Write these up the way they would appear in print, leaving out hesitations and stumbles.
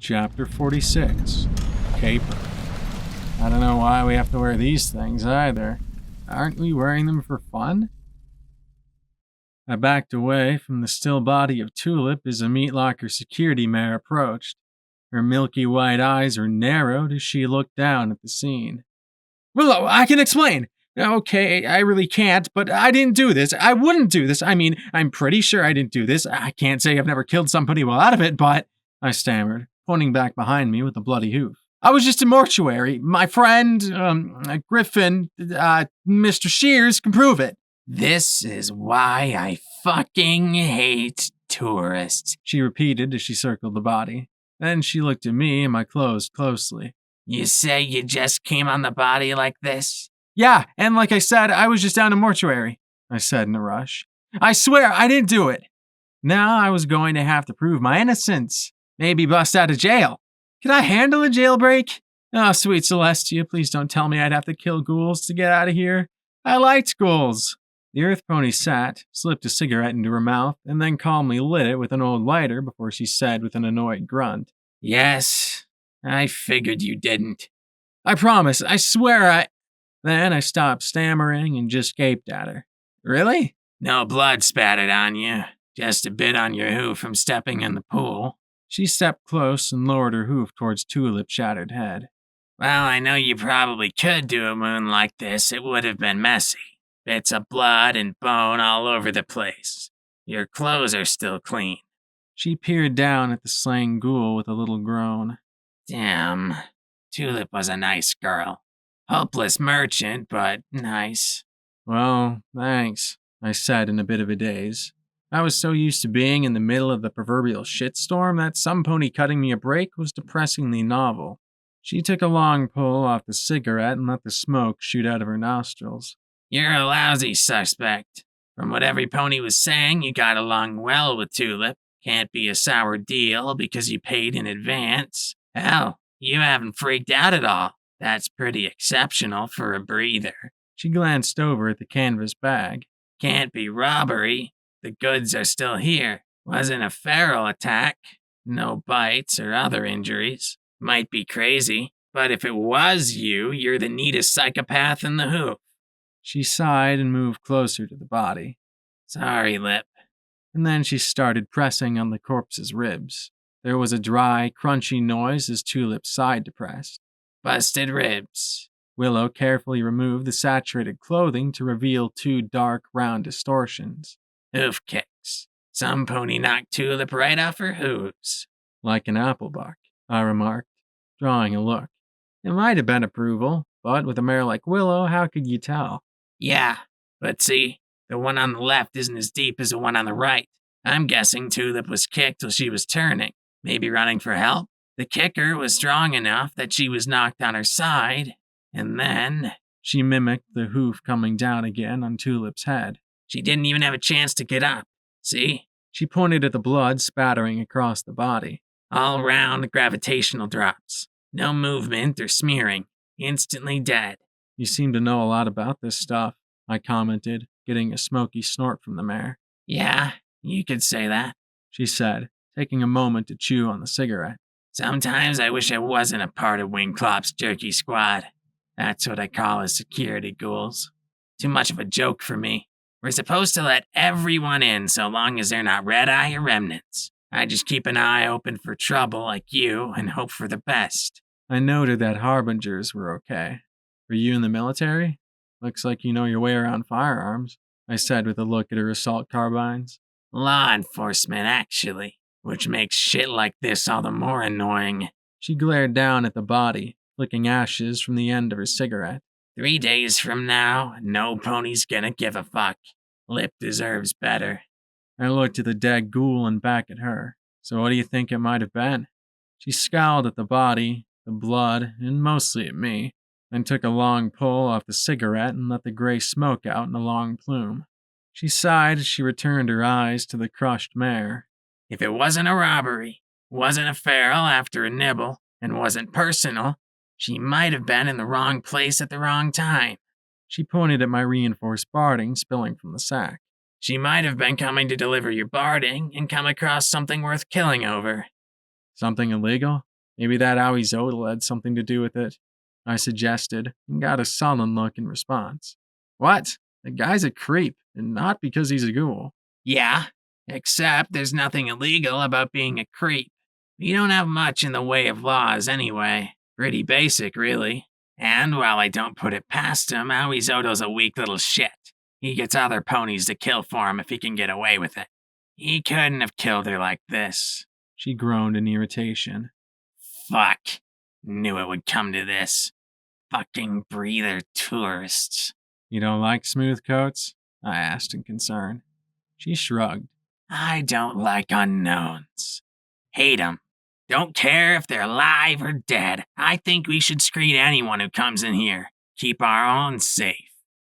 Chapter 46. Caper. I don't know why we have to wear these things either. Aren't we wearing them for fun? I backed away from the still body of Tulip as a meat locker security mare approached. Her milky white eyes were narrowed as she looked down at the scene. Willow, I can explain! Okay, I really can't, but I didn't do this. I wouldn't do this. I mean, I'm pretty sure I didn't do this. I can't say I've never killed somebody while out of it, but... I stammered, pointing back behind me with a bloody hoof. I was just a mortuary. My friend, Griffin, Mr. Shears can prove it. This is why I fucking hate tourists, she repeated as she circled the body. Then she looked at me and my clothes closely. You say you just came on the body like this? Yeah, and like I said, I was just down a mortuary, I said in a rush. I swear I didn't do it. Now I was going to have to prove my innocence. Maybe bust out of jail. Can I handle a jailbreak? Oh, sweet Celestia, please don't tell me I'd have to kill ghouls to get out of here. I liked ghouls. The earth pony sat, slipped a cigarette into her mouth, and then calmly lit it with an old lighter before she said with an annoyed grunt. Yes, I figured you didn't. I promise, I swear I... Then I stopped stammering and just gaped at her. Really? No blood spattered on you. Just a bit on your hoof from stepping in the pool. She stepped close and lowered her hoof towards Tulip's shattered head. Well, I know you probably could do a wound like this. It would have been messy. Bits of blood and bone all over the place. Your clothes are still clean. She peered down at the slain ghoul with a little groan. Damn, Tulip was a nice girl. Hopeless merchant, but nice. Well, thanks, I said in a bit of a daze. I was so used to being in the middle of the proverbial shitstorm that some pony cutting me a break was depressingly novel. She took a long pull off the cigarette and let the smoke shoot out of her nostrils. You're a lousy suspect. From what every pony was saying, you got along well with Tulip. Can't be a sour deal because you paid in advance. Hell, you haven't freaked out at all. That's pretty exceptional for a breather. She glanced over at the canvas bag. Can't be robbery. The goods are still here. Wasn't a feral attack. No bites or other injuries. Might be crazy, but if it was you, you're the neatest psychopath in the hoof. She sighed and moved closer to the body. Sorry, Lip. And then she started pressing on the corpse's ribs. There was a dry, crunchy noise as Tulip's side depressed. Busted ribs. Willow carefully removed the saturated clothing to reveal two dark, round distortions. Hoof kicks. Some pony knocked Tulip right off her hooves. Like an apple buck, I remarked, drawing a look. It might have been approval, but with a mare like Willow, how could you tell? Yeah, but see, the one on the left isn't as deep as the one on the right. I'm guessing Tulip was kicked till she was turning, maybe running for help. The kicker was strong enough that she was knocked on her side, and then... She mimicked the hoof coming down again on Tulip's head. She didn't even have a chance to get up. See? She pointed at the blood spattering across the body. All round gravitational drops. No movement or smearing. Instantly dead. You seem to know a lot about this stuff, I commented, getting a smoky snort from the mare. Yeah, you could say that, she said, taking a moment to chew on the cigarette. Sometimes I wish I wasn't a part of Wingclop's jerky squad. That's what I call his security ghouls. Too much of a joke for me. We're supposed to let everyone in so long as they're not red-eye or remnants. I just keep an eye open for trouble like you and hope for the best. I noted that harbingers were okay. Were you in the military? Looks like you know your way around firearms, I said with a look at her assault carbines. Law enforcement, actually, which makes shit like this all the more annoying. She glared down at the body, flicking ashes from the end of her cigarette. 3 days from now, no pony's gonna give a fuck. Lip deserves better. I looked at the dead ghoul and back at her. So what do you think it might have been? She scowled at the body, the blood, and mostly at me, then took a long pull off the cigarette and let the gray smoke out in a long plume. She sighed as she returned her eyes to the crushed mare. If it wasn't a robbery, wasn't a feral after a nibble, and wasn't personal, she might have been in the wrong place at the wrong time. She pointed at my reinforced barding spilling from the sack. She might have been coming to deliver your barding and come across something worth killing over. Something illegal? Maybe that Owie Zodel had something to do with it, I suggested, and got a sullen look in response. What? The guy's a creep, and not because he's a ghoul. Yeah, except there's nothing illegal about being a creep. We don't have much in the way of laws anyway. Pretty basic, really. And while I don't put it past him, Aoizoto's a weak little shit. He gets other ponies to kill for him if he can get away with it. He couldn't have killed her like this. She groaned in irritation. Fuck. Knew it would come to this. Fucking breather tourists. You don't like smooth coats? I asked in concern. She shrugged. I don't like unknowns. Hate 'em. Don't care if they're alive or dead. I think we should screen anyone who comes in here. Keep our own safe.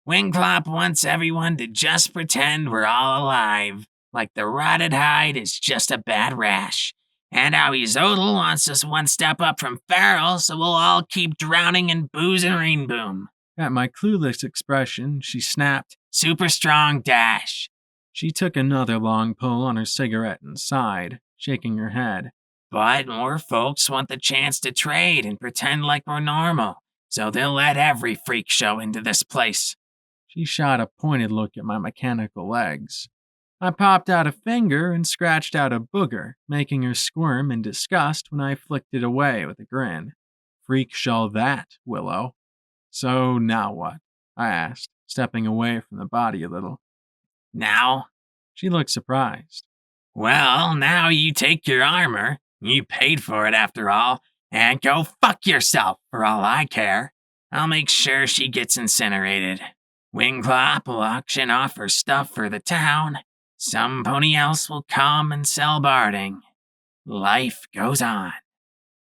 Wingclop wants everyone to just pretend we're all alive, like the rotted hide is just a bad rash. And Aoizodel wants us one step up from feral, so we'll all keep drowning in booze and rainboom. At my clueless expression, she snapped, Super strong dash. She took another long pull on her cigarette and sighed, shaking her head. But more folks want the chance to trade and pretend like we're normal, so they'll let every freak show into this place. She shot a pointed look at my mechanical legs. I popped out a finger and scratched out a booger, making her squirm in disgust when I flicked it away with a grin. Freak show that, Willow. So now what? I asked, stepping away from the body a little. Now? She looked surprised. Well, now you take your armor, you paid for it after all, and go fuck yourself for all I care. I'll make sure she gets incinerated. Wingclop will auction off her stuff for the town. Some pony else will come and sell barding. Life goes on.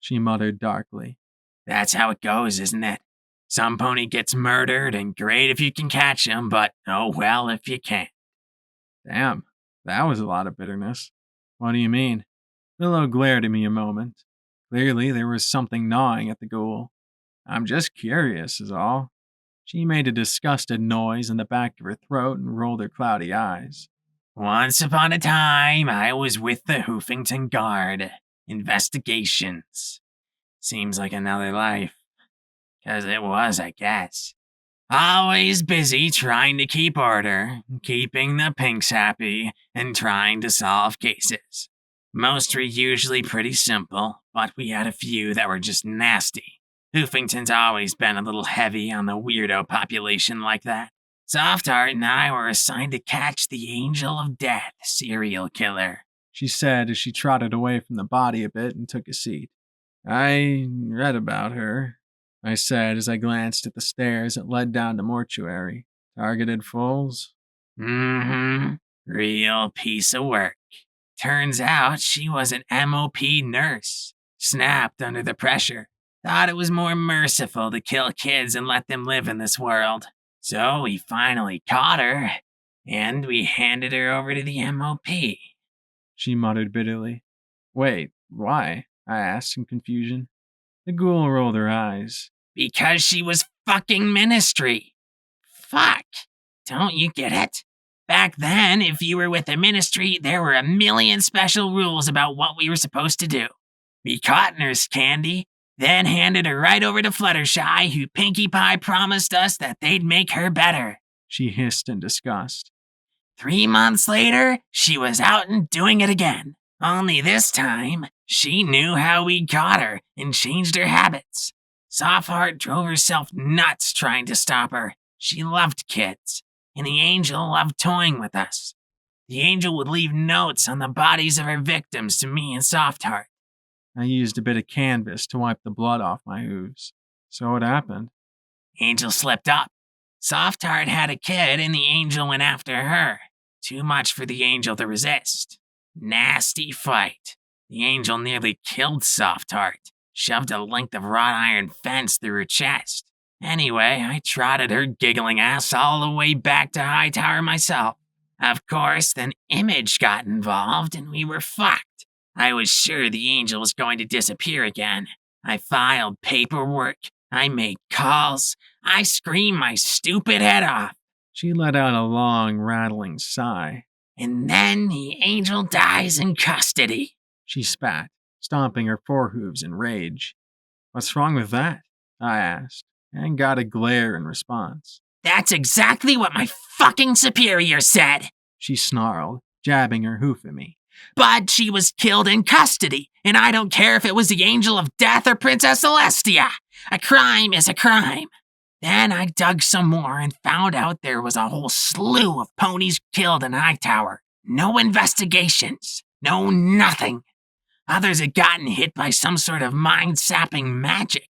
She muttered darkly. That's how it goes, isn't it? Some pony gets murdered, and great if you can catch him, but oh well if you can't. Damn, that was a lot of bitterness. What do you mean? Willow glared at me a moment. Clearly, there was something gnawing at the ghoul. I'm just curious, is all. She made a disgusted noise in the back of her throat and rolled her cloudy eyes. Once upon a time, I was with the Hoofington Guard. Investigations. Seems like another life. 'Cause it was, I guess. Always busy trying to keep order, keeping the pinks happy, and trying to solve cases. Most were usually pretty simple, but we had a few that were just nasty. Hoofington's always been a little heavy on the weirdo population like that. Softheart and I were assigned to catch the Angel of Death serial killer, she said as she trotted away from the body a bit and took a seat. I read about her, I said as I glanced at the stairs that led down to mortuary. Targeted fools? Real piece of work. Turns out she was an MOP nurse. Snapped under the pressure. Thought it was more merciful to kill kids and let them live in this world. So we finally caught her, and we handed her over to the MOP. She muttered bitterly. Wait, why? I asked in confusion. The ghoul rolled her eyes. Because she was fucking ministry. Fuck. Don't you get it? Back then, if you were with the ministry, there were a million special rules about what we were supposed to do. We caught Nurse Candy, then handed her right over to Fluttershy, who Pinkie Pie promised us that they'd make her better. She hissed in disgust. 3 months later, she was out and doing it again. Only this time, she knew how we'd caught her and changed her habits. Softheart drove herself nuts trying to stop her. She loved kids, and the angel loved toying with us. The angel would leave notes on the bodies of her victims to me and Softheart. I used a bit of canvas to wipe the blood off my hooves. So what happened? Angel slipped up. Softheart had a kid, and the angel went after her. Too much for the angel to resist. Nasty fight. The angel nearly killed Softheart. Shoved a length of wrought iron fence through her chest. Anyway, I trotted her giggling ass all the way back to Hightower myself. Of course, then Image got involved, and we were fucked. I was sure the angel was going to disappear again. I filed paperwork. I made calls. I screamed my stupid head off. She let out a long, rattling sigh. And then the angel dies in custody. She spat. stomping her forehooves in rage. What's wrong with that? I asked, and got a glare in response. That's exactly what my fucking superior said, She snarled, jabbing her hoof at me. But she was killed in custody, and I don't care if it was the Angel of Death or Princess Celestia. A crime is a crime. Then I dug some more and found out there was a whole slew of ponies killed in Hightower. No investigations. No nothing. Others had gotten hit by some sort of mind-sapping magic.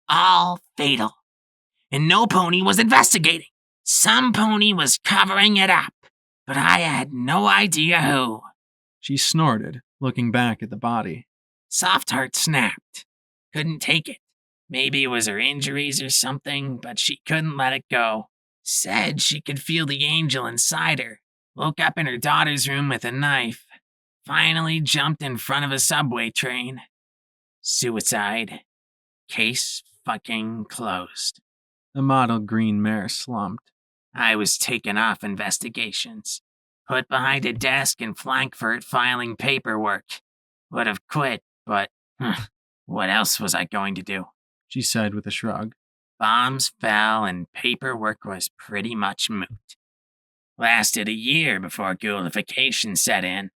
All fatal. And no pony was investigating. Some pony was covering it up, but I had no idea who. She snorted, looking back at the body. Softheart snapped. Couldn't take it. Maybe it was her injuries or something, but she couldn't let it go. Said she could feel the angel inside her. Woke up in her daughter's room with a knife. Finally jumped in front of a subway train. Suicide. Case fucking closed. The mottled green mare slumped. I was taken off investigations. Put behind a desk in Frankfurt filing paperwork. Would have quit, but what else was I going to do? She said with a shrug. Bombs fell and paperwork was pretty much moot. Lasted a year before ghoulification set in.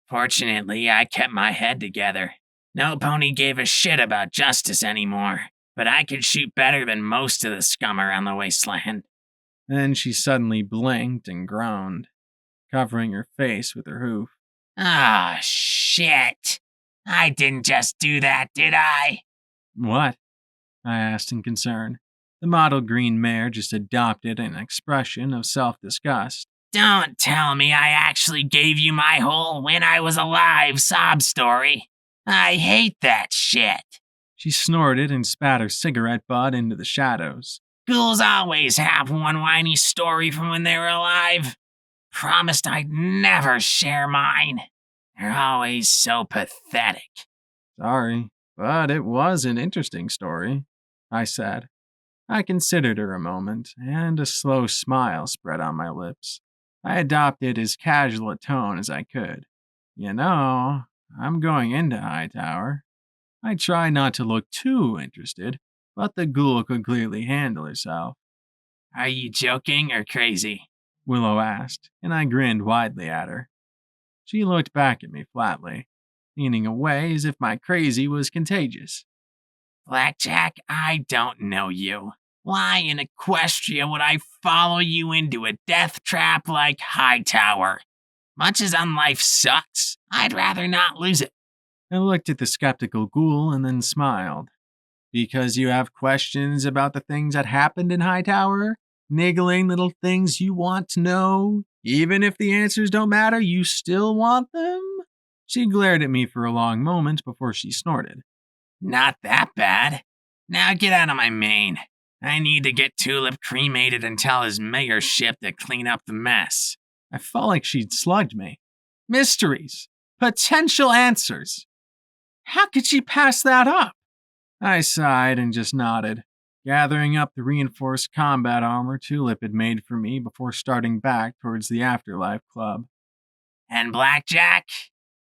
Fortunately, I kept my head together. No pony gave a shit about justice anymore, but I could shoot better than most of the scum around the wasteland. Then she suddenly blinked and groaned, covering her face with her hoof. Ah, shit. I didn't just do that, did I? What? I asked in concern. The mottled green mare just adopted an expression of self-disgust. Don't tell me I actually gave you my whole when I was alive sob story. I hate that shit. She snorted and spat her cigarette butt into the shadows. Ghouls always have one whiny story from when they were alive. Promised I'd never share mine. They're always so pathetic. Sorry, but it was an interesting story, I said. I considered her a moment, and a slow smile spread on my lips. I adopted as casual a tone as I could. You know, I'm going into Hightower. I try not to look too interested, but the ghoul could clearly handle herself. Are you joking or crazy? Willow asked, and I grinned widely at her. She looked back at me flatly, leaning away as if my crazy was contagious. Blackjack, I don't know you. Why in Equestria would I follow you into a death trap like Hightower? Much as life sucks, I'd rather not lose it. I looked at the skeptical ghoul and then smiled. Because you have questions about the things that happened in Hightower? Niggling little things you want to know? Even if the answers don't matter, you still want them? She glared at me for a long moment before she snorted. Not that bad. Now get out of my mane. I need to get Tulip cremated and tell his mayorship to clean up the mess. I felt like she'd slugged me. Mysteries. Potential answers. How could she pass that up? I sighed and just nodded, gathering up the reinforced combat armor Tulip had made for me before starting back towards the Afterlife Club. And Blackjack?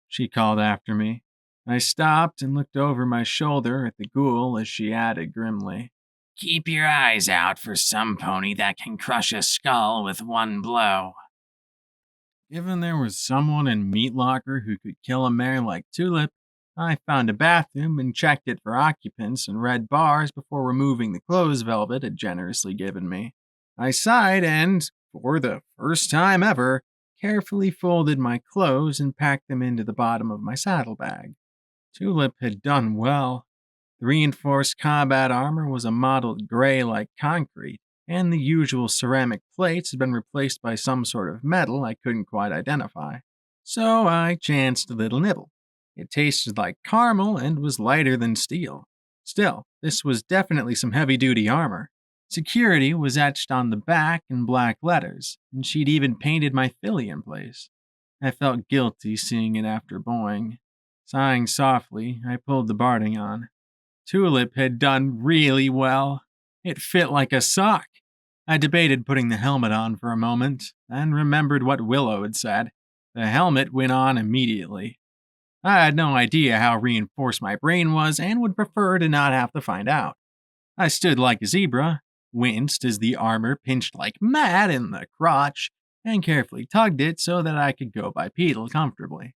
She called after me. I stopped and looked over my shoulder at the ghoul as she added grimly. Keep your eyes out for some pony that can crush a skull with one blow. Given there was someone in Meat Locker who could kill a mare like Tulip, I found a bathroom and checked it for occupants and read bars before removing the clothes Velvet had generously given me. I sighed and, for the first time ever, carefully folded my clothes and packed them into the bottom of my saddlebag. Tulip had done well. The reinforced combat armor was a mottled gray like concrete, and the usual ceramic plates had been replaced by some sort of metal I couldn't quite identify. So I chanced a little nibble. It tasted like caramel and was lighter than steel. Still, this was definitely some heavy-duty armor. Security was etched on the back in black letters, and she'd even painted my filly in place. I felt guilty seeing it after Boing. Sighing softly, I pulled the barding on. Tulip had done really well. It fit like a sock. I debated putting the helmet on for a moment, then remembered what Willow had said. The helmet went on immediately. I had no idea how reinforced my brain was and would prefer to not have to find out. I stood like a zebra, winced as the armor pinched like mad in the crotch, and carefully tugged it so that I could go bipedal comfortably.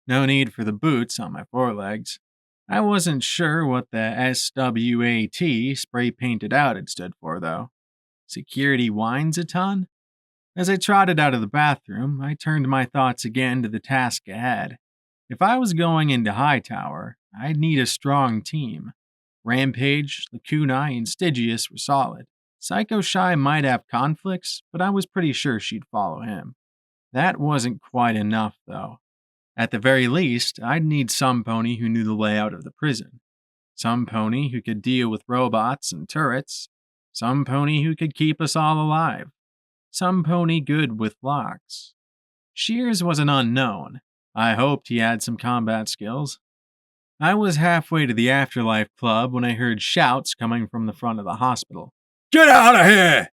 No need for the boots on my forelegs. I wasn't sure what the SWAT spray painted out had stood for, though. Security whines a ton? As I trotted out of the bathroom, I turned my thoughts again to the task ahead. If I was going into Hightower, I'd need a strong team. Rampage, Lacunai, and Stygius were solid. Psycho Shy might have conflicts, but I was pretty sure she'd follow him. That wasn't quite enough, though. At the very least, I'd need some pony who knew the layout of the prison. Some pony who could deal with robots and turrets. Some pony who could keep us all alive. Some pony good with locks. Shears was an unknown. I hoped he had some combat skills. I was halfway to the Afterlife Club when I heard shouts coming from the front of the hospital. Get out of here!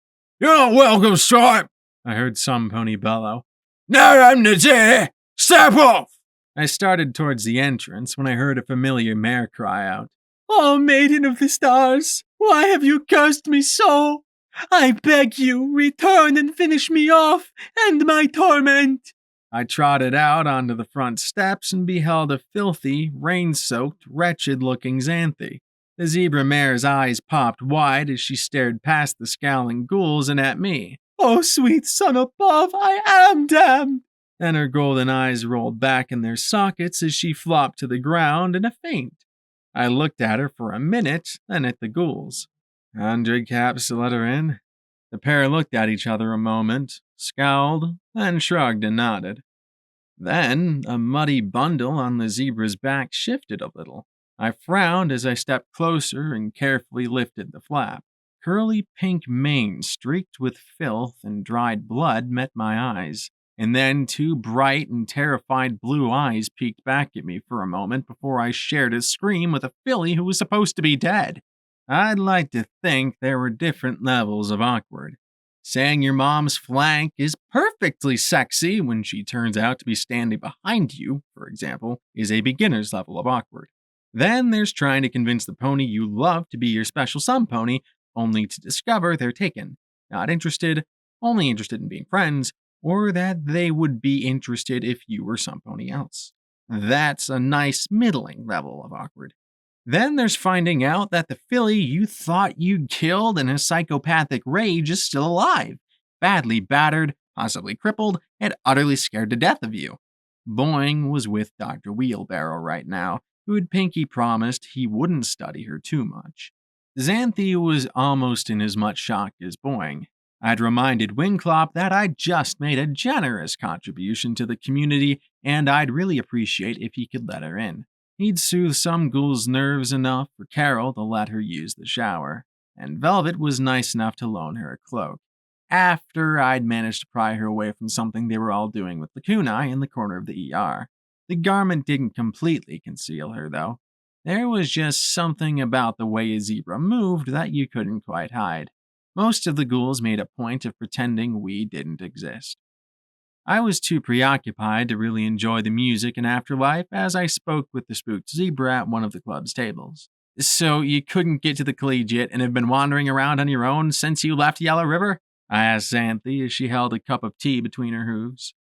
You're not welcome, Stripe! I heard some pony bellow. No amnesty! Step off! I started towards the entrance when I heard a familiar mare cry out. Oh, Maiden of the Stars, why have you cursed me so? I beg you, return and finish me off, end my torment. I trotted out onto the front steps and beheld a filthy, rain-soaked, wretched-looking Xanthi. The zebra mare's eyes popped wide as she stared past the scowling ghouls and at me. Oh, sweet son above, I am damned! Then her golden eyes rolled back in their sockets as she flopped to the ground in a faint. I looked at her for a minute, then at the ghouls. 100 caps to let her in? The pair looked at each other a moment, scowled, then shrugged and nodded. Then, a muddy bundle on the zebra's back shifted a little. I frowned as I stepped closer and carefully lifted the flap. Curly pink mane streaked with filth and dried blood met my eyes, and then 2 bright and terrified blue eyes peeked back at me for a moment before I shared a scream with a filly who was supposed to be dead. I'd like to think there were different levels of awkward. Saying your mom's flank is perfectly sexy when she turns out to be standing behind you, for example, is a beginner's level of awkward. Then there's trying to convince the pony you love to be your special son pony, only to discover they're taken, not interested, only interested in being friends, or that they would be interested if you were some pony else. That's a nice middling level of awkward. Then there's finding out that the filly you thought you'd killed in a psychopathic rage is still alive, badly battered, possibly crippled, and utterly scared to death of you. Boing was with Dr. Wheelbarrow right now, who had pinky promised he wouldn't study her too much. Xanthi was almost in as much shock as Boing. I'd reminded Wingclop that I'd just made a generous contribution to the community, and I'd really appreciate if he could let her in. He'd soothe some ghoul's nerves enough for Carol to let her use the shower, and Velvet was nice enough to loan her a cloak, after I'd managed to pry her away from something they were all doing with Lacunai in the corner of the ER. The garment didn't completely conceal her, though. There was just something about the way a zebra moved that you couldn't quite hide. Most of the ghouls made a point of pretending we didn't exist. I was too preoccupied to really enjoy the music and afterlife as I spoke with the spooked zebra at one of the club's tables. So you couldn't get to the collegiate and have been wandering around on your own since you left Yellow River? I asked Xanthi as she held a cup of tea between her hooves.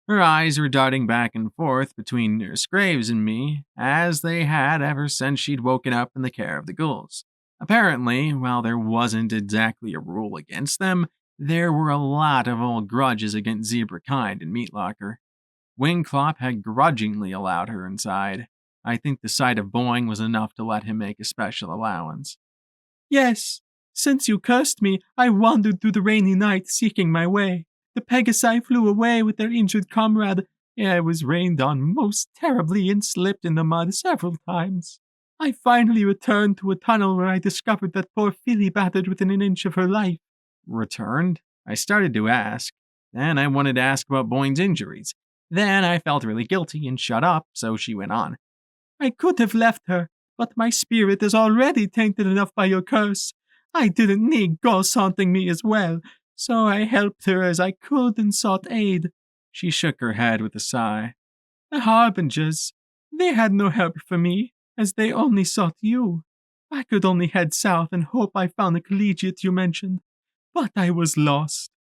Her eyes were darting back and forth between Nurse Graves and me, as they had ever since she'd woken up in the care of the ghouls. Apparently, while there wasn't exactly a rule against them, there were a lot of old grudges against zebra kind in Meatlocker. Wingclop had grudgingly allowed her inside. I think the sight of Boing was enough to let him make a special allowance. Yes, since you cursed me, I wandered through the rainy night seeking my way. The Pegasi flew away with their injured comrade. I was rained on most terribly and slipped in the mud several times. I finally returned to a tunnel where I discovered that poor filly battered within an inch of her life. Returned? I started to ask. Then I wanted to ask about Boyne's injuries. Then I felt really guilty and shut up, so she went on. I could have left her, but my spirit is already tainted enough by your curse. I didn't need ghosts haunting me as well, so I helped her as I could and sought aid. She shook her head with a sigh. The Harbingers, They had no help for me, as they only sought you. I could only head south and hope I found the collegiate you mentioned, but I was lost.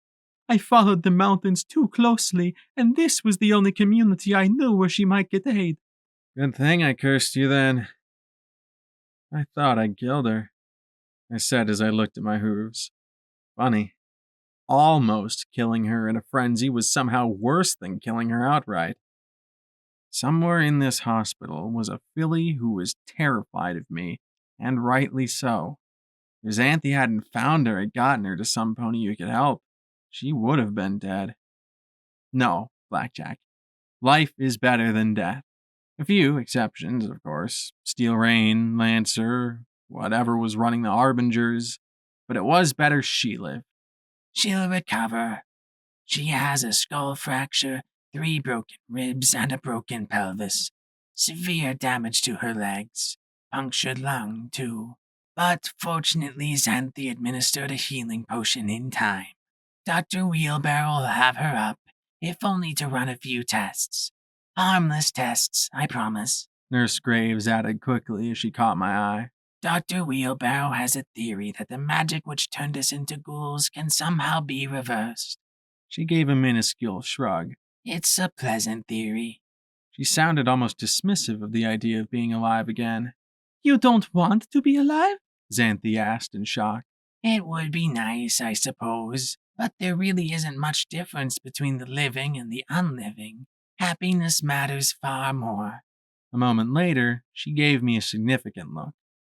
I followed the mountains too closely, and this was the only community I knew where she might get aid. Good thing I cursed you then. I thought I killed her, I said as I looked at my hooves. Funny. Almost killing her in a frenzy was somehow worse than killing her outright. Somewhere in this hospital was a filly who was terrified of me, and rightly so. If Xanthi hadn't found her and gotten her to some pony who could help, she would have been dead. No, Blackjack. Life is better than death. A few exceptions, of course. Steel Rain, Lancer, whatever was running the Harbingers. But it was better she lived. She'll recover. She has a skull fracture, 3 broken ribs, and a broken pelvis. Severe damage to her legs. Punctured lung, too. But fortunately, Xanthi administered a healing potion in time. Dr. Wheelbarrow will have her up, if only to run a few tests. Harmless tests, I promise. Nurse Graves added quickly as she caught my eye. Dr. Wheelbarrow has a theory that the magic which turned us into ghouls can somehow be reversed. She gave a minuscule shrug. It's a pleasant theory. She sounded almost dismissive of the idea of being alive again. You don't want to be alive? Xanthi asked in shock. It would be nice, I suppose, but there really isn't much difference between the living and the unliving. Happiness matters far more. A moment later, she gave me a significant look.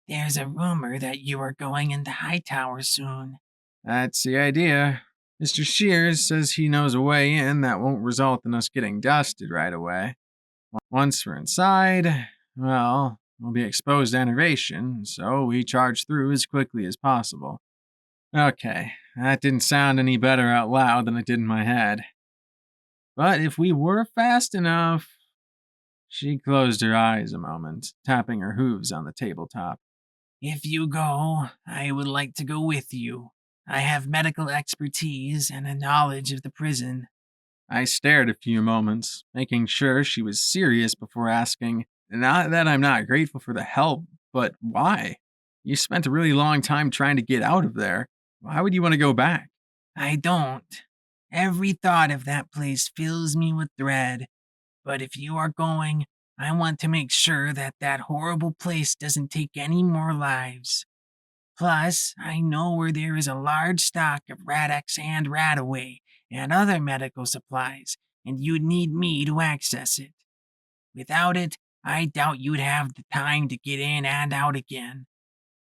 There's a rumor that you are going into Hightower soon. That's the idea. Mr. Shears says he knows a way in that won't result in us getting dusted right away. Once we're inside, well, we'll be exposed to enervation, so we charge through as quickly as possible. Okay, that didn't sound any better out loud than it did in my head. But if we were fast enough... She closed her eyes a moment, tapping her hooves on the tabletop. If you go, I would like to go with you. I have medical expertise and a knowledge of the prison. I stared a few moments, making sure she was serious before asking, not that I'm not grateful for the help, but why? You spent a really long time trying to get out of there. Why would you want to go back? I don't. Every thought of that place fills me with dread. But if you are going, I want to make sure that that horrible place doesn't take any more lives. Plus, I know where there is a large stock of Radex and Radaway and other medical supplies, and you'd need me to access it. Without it, I doubt you'd have the time to get in and out again.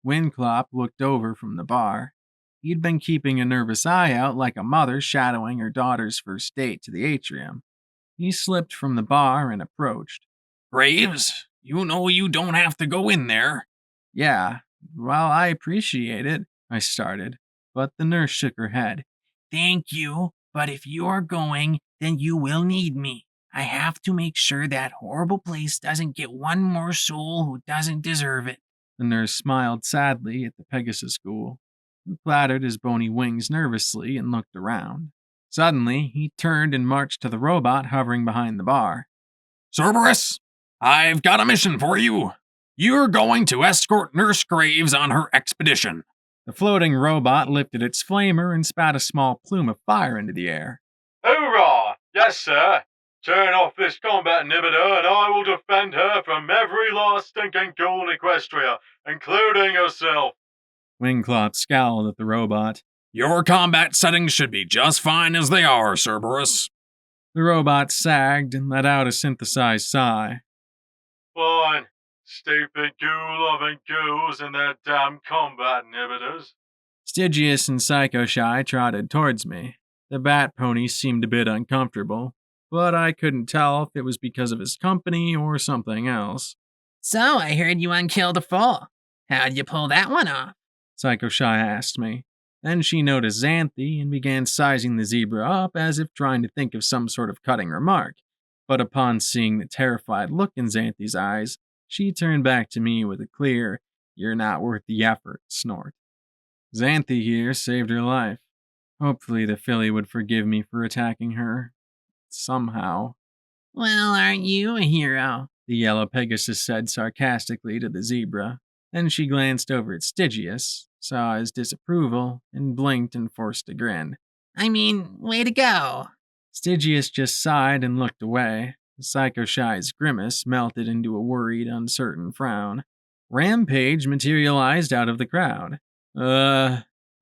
Windclop looked over from the bar. He'd been keeping a nervous eye out like a mother shadowing her daughter's first date to the atrium. He slipped from the bar and approached. Graves, you know you don't have to go in there. Yeah, well, I appreciate it, I started, but the nurse shook her head. Thank you, but if you are going, then you will need me. I have to make sure that horrible place doesn't get one more soul who doesn't deserve it. The nurse smiled sadly at the Pegasus Ghoul, who clattered his bony wings nervously and looked around. Suddenly, he turned and marched to the robot hovering behind the bar. Cerberus, I've got a mission for you. You're going to escort Nurse Graves on her expedition. The floating robot lifted its flamer and spat a small plume of fire into the air. Hoorah! Yes, sir. Turn off this combat inhibitor and I will defend her from every last stinking ghoul in Equestria, including herself. Wingclop scowled at the robot. Your combat settings should be just fine as they are, Cerberus. The robot sagged and let out a synthesized sigh. Fine. Stupid ghoul-loving ghouls and their damn combat inhibitors. Stygius and Psycho-Shy trotted towards me. The bat pony seemed a bit uncomfortable, but I couldn't tell if it was because of his company or something else. So, I heard you unkilled a foal. How'd you pull that one off? Psycho-Shy asked me. Then she noticed Xanthi and began sizing the zebra up as if trying to think of some sort of cutting remark. But upon seeing the terrified look in Xanthi's eyes, she turned back to me with a clear, "You're not worth the effort" snort. Xanthi here saved her life. Hopefully the filly would forgive me for attacking her. Somehow. Well, aren't you a hero? the yellow Pegasus said sarcastically to the zebra. Then she glanced over at Stygius, saw his disapproval, and blinked and forced a grin. I mean, way to go. Stygius just sighed and looked away. Psycho Shy's grimace melted into a worried, uncertain frown. Rampage materialized out of the crowd.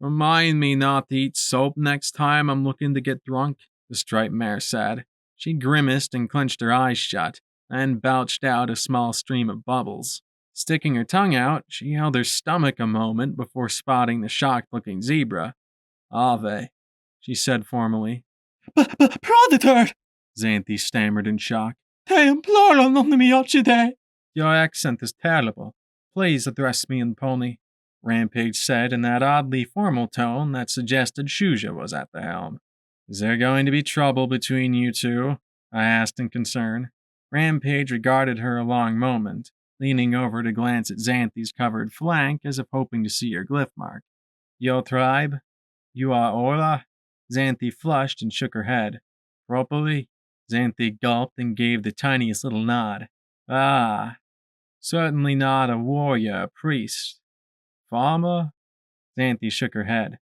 Remind me not to eat soap next time I'm looking to get drunk, the striped mare said. She grimaced and clenched her eyes shut, and belched out a small stream of bubbles. Sticking her tongue out, she held her stomach a moment before spotting the shocked-looking zebra. Ave, she said formally. Predator! Xanthe stammered in shock. They implore on me today. Your accent is terrible. Please address me in pony, Rampage said in that oddly formal tone that suggested Shuja was at the helm. Is there going to be trouble between you two? I asked in concern. Rampage regarded her a long moment, leaning over to glance at Xanthe's covered flank as if hoping to see her glyph mark. Your tribe? You are Orla? Xanthe flushed and shook her head. Properly? Xanthe gulped and gave the tiniest little nod. Ah, certainly not a warrior, a priest. Farmer? Xanthe shook her head.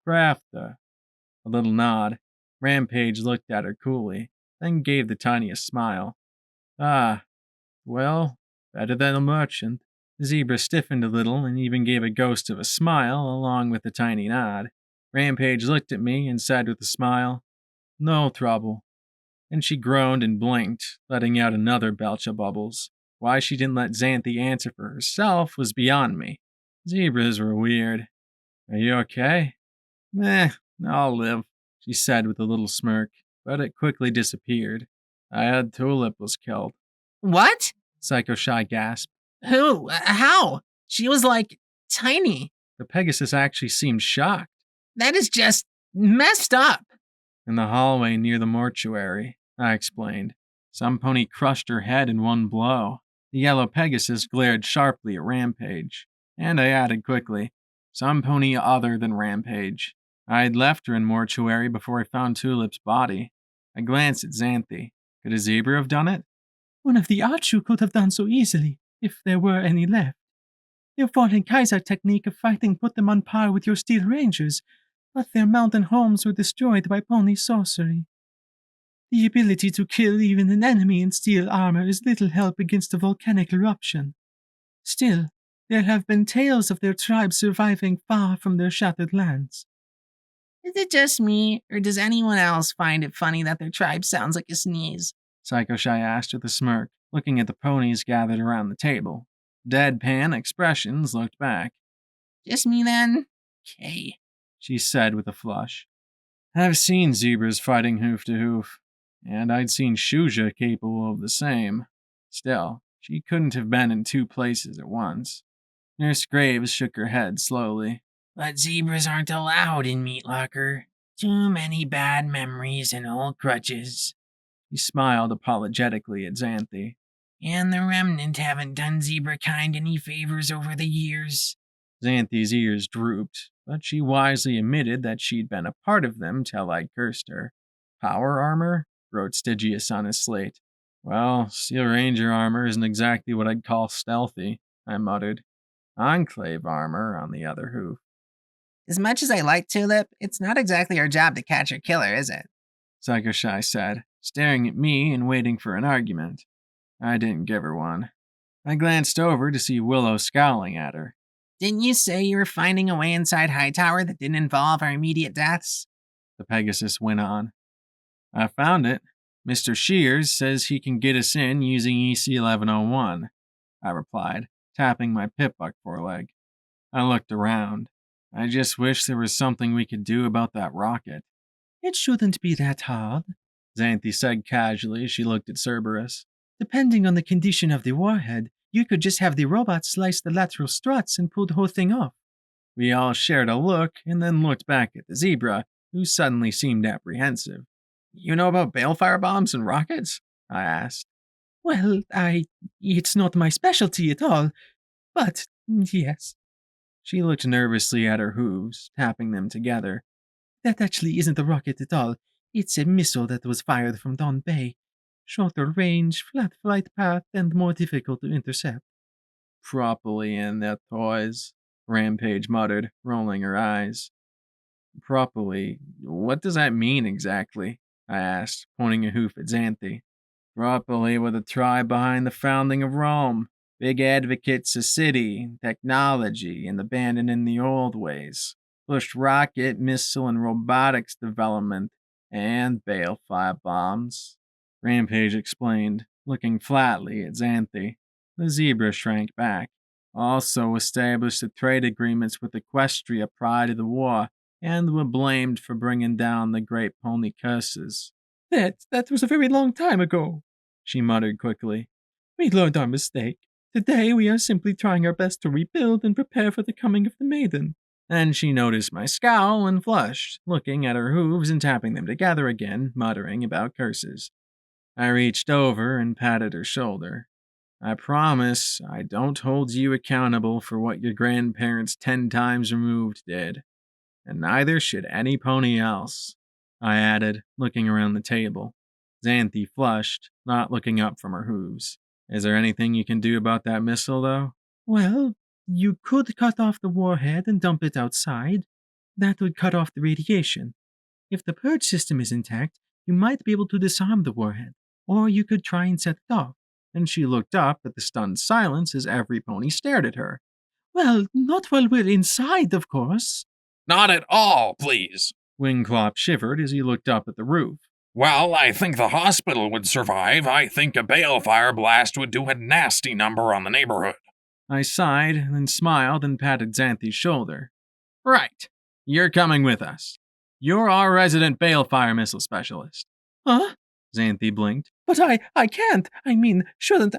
Crafter. A little nod. Rampage looked at her coolly, then gave the tiniest smile. Ah, well, better than a merchant. The zebra stiffened a little and even gave a ghost of a smile along with a tiny nod. Rampage looked at me and said with a smile, No trouble. And she groaned and blinked, letting out another belch of bubbles. Why she didn't let Xanthe answer for herself was beyond me. Zebras were weird. Are you okay? Meh, I'll live, she said with a little smirk, but it quickly disappeared. I heard Tulip was killed. What? Psycho Shy gasped. Who? How? She was like tiny. The Pegasus actually seemed shocked. That is just messed up. In the hallway near the mortuary, I explained. Some pony crushed her head in one blow. The yellow Pegasus glared sharply at Rampage, and I added quickly, some pony other than Rampage. I had left her in mortuary before I found Tulip's body. I glanced at Xanthe. Could a zebra have done it? One of the Achu could have done so easily, if there were any left. Their Fallen Kaiser technique of fighting put them on par with your Steel Rangers, but their mountain homes were destroyed by pony sorcery. The ability to kill even an enemy in steel armor is little help against a volcanic eruption. Still, there have been tales of their tribe surviving far from their shattered lands. Is it just me, or does anyone else find it funny that their tribe sounds like a sneeze? Psycho Shy asked with a smirk, looking at the ponies gathered around the table. Deadpan expressions looked back. Just me then? Okay, she said with a flush. I've seen zebras fighting hoof to hoof, and I'd seen Shuja capable of the same. Still, she couldn't have been in two places at once. Nurse Graves shook her head slowly. But zebras aren't allowed in Meat Locker. Too many bad memories and old grudges. He smiled apologetically at Xanthe. And the Remnant haven't done zebra kind any favors over the years. Xanthe's ears drooped, but she wisely admitted that she'd been a part of them till I'd cursed her. Power armor? Wrote Stygius on his slate. Well, Steel Ranger armor isn't exactly what I'd call stealthy, I muttered. Enclave armor, on the other hoof. As much as I like Tulip, it's not exactly our job to catch her killer, is it? Psycho Shy said, staring at me and waiting for an argument. I didn't give her one. I glanced over to see Willow scowling at her. Didn't you say you were finding a way inside Hightower that didn't involve our immediate deaths? The Pegasus went on. I found it. Mr. Shears says he can get us in using EC-1101, I replied, tapping my pip-buck foreleg. I looked around. I just wish there was something we could do about that rocket. It shouldn't be that hard, Xanthe said casually as she looked at Cerberus. Depending on the condition of the warhead, you could just have the robot slice the lateral struts and pull the whole thing off. We all shared a look and then looked back at the zebra, who suddenly seemed apprehensive. You know about balefire bombs and rockets? I asked. Well, it's not my specialty at all, but yes. She looked nervously at her hooves, tapping them together. That actually isn't a rocket at all. It's a missile that was fired from Dawn Bay. Shorter range, flat flight path, and more difficult to intercept. Properly in their toys, Rampage muttered, rolling her eyes. Properly? What does that mean exactly? I asked, pointing a hoof at Xanthi. Properly were the tribe behind the founding of Rome. Big advocates of city, technology, and abandoning the old ways. Pushed rocket, missile, and robotics development, and balefire bombs. Rampage explained, looking flatly at Xanthi. The zebra shrank back. Also established the trade agreements with Equestria prior to the war, and were blamed for bringing down the Great Pony Curses. That was a very long time ago, She muttered quickly. We learned our mistake. Today we are simply trying our best to rebuild and prepare for the coming of the maiden. Then she noticed my scowl and flushed, looking at her hooves and tapping them together again, muttering about curses. I reached over and patted her shoulder. I promise I don't hold you accountable for what your grandparents 10 times removed did. And neither should any pony else, I added, looking around the table. Xanthi flushed, not looking up from her hooves. Is there anything you can do about that missile, though? Well, you could cut off the warhead and dump it outside. That would cut off the radiation. If the purge system is intact, you might be able to disarm the warhead, or you could try and set it off. And she looked up at the stunned silence as every pony stared at her. Well, not while we're inside, of course. Not at all, please. Wingclop shivered as he looked up at the roof. Well, I think the hospital would survive. I think a balefire blast would do a nasty number on the neighborhood. I sighed, then smiled and patted Xanthi's shoulder. Right. You're coming with us. You're our resident balefire missile specialist. Huh? Xanthi blinked. But I can't. Shouldn't.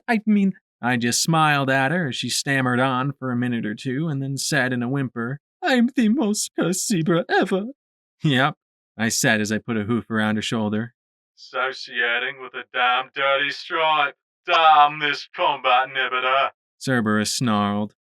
I just smiled at her as she stammered on for a minute or two and then said in a whimper, I'm the most cursed zebra ever. Yep, I said as I put a hoof around her shoulder. Associating with a damn dirty stripe. Damn this combat inhibitor. Cerberus snarled.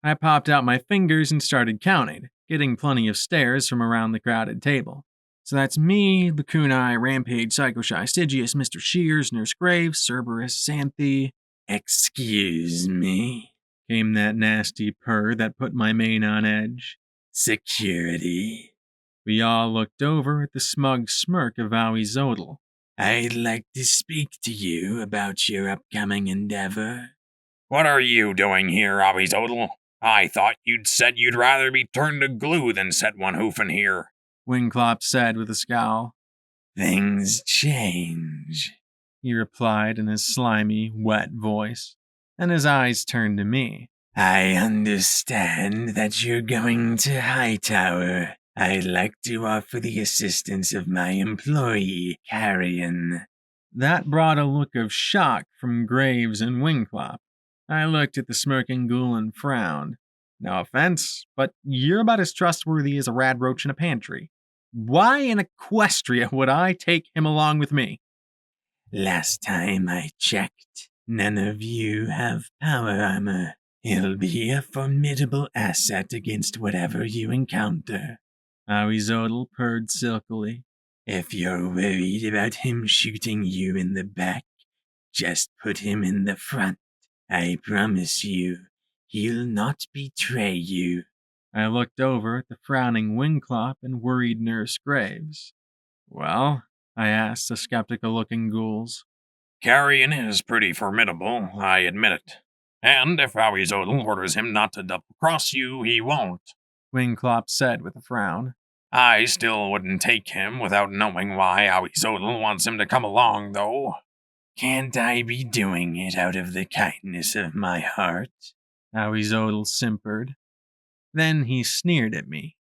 I popped out my fingers and started counting, getting plenty of stares from around the crowded table. So that's me, Lacunai, Rampage, Psycho-Shy, Stygius, Mr. Shears, Nurse Graves, Cerberus, Xanthi. Excuse me, came that nasty purr that put my mane on edge. Security. We all looked over at the smug smirk of Aoi Zodal. I'd like to speak to you about your upcoming endeavor. What are you doing here, Abizodal? I thought you'd said you'd rather be turned to glue than set one hoof in here. Wingclop said with a scowl. Things change, he replied in his slimy, wet voice, and his eyes turned to me. I understand that you're going to Hightower. I'd like to offer the assistance of my employee, Carrion. That brought a look of shock from Graves and Wingclop. I looked at the smirking ghoul and frowned. No offense, but you're about as trustworthy as a rad roach in a pantry. Why in Equestria would I take him along with me? Last time I checked, none of you have power armor. He'll be a formidable asset against whatever you encounter. Aoi Zodal purred silkily. If you're worried about him shooting you in the back, just put him in the front. I promise you, he'll not betray you. I looked over at the frowning Wingclop and worried Nurse Graves. Well, I asked the skeptical-looking ghouls. Carrion is pretty formidable, I admit it. And if Abizodal orders him not to double-cross you, he won't. Wingclop said with a frown. I still wouldn't take him without knowing why Abizodal wants him to come along, though. Can't I be doing it out of the kindness of my heart? Aoi Zodal simpered. Then he sneered at me.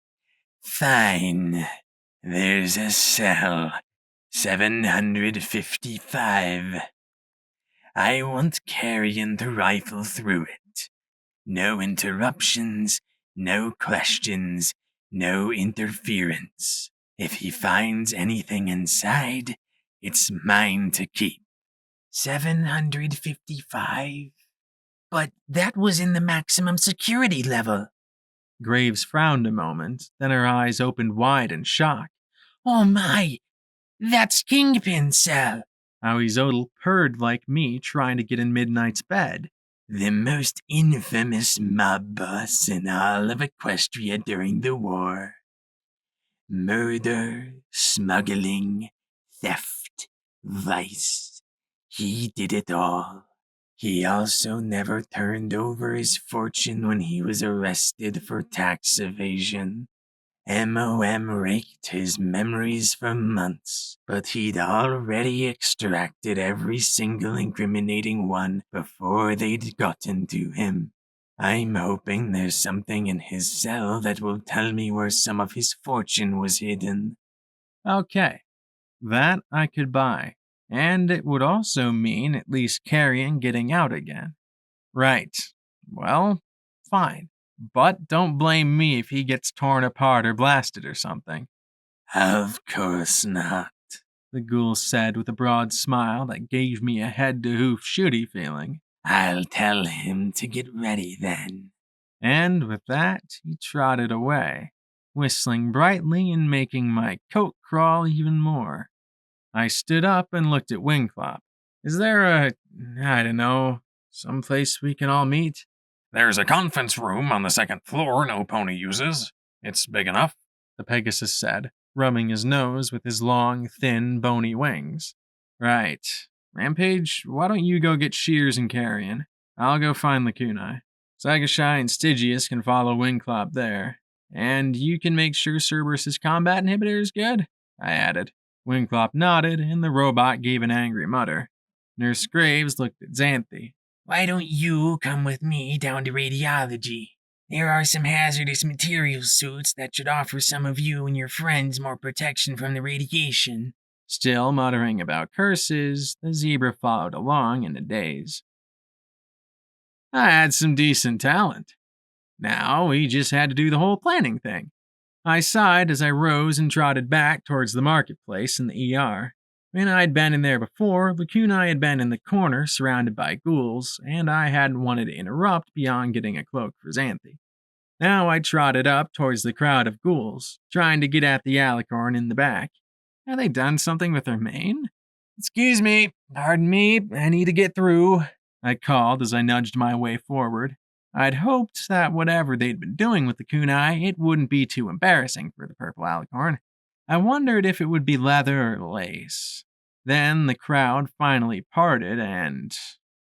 Fine. There's a cell. 755. I want Carrion to rifle through it. No interruptions, no questions, no interference. If he finds anything inside, it's mine to keep. 755? But that was in the maximum security level. Graves frowned a moment, then her eyes opened wide in shock. Oh my! That's Kingpin's cell! Aoizotl purred like me trying to get in Midnight's bed. The most infamous mob boss in all of Equestria during the war. Murder, smuggling, theft, vice. He did it all. He also never turned over his fortune when he was arrested for tax evasion. MOM raked his memories for months, but he'd already extracted every single incriminating one before they'd gotten to him. I'm hoping there's something in his cell that will tell me where some of his fortune was hidden. Okay, that I could buy, and it would also mean at least Carrion getting out again. Right, well, fine. But don't blame me if he gets torn apart or blasted or something. Of course not, The ghoul said with a broad smile that gave me a head-to-hoof shooty feeling. I'll tell him to get ready then. And with that, he trotted away, whistling brightly and making my coat crawl even more. I stood up and looked at Wingclop. Is there someplace we can all meet? There's a conference room on the second floor no pony uses. It's big enough, The Pegasus said, rubbing his nose with his long, thin, bony wings. Right. Rampage, why don't you go get Shears and Carrion? I'll go find the kunai. Sagashai and Stygius can follow Wingclop there. And you can make sure Cerberus's combat inhibitor is good? I added. Wingclop nodded, and the robot gave an angry mutter. Nurse Graves looked at Xanthi. Why don't you come with me down to radiology? There are some hazardous material suits that should offer some of you and your friends more protection from the radiation. Still muttering about curses, the zebra followed along in a daze. I had some decent talent. Now we just had to do the whole planning thing. I sighed as I rose and trotted back towards the marketplace in the ER. When I'd been in there before, the kunai had been in the corner surrounded by ghouls, and I hadn't wanted to interrupt beyond getting a cloak for Xanthi. Now I trotted up towards the crowd of ghouls, trying to get at the alicorn in the back. Had they done something with her mane? Excuse me, pardon me, I need to get through, I called as I nudged my way forward. I'd hoped that whatever they'd been doing with the kunai, it wouldn't be too embarrassing for the purple alicorn. I wondered if it would be leather or lace. Then the crowd finally parted and...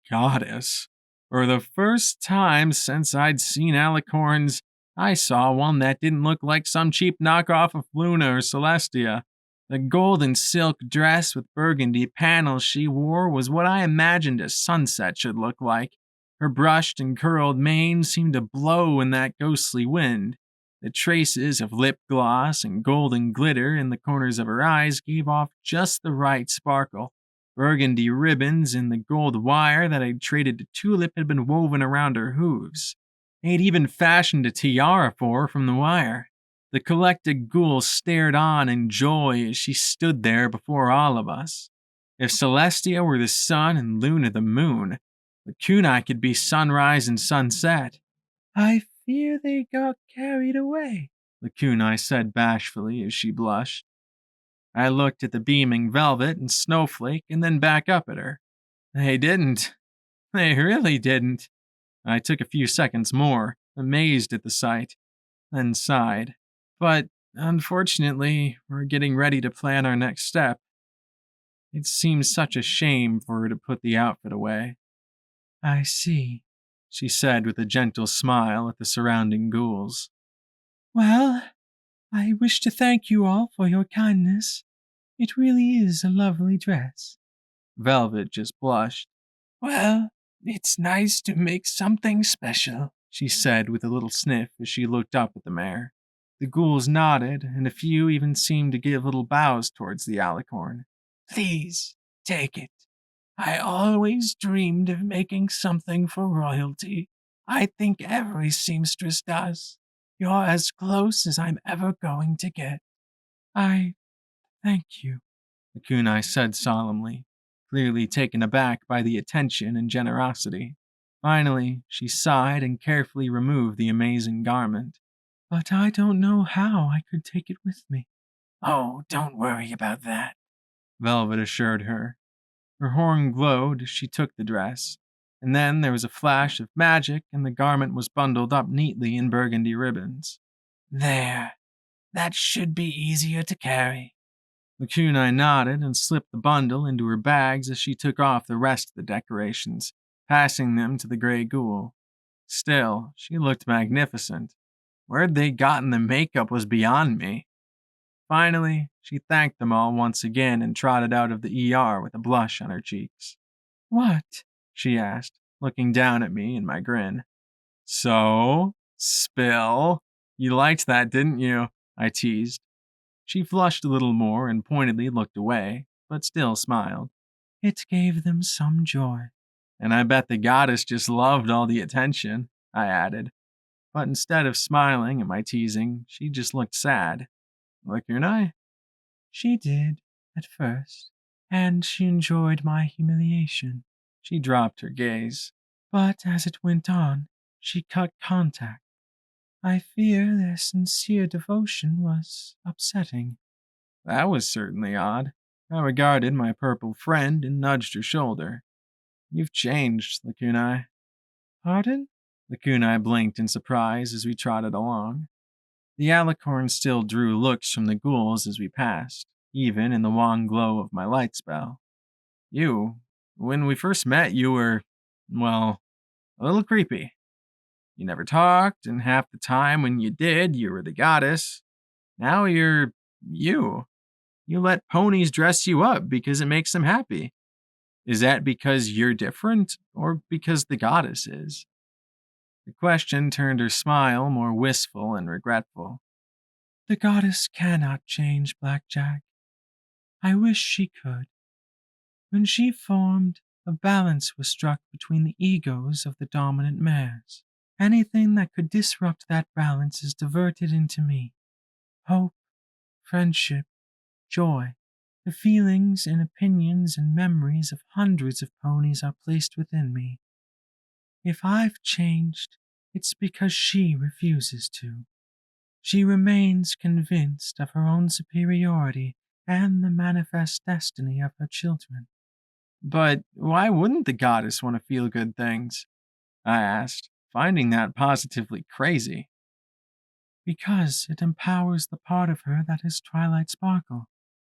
Goddess. For the first time since I'd seen alicorns, I saw one that didn't look like some cheap knockoff of Luna or Celestia. The golden silk dress with burgundy panels she wore was what I imagined a sunset should look like. Her brushed and curled mane seemed to blow in that ghostly wind. The traces of lip gloss and golden glitter in the corners of her eyes gave off just the right sparkle. Burgundy ribbons and the gold wire that I'd traded to Tulip had been woven around her hooves. They'd even fashioned a tiara for her from the wire. The collected ghouls stared on in joy as she stood there before all of us. If Celestia were the sun and Luna the moon, the kunai could be sunrise and sunset. I fear they got carried away, the kunai said bashfully as she blushed. I looked at the beaming Velvet and Snowflake and then back up at her. They didn't. They really didn't. I took a few seconds more, amazed at the sight, then sighed. But, unfortunately, we're getting ready to plan our next step. It seems such a shame for her to put the outfit away. I see, she said with a gentle smile at the surrounding ghouls. Well, I wish to thank you all for your kindness. It really is a lovely dress. Velvet just blushed. Well, it's nice to make something special, she said with a little sniff as she looked up at the mare. The ghouls nodded, and a few even seemed to give little bows towards the alicorn. Please, take it. I always dreamed of making something for royalty. I think every seamstress does. You're as close as I'm ever going to get. I thank you, the kunai said solemnly, clearly taken aback by the attention and generosity. Finally, she sighed and carefully removed the amazing garment. But I don't know how I could take it with me. Oh, don't worry about that, Velvet assured her. Her horn glowed as she took the dress, and then there was a flash of magic and the garment was bundled up neatly in burgundy ribbons. There. That should be easier to carry. The kunai nodded and slipped the bundle into her bags as she took off the rest of the decorations, passing them to the gray ghoul. Still, she looked magnificent. Where'd they gotten the makeup was beyond me. Finally, she thanked them all once again and trotted out of the ER with a blush on her cheeks. What? She asked, looking down at me and my grin. So, spill. You liked that, didn't you? I teased. She flushed a little more and pointedly looked away, but still smiled. It gave them some joy. And I bet the goddess just loved all the attention, I added. But instead of smiling at my teasing, she just looked sad. Like your eye? She did, at first, and she enjoyed my humiliation. She dropped her gaze. But as it went on, she cut contact. I fear their sincere devotion was upsetting. That was certainly odd. I regarded my purple friend and nudged her shoulder. You've changed, Lakunai. Pardon? Lakunai blinked in surprise as we trotted along. The alicorn still drew looks from the ghouls as we passed, even in the wan glow of my light spell. When we first met, you were, well, a little creepy. You never talked, and half the time when you did, you were the goddess. Now you're you. You let ponies dress you up because it makes them happy. Is that because you're different, or because the goddess is? The question turned her smile more wistful and regretful. The goddess cannot change, Blackjack. I wish she could. When she formed, a balance was struck between the egos of the dominant mares. Anything that could disrupt that balance is diverted into me. Hope, friendship, joy. The feelings and opinions and memories of hundreds of ponies are placed within me. If I've changed, it's because she refuses to. She remains convinced of her own superiority and the manifest destiny of her children. But why wouldn't the goddess want to feel good things? I asked, finding that positively crazy. Because it empowers the part of her that is Twilight Sparkle.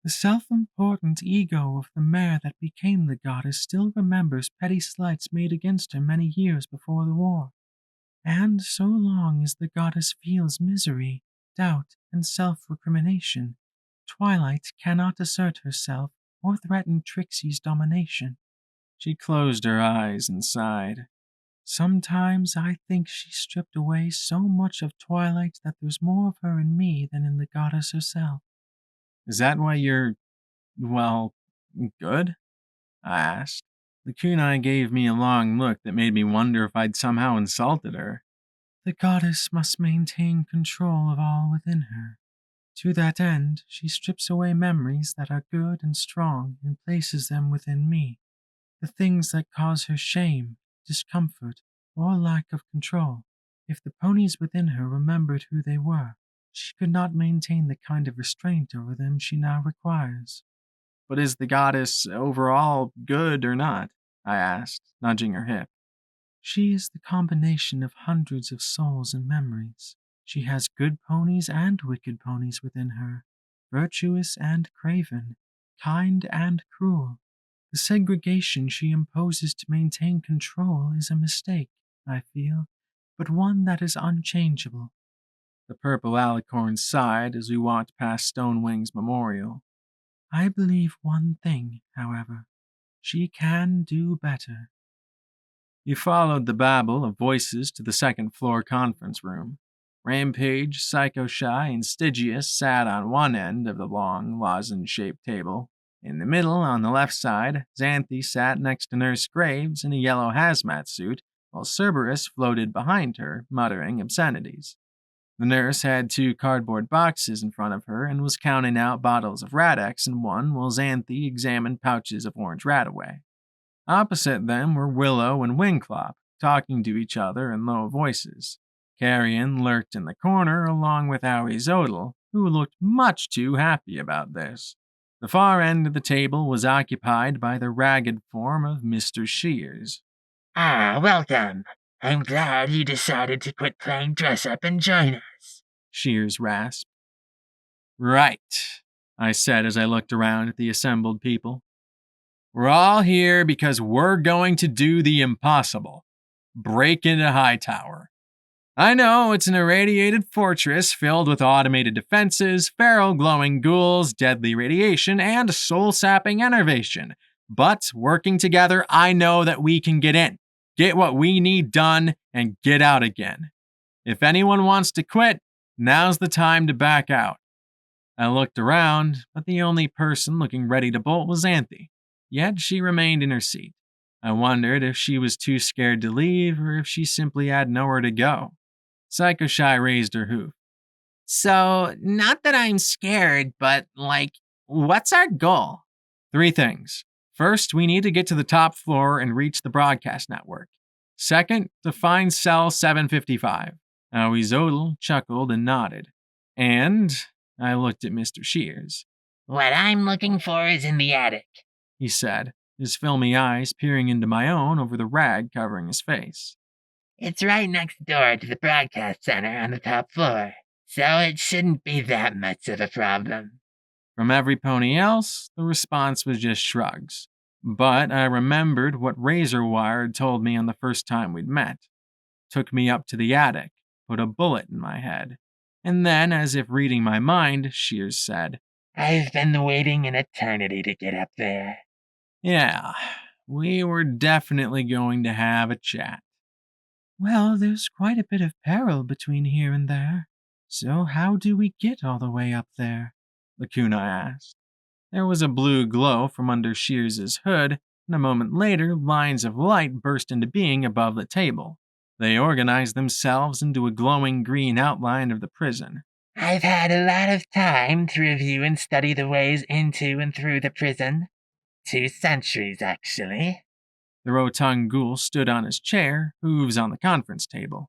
The self-important ego of the mare that became the goddess still remembers petty slights made against her many years before the war. And so long as the goddess feels misery, doubt, and self-recrimination, Twilight cannot assert herself or threaten Trixie's domination. She closed her eyes and sighed. Sometimes I think she stripped away so much of Twilight that there's more of her in me than in the goddess herself. Is that why you're, well, good? I asked. The kunai gave me a long look that made me wonder if I'd somehow insulted her. The goddess must maintain control of all within her. To that end, she strips away memories that are good and strong and places them within me. The things that cause her shame, discomfort, or lack of control. If the ponies within her remembered who they were, she could not maintain the kind of restraint over them she now requires. But is the goddess overall good or not? I asked, nudging her hip. She is the combination of hundreds of souls and memories. She has good ponies and wicked ponies within her, virtuous and craven, kind and cruel. The segregation she imposes to maintain control is a mistake, I feel, but one that is unchangeable. The purple alicorn sighed as we walked past Stonewing's memorial. I believe one thing, however. She can do better. You followed the babble of voices to the second-floor conference room. Rampage, Psycho Shy, and Stygius sat on one end of the long, lozenge-shaped table. In the middle, on the left side, Xanthi sat next to Nurse Graves in a yellow hazmat suit, while Cerberus floated behind her, muttering obscenities. The nurse had 2 cardboard boxes in front of her and was counting out bottles of Radex in one while Xanthi examined pouches of orange Radaway. Opposite them were Willow and Wingclop, talking to each other in low voices. Carrion lurked in the corner along with Aoi Zodal, who looked much too happy about this. The far end of the table was occupied by the ragged form of Mr. Shears. Ah, welcome. I'm glad you decided to quit playing dress-up and join us. Shears rasped. Right, I said as I looked around at the assembled people. We're all here because we're going to do the impossible. Break into Hightower. I know it's an irradiated fortress filled with automated defenses, feral glowing ghouls, deadly radiation, and soul-sapping enervation. But working together, I know that we can get in, get what we need done, and get out again. If anyone wants to quit, now's the time to back out. I looked around, but the only person looking ready to bolt was Anthe. Yet she remained in her seat. I wondered if she was too scared to leave or if she simply had nowhere to go. Psycho Shy raised her hoof. So, not that I'm scared, but, what's our goal? 3 things. First, we need to get to the top floor and reach the broadcast network. Second, to find cell 755. Zodel chuckled and nodded. And I looked at Mr. Shears. What I'm looking for is in the attic, He said, his filmy eyes peering into my own over the rag covering his face. It's right next door to the broadcast center on the top floor, so it shouldn't be that much of a problem. From every pony else, the response was just shrugs. But I remembered what Razorwire had told me on the first time we'd met. Took me up to the attic, put a bullet in my head. And then, as if reading my mind, Shears said, I've been waiting an eternity to get up there. Yeah, we were definitely going to have a chat. Well, there's quite a bit of peril between here and there. So how do we get all the way up there? Lacuna asked. There was a blue glow from under Shears's hood, and a moment later, lines of light burst into being above the table. They organized themselves into a glowing green outline of the prison. I've had a lot of time to review and study the ways into and through the prison. 2 centuries, actually. The rotund ghoul stood on his chair, hooves on the conference table.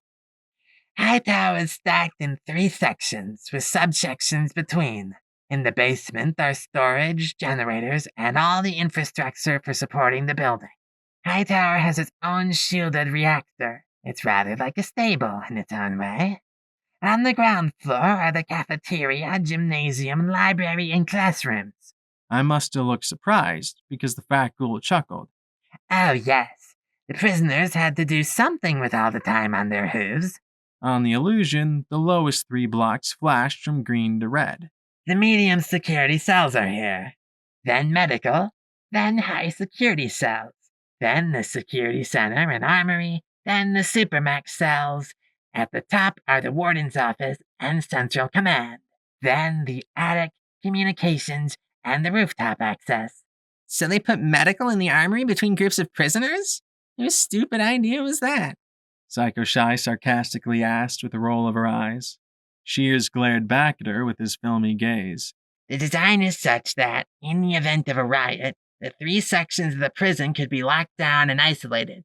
Hightower is stacked in 3 sections, with subsections between. In the basement are storage, generators, and all the infrastructure for supporting the building. Hightower has its own shielded reactor. It's rather like a stable in its own way. On the ground floor are the cafeteria, gymnasium, library, and classrooms. I must have looked surprised, because the fat ghoul chuckled. Oh, yes. The prisoners had to do something with all the time on their hooves. On the illusion, the lowest 3 blocks flashed from green to red. The medium security cells are here. Then medical. Then high security cells. Then the security center and armory. Then the supermax cells. At the top are the warden's office and central command. Then the attic, communications, and the rooftop access. So they put medical in the armory between groups of prisoners? Whose stupid idea was that? Psycho Shy sarcastically asked with a roll of her eyes. Shears glared back at her with his filmy gaze. The design is such that, in the event of a riot, the 3 sections of the prison could be locked down and isolated.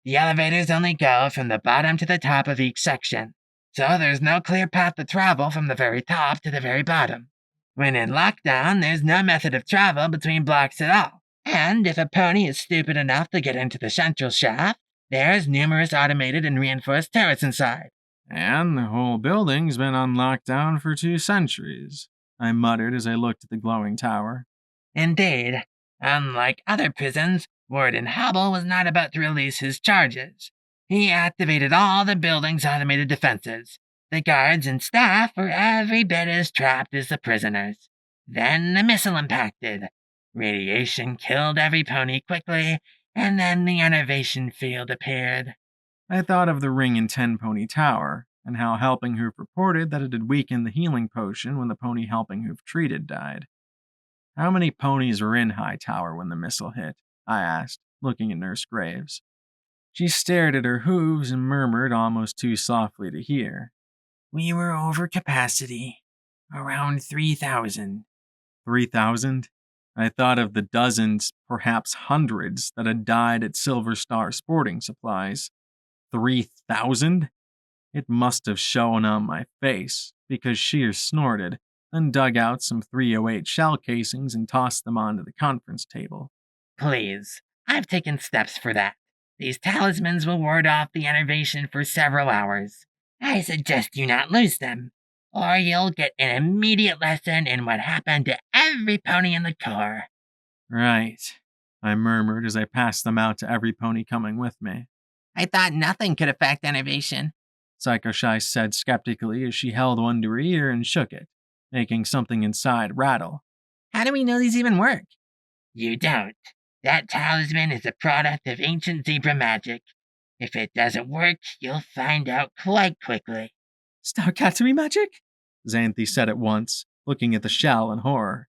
The elevators only go from the bottom to the top of each section, so there's no clear path to travel from the very top to the very bottom. When in lockdown, there's no method of travel between blocks at all. And if a pony is stupid enough to get into the central shaft, there's numerous automated and reinforced turrets inside. And the whole building's been on lockdown for 2 centuries, I muttered as I looked at the glowing tower. Indeed. Unlike other prisons, Warden Hubble was not about to release his charges. He activated all the building's automated defenses. The guards and staff were every bit as trapped as the prisoners. Then the missile impacted. Radiation killed every pony quickly, and then the innovation field appeared. I thought of the ring in 10 Pony Tower, and how Helping Hoof reported that it had weakened the healing potion when the pony Helping Hoof treated died. How many ponies were in High Tower when the missile hit? I asked, looking at Nurse Graves. She stared at her hooves and murmured almost too softly to hear. We were over capacity. Around 3,000. 3,000? I thought of the dozens, perhaps hundreds, that had died at Silver Star Sporting Supplies. 3,000? It must have shown on my face, because Shears snorted. then dug out some 308 shell casings and tossed them onto the conference table. Please, I've taken steps for that. These talismans will ward off the enervation for several hours. I suggest you not lose them, or you'll get an immediate lesson in what happened to every pony in the Corps. Right, I murmured as I passed them out to every pony coming with me. I thought nothing could affect enervation. Psycho Shy said skeptically as she held one to her ear and shook it, making something inside rattle. How do we know these even work? You don't. That talisman is a product of ancient zebra magic. If it doesn't work, you'll find out quite quickly. Starcattery magic? Xanthi said at once, looking at the shell in horror.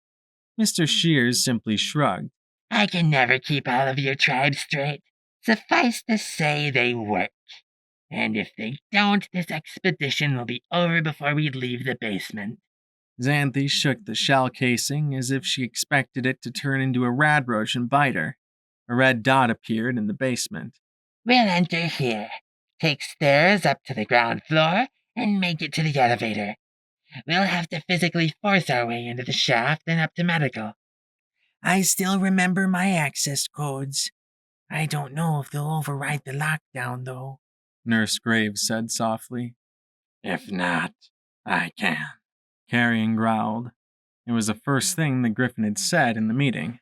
Mr. Shears simply shrugged. I can never keep all of your tribe straight. Suffice to say they work. And if they don't, this expedition will be over before we leave the basement. Xanthi shook the shell casing as if she expected it to turn into a radroach and bite her. A red dot appeared in the basement. We'll enter here, take stairs up to the ground floor, and make it to the elevator. We'll have to physically force our way into the shaft and up to medical. I still remember my access codes. I don't know if they'll override the lockdown, though, Nurse Graves said softly. If not, I can. Carrion growled. It was the first thing the Griffin had said in the meeting.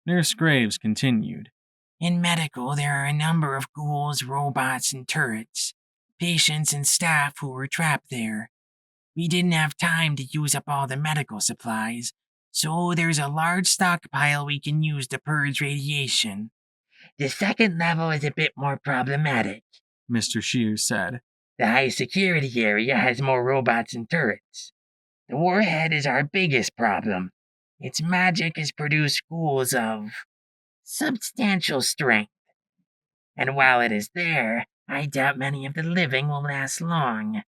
Nurse Graves continued. In medical, there are a number of ghouls, robots, and turrets. Patients and staff who were trapped there. We didn't have time to use up all the medical supplies, so there's a large stockpile we can use to purge radiation. The second level is a bit more problematic, Mr. Shears said. The high security area has more robots and turrets. The warhead is our biggest problem. Its magic has produced ghouls of substantial strength. And while it is there, I doubt many of the living will last long.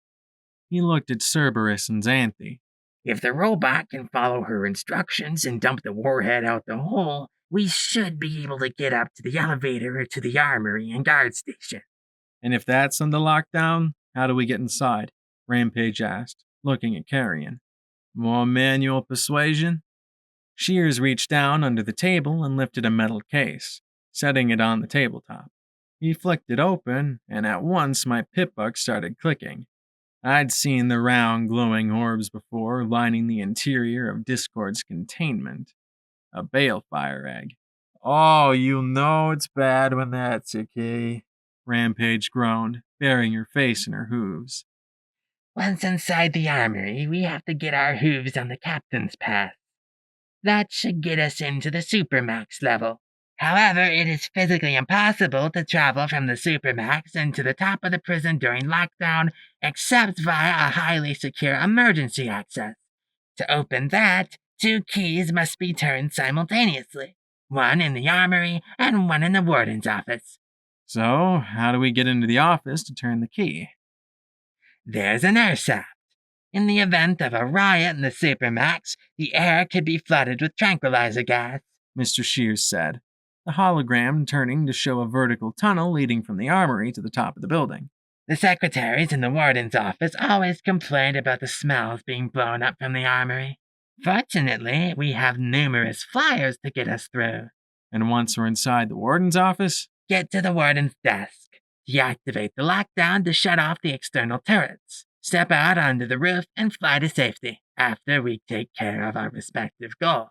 He looked at Cerberus and Xanthi. If the robot can follow her instructions and dump the warhead out the hole, we should be able to get up to the elevator or to the armory and guard station. And if that's under lockdown, how do we get inside? Rampage asked, looking at Carrion. More manual persuasion? Shears reached down under the table and lifted a metal case, setting it on the tabletop. He flicked it open, and at once my pitbuck started clicking. I'd seen the round, glowing orbs before lining the interior of Discord's containment. A balefire egg. Oh, you know it's bad when that's okay, Rampage groaned, burying her face in her hooves. Once inside the armory, we have to get our hooves on the captain's pass. That should get us into the Supermax level. However, it is physically impossible to travel from the Supermax into the top of the prison during lockdown except via a highly secure emergency access. To open that, 2 keys must be turned simultaneously, one in the armory and one in the warden's office. So, how do we get into the office to turn the key? There's an air shaft. In the event of a riot in the Supermax, the air could be flooded with tranquilizer gas, Mr. Shears said, the hologram turning to show a vertical tunnel leading from the armory to the top of the building. The secretaries in the warden's office always complained about the smells being blown up from the armory. Fortunately, we have numerous flyers to get us through. And once we're inside the warden's office, get to the warden's desk. Deactivate the lockdown to shut off the external turrets. Step out onto the roof and fly to safety after we take care of our respective goals.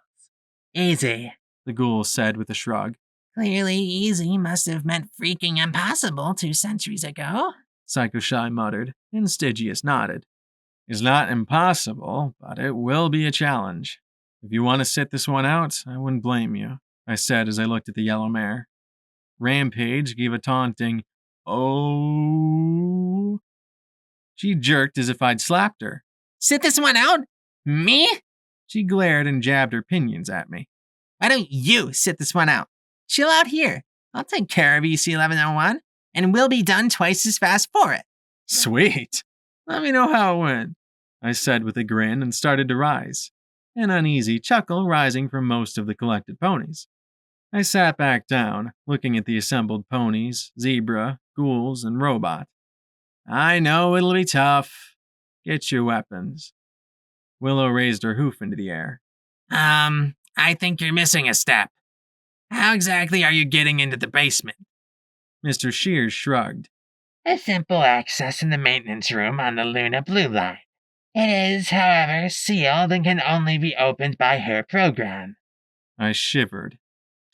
Easy, the ghoul said with a shrug. Clearly easy must have meant freaking impossible 2 centuries ago, Psycho Shy muttered, and Stygius nodded. It's not impossible, but it will be a challenge. If you want to sit this one out, I wouldn't blame you, I said as I looked at the yellow mare. Rampage gave a taunting, "Oh." She jerked as if I'd slapped her. Sit this one out? Me? She glared and jabbed her pinions at me. Why don't you sit this one out? Chill out here. I'll take care of EC 1101, and we'll be done twice as fast for it. Sweet. Let me know how it went, I said with a grin and started to rise, an uneasy chuckle rising from most of the collected ponies. I sat back down, looking at the assembled ponies, zebra, ghouls, and robot. I know it'll be tough. Get your weapons. Willow raised her hoof into the air. I think you're missing a step. How exactly are you getting into the basement? Mr. Shears shrugged. A simple access in the maintenance room on the Luna Blue Line. It is, however, sealed and can only be opened by her program. I shivered.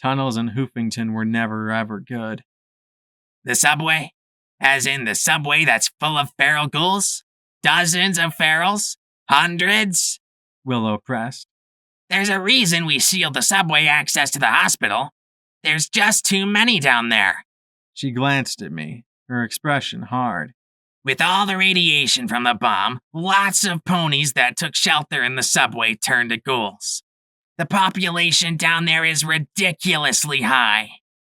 Tunnels in Hoofington were never ever good. The subway? As in the subway that's full of feral ghouls? Dozens of ferals? Hundreds? Willow pressed. There's a reason we sealed the subway access to the hospital. There's just too many down there. She glanced at me, her expression hard. With all the radiation from the bomb, lots of ponies that took shelter in the subway turned to ghouls. The population down there is ridiculously high.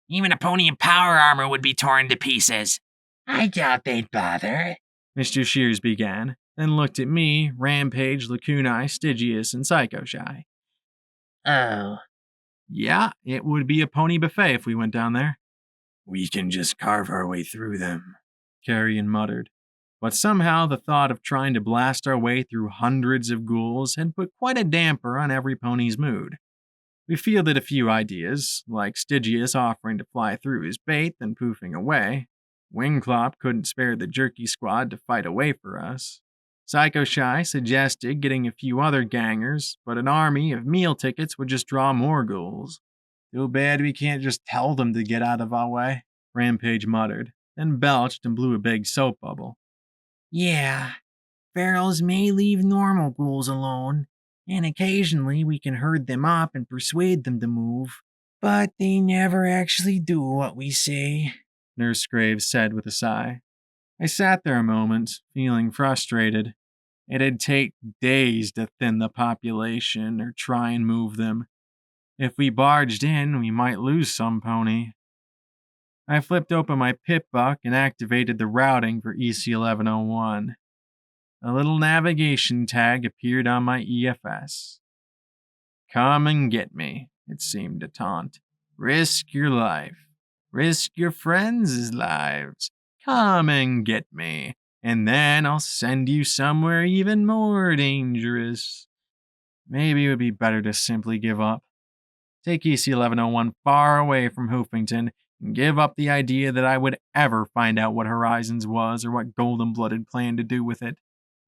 Even a pony in power armor would be torn to pieces. I doubt they'd bother. Mr. Shears began, then looked at me, Rampage, Lacunae, Stygius, and Psycho-Shy. Oh. Yeah, it would be a pony buffet if we went down there. We can just carve our way through them, Carrion muttered. But somehow the thought of trying to blast our way through hundreds of ghouls had put quite a damper on every pony's mood. We fielded a few ideas, like Stygius offering to fly through his bait then poofing away. Wingclop couldn't spare the jerky squad to fight away for us. Psycho-Shy suggested getting a few other gangers, but an army of meal tickets would just draw more ghouls. Too bad we can't just tell them to get out of our way, Rampage muttered, then belched and blew a big soap bubble. Yeah, ferals may leave normal ghouls alone, and occasionally we can herd them up and persuade them to move. But they never actually do what we say, Nurse Graves said with a sigh. I sat there a moment, feeling frustrated. It'd take days to thin the population or try and move them. If we barged in, we might lose some pony. I flipped open my pip buck and activated the routing for EC1101. A little navigation tag appeared on my EFS. Come and get me, it seemed to taunt. Risk your life. Risk your friends' lives. Come and get me, and then I'll send you somewhere even more dangerous. Maybe it would be better to simply give up. Take EC1101 far away from Hoofington and give up the idea that I would ever find out what Horizons was or what Golden Blooded planned to do with it.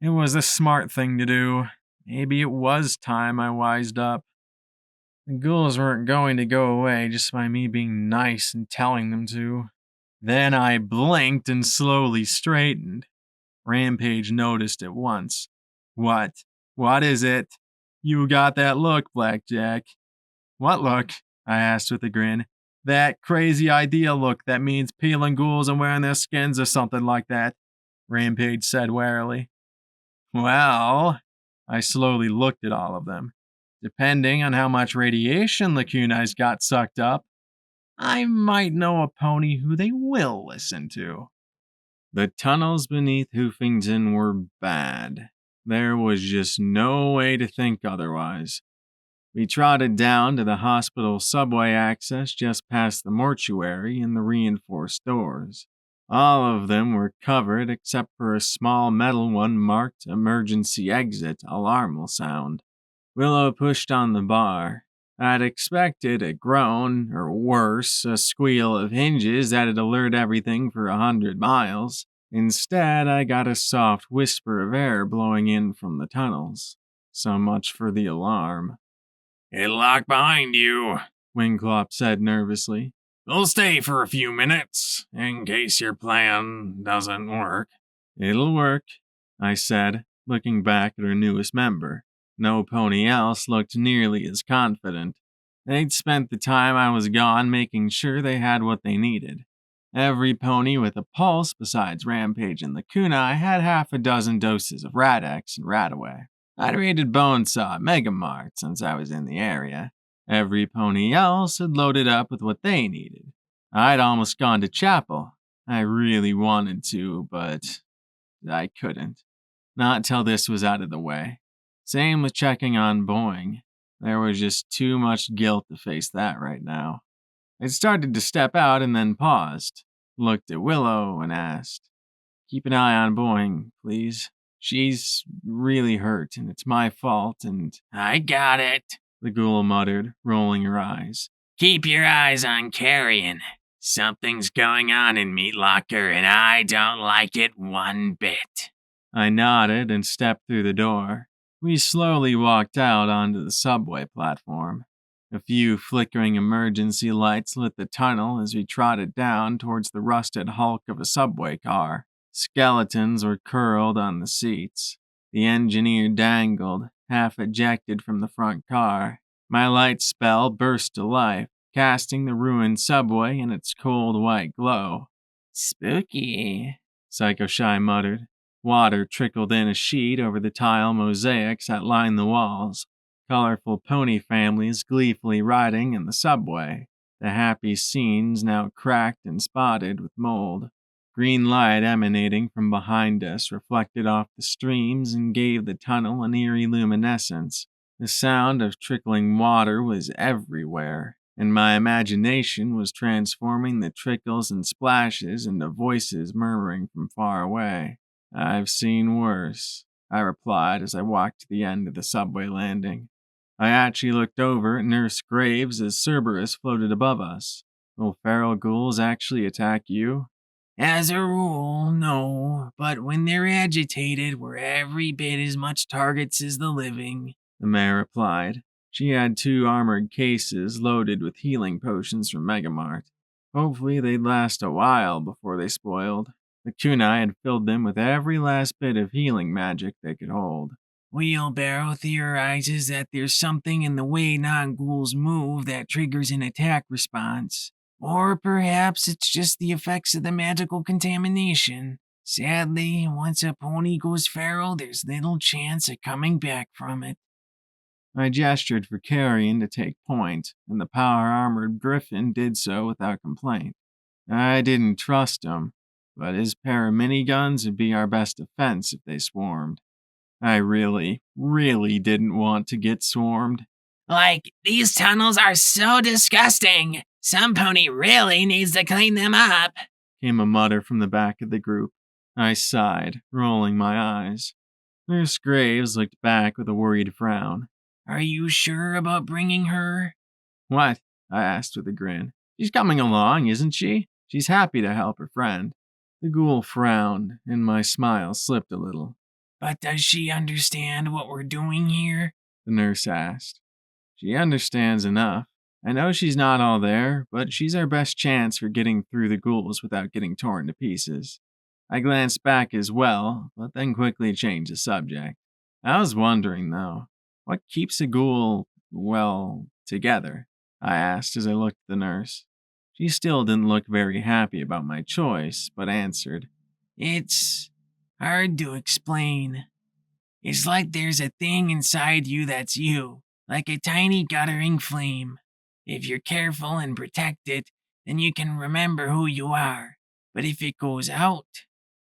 It was the smart thing to do. Maybe it was time I wised up. The ghouls weren't going to go away just by me being nice and telling them to. Then I blinked and slowly straightened. Rampage noticed at once. What? What is it? You got that look, Blackjack. What look? I asked with a grin. That crazy idea look that means peeling ghouls and wearing their skins or something like that, Rampage said warily. Well, I slowly looked at all of them. Depending on how much radiation Lacunae's got sucked up, I might know a pony who they will listen to. The tunnels beneath Hoofington were bad. There was just no way to think otherwise. We trotted down to the hospital subway access just past the mortuary and the reinforced doors. All of them were covered except for a small metal one marked Emergency Exit Alarm will sound. Willow pushed on the bar. I'd expected a groan, or worse, a squeal of hinges that'd alert everything for 100 miles. Instead, I got a soft whisper of air blowing in from the tunnels. So much for the alarm. It'll lock behind you, Wingclop said nervously. We'll stay for a few minutes, in case your plan doesn't work. It'll work, I said, looking back at our newest member. No pony else looked nearly as confident. They'd spent the time I was gone making sure they had what they needed. Every pony with a pulse besides Rampage and Lacunae had half a dozen doses of Rad-X and Radaway. I'd raided Bonesaw at Megamart since I was in the area. Every pony else had loaded up with what they needed. I'd almost gone to chapel. I really wanted to, but I couldn't. Not till this was out of the way. Same with checking on Boing. There was just too much guilt to face that right now. I started to step out and then paused, looked at Willow and asked, "Keep an eye on Boing, please." She's really hurt, and it's my fault, and I got it. the ghoul muttered, rolling her eyes. Keep your eyes on Carrion. Something's going on in Meat Locker, and I don't like it one bit. I nodded and stepped through the door. We slowly walked out onto the subway platform. A few flickering emergency lights lit the tunnel as we trotted down towards the rusted hulk of a subway car. Skeletons were curled on the seats. The engineer dangled, half ejected from the front car. My light spell burst to life, casting the ruined subway in its cold white glow. Spooky. Psycho Shy muttered. Water trickled in a sheet over the tile mosaics that lined the walls. Colorful pony families gleefully riding in the subway. The happy scenes now cracked and spotted with mold. Green light emanating from behind us reflected off the streams and gave the tunnel an eerie luminescence. The sound of trickling water was everywhere, and my imagination was transforming the trickles and splashes into voices murmuring from far away. I've seen worse, I replied as I walked to the end of the subway landing. I actually looked over at Nurse Graves as Cerberus floated above us. Will feral ghouls actually attack you? As a rule, no, but when they're agitated, we're every bit as much targets as the living, the mayor replied. She had 2 armored cases loaded with healing potions from Megamart. Hopefully they'd last a while before they spoiled. The kunai had filled them with every last bit of healing magic they could hold. Wheelbarrow theorizes that there's something in the way non-ghouls move that triggers an attack response. Or perhaps it's just the effects of the magical contamination. Sadly, once a pony goes feral, there's little chance of coming back from it. I gestured for Carrion to take point, and the power-armored griffin did so without complaint. I didn't trust him, but his pair of miniguns would be our best defense if they swarmed. I really didn't want to get swarmed. Like, these tunnels are so disgusting. Some pony really needs to clean them up, came a mutter from the back of the group. I sighed, rolling my eyes. Nurse Graves looked back with a worried frown. Are you sure about bringing her? What? I asked with a grin. She's coming along, isn't she? She's happy to help her friend. The ghoul frowned, and my smile slipped a little. But does she understand what we're doing here? The nurse asked. She understands enough. I know she's not all there, but she's our best chance for getting through the ghouls without getting torn to pieces. I glanced back as well, but then quickly changed the subject. I was wondering, though, what keeps a ghoul, well, together? I asked as I looked at the nurse. She still didn't look very happy about my choice, but answered. It's hard to explain. It's like there's a thing inside you that's you, like a tiny guttering flame. If you're careful and protect it, then you can remember who you are. But if it goes out...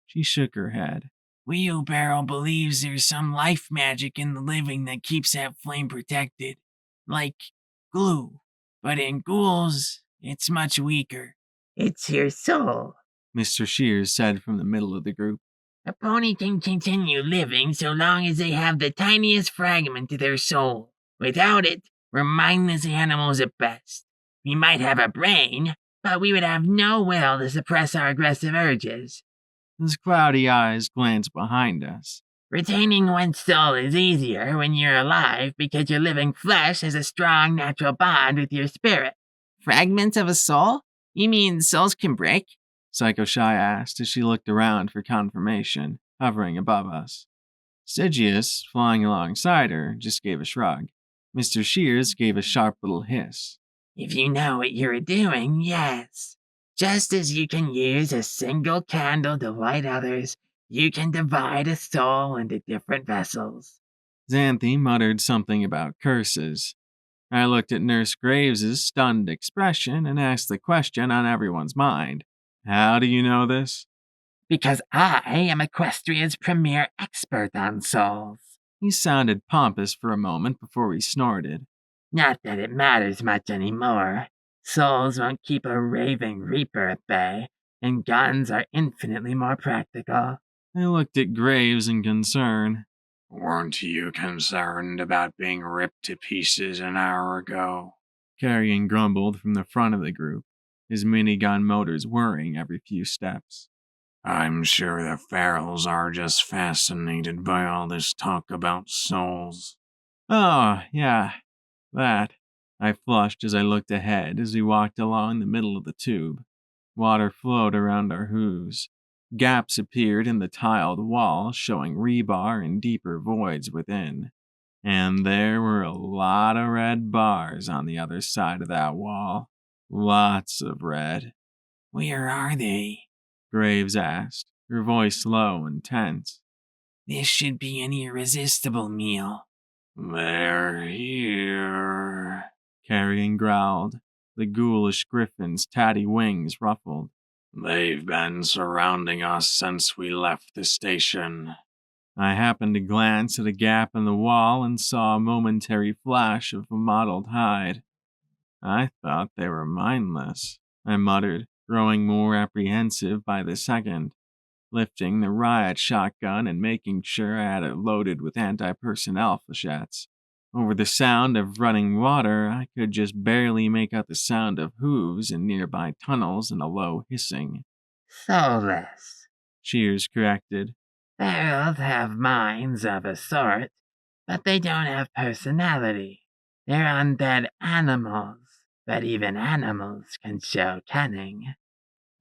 She shook her head. Wheelbarrow believes there's some life magic in the living that keeps that flame protected. Like glue. But in ghouls, it's much weaker. It's your soul, Mr. Shears said from the middle of the group. A pony can continue living so long as they have the tiniest fragment of their soul. Without it, we're mindless animals at best. We might have a brain, but we would have no will to suppress our aggressive urges. His cloudy eyes glanced behind us. Retaining one's soul is easier when you're alive because your living flesh has a strong natural bond with your spirit. Fragment of a soul? You mean souls can break? Psycho Shy asked as she looked around for confirmation, hovering above us. Stygius, flying alongside her, just gave a shrug. Mr. Shears gave a sharp little hiss. If you know what you're doing, yes. Just as you can use a single candle to light others, you can divide a soul into different vessels. Xanthe muttered something about curses. I looked at Nurse Graves's stunned expression and asked the question on everyone's mind. How do you know this? Because I am Equestria's premier expert on souls. He sounded pompous for a moment before he snorted. Not that it matters much anymore. Souls won't keep a raving reaper at bay, and guns are infinitely more practical. I looked at Graves in concern. Weren't you concerned about being ripped to pieces an hour ago? Carrion grumbled from the front of the group, his minigun motors whirring every few steps. I'm sure the Ferals are just fascinated by all this talk about souls. Oh, yeah, that. I flushed as I looked ahead as we walked along the middle of the tube. Water flowed around our hooves. Gaps appeared in the tiled wall, showing rebar and deeper voids within. And there were a lot of red bars on the other side of that wall. Lots of red. Where are they? Graves asked, her voice low and tense. This should be an irresistible meal. They're here. Carrion growled, the ghoulish griffin's tatty wings ruffled. They've been surrounding us since we left the station. I happened to glance at a gap in the wall and saw a momentary flash of a mottled hide. I thought they were mindless, I muttered, growing more apprehensive by the second, lifting the riot shotgun and making sure I had it loaded with anti-personnel flechettes. Over the sound of running water, I could just barely make out the sound of hooves in nearby tunnels and a low hissing. Soulless. Cheers corrected. Ferals have minds of a sort, but they don't have personality. They're undead animals, but even animals can show cunning.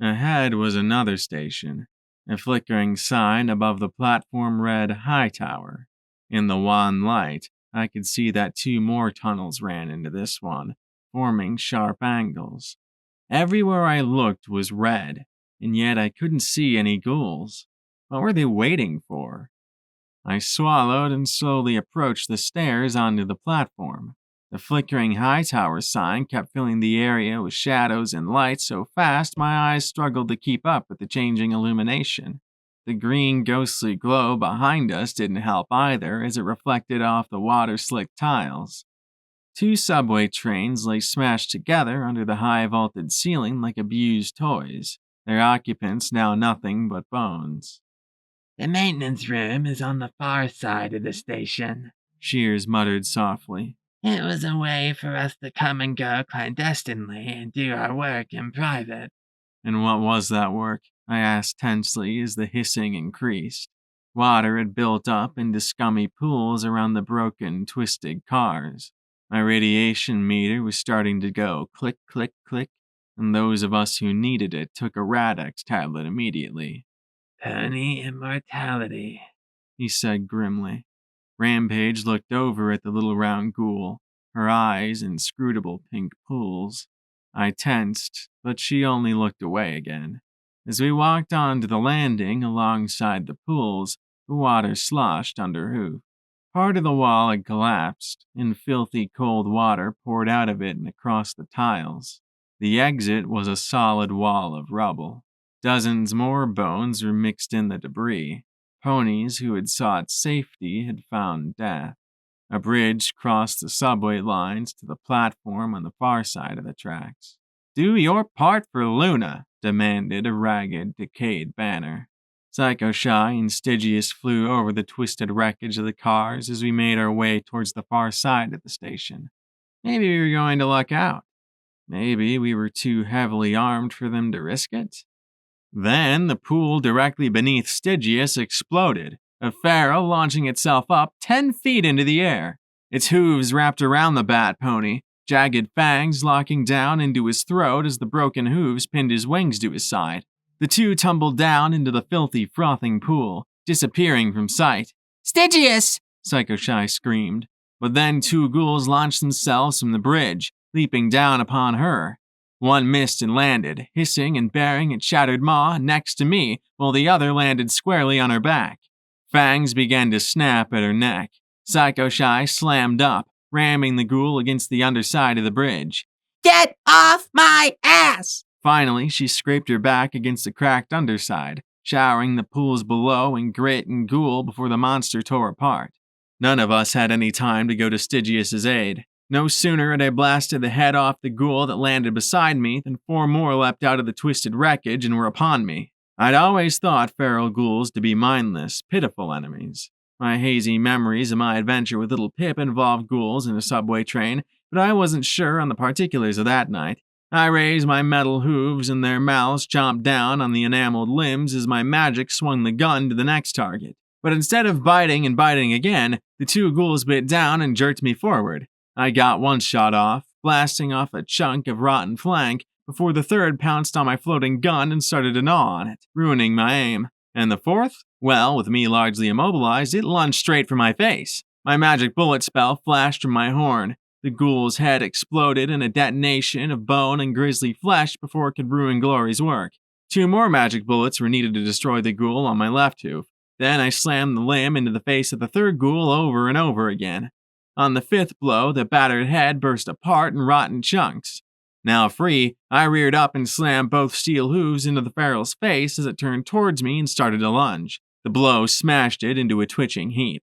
Ahead was another station, a flickering sign above the platform read High Tower. In the wan light, I could see that 2 more tunnels ran into this one, forming sharp angles. Everywhere I looked was red, and yet I couldn't see any ghouls. What were they waiting for? I swallowed and slowly approached the stairs onto the platform. The flickering high tower sign kept filling the area with shadows and light so fast my eyes struggled to keep up with the changing illumination. The green ghostly glow behind us didn't help either as it reflected off the water-slicked tiles. 2 subway trains lay smashed together under the high-vaulted ceiling like abused toys, their occupants now nothing but bones. The maintenance room is on the far side of the station. Shears muttered softly. It was a way for us to come and go clandestinely and do our work in private. And what was that work? I asked tensely as the hissing increased. Water had built up into scummy pools around the broken, twisted cars. My radiation meter was starting to go click, click, click, and those of us who needed it took a Radix tablet immediately. Pony immortality, he said grimly. Rampage looked over at the little round ghoul, her eyes inscrutable pink pools. I tensed, but she only looked away again. As we walked onto the landing alongside the pools, the water sloshed under hoof. Part of the wall had collapsed, and filthy cold water poured out of it and across the tiles. The exit was a solid wall of rubble. Dozens more bones were mixed in the debris. Ponies who had sought safety had found death. A bridge crossed the subway lines to the platform on the far side of the tracks. "Do your part for Luna," demanded a ragged, decayed banner. Psycho Shy and Stygius flew over the twisted wreckage of the cars as we made our way towards the far side of the station. Maybe we were going to luck out. Maybe we were too heavily armed for them to risk it. Then the pool directly beneath Stygius exploded, a feral launching itself up 10 feet into the air. Its hooves wrapped around the bat pony, jagged fangs locking down into his throat as the broken hooves pinned his wings to his side. The 2 tumbled down into the filthy, frothing pool, disappearing from sight. "Stygius!" Psycho Shy screamed. But then 2 ghouls launched themselves from the bridge, leaping down upon her. One missed and landed, hissing and baring its shattered maw next to me, while the other landed squarely on her back. Fangs began to snap at her neck. Psycho Shy slammed up, ramming the ghoul against the underside of the bridge. Get off my ass! Finally, she scraped her back against the cracked underside, showering the pools below in grit and ghoul before the monster tore apart. None of us had any time to go to Stygius's aid. No sooner had I blasted the head off the ghoul that landed beside me than 4 more leapt out of the twisted wreckage and were upon me. I'd always thought feral ghouls to be mindless, pitiful enemies. My hazy memories of my adventure with little Pip involved ghouls in a subway train, but I wasn't sure on the particulars of that night. I raised my metal hooves and their mouths chomped down on the enameled limbs as my magic swung the gun to the next target. But instead of biting and biting again, the two ghouls bit down and jerked me forward. I got one shot off, blasting off a chunk of rotten flank, before the third pounced on my floating gun and started to gnaw on it, ruining my aim. And the fourth? Well, with me largely immobilized, it lunged straight for my face. My magic bullet spell flashed from my horn. The ghoul's head exploded in a detonation of bone and grisly flesh before it could ruin Glory's work. 2 more magic bullets were needed to destroy the ghoul on my left hoof. Then I slammed the limb into the face of the third ghoul over and over again. On the 5th blow, the battered head burst apart in rotten chunks. Now free, I reared up and slammed both steel hooves into the feral's face as it turned towards me and started to lunge. The blow smashed it into a twitching heap.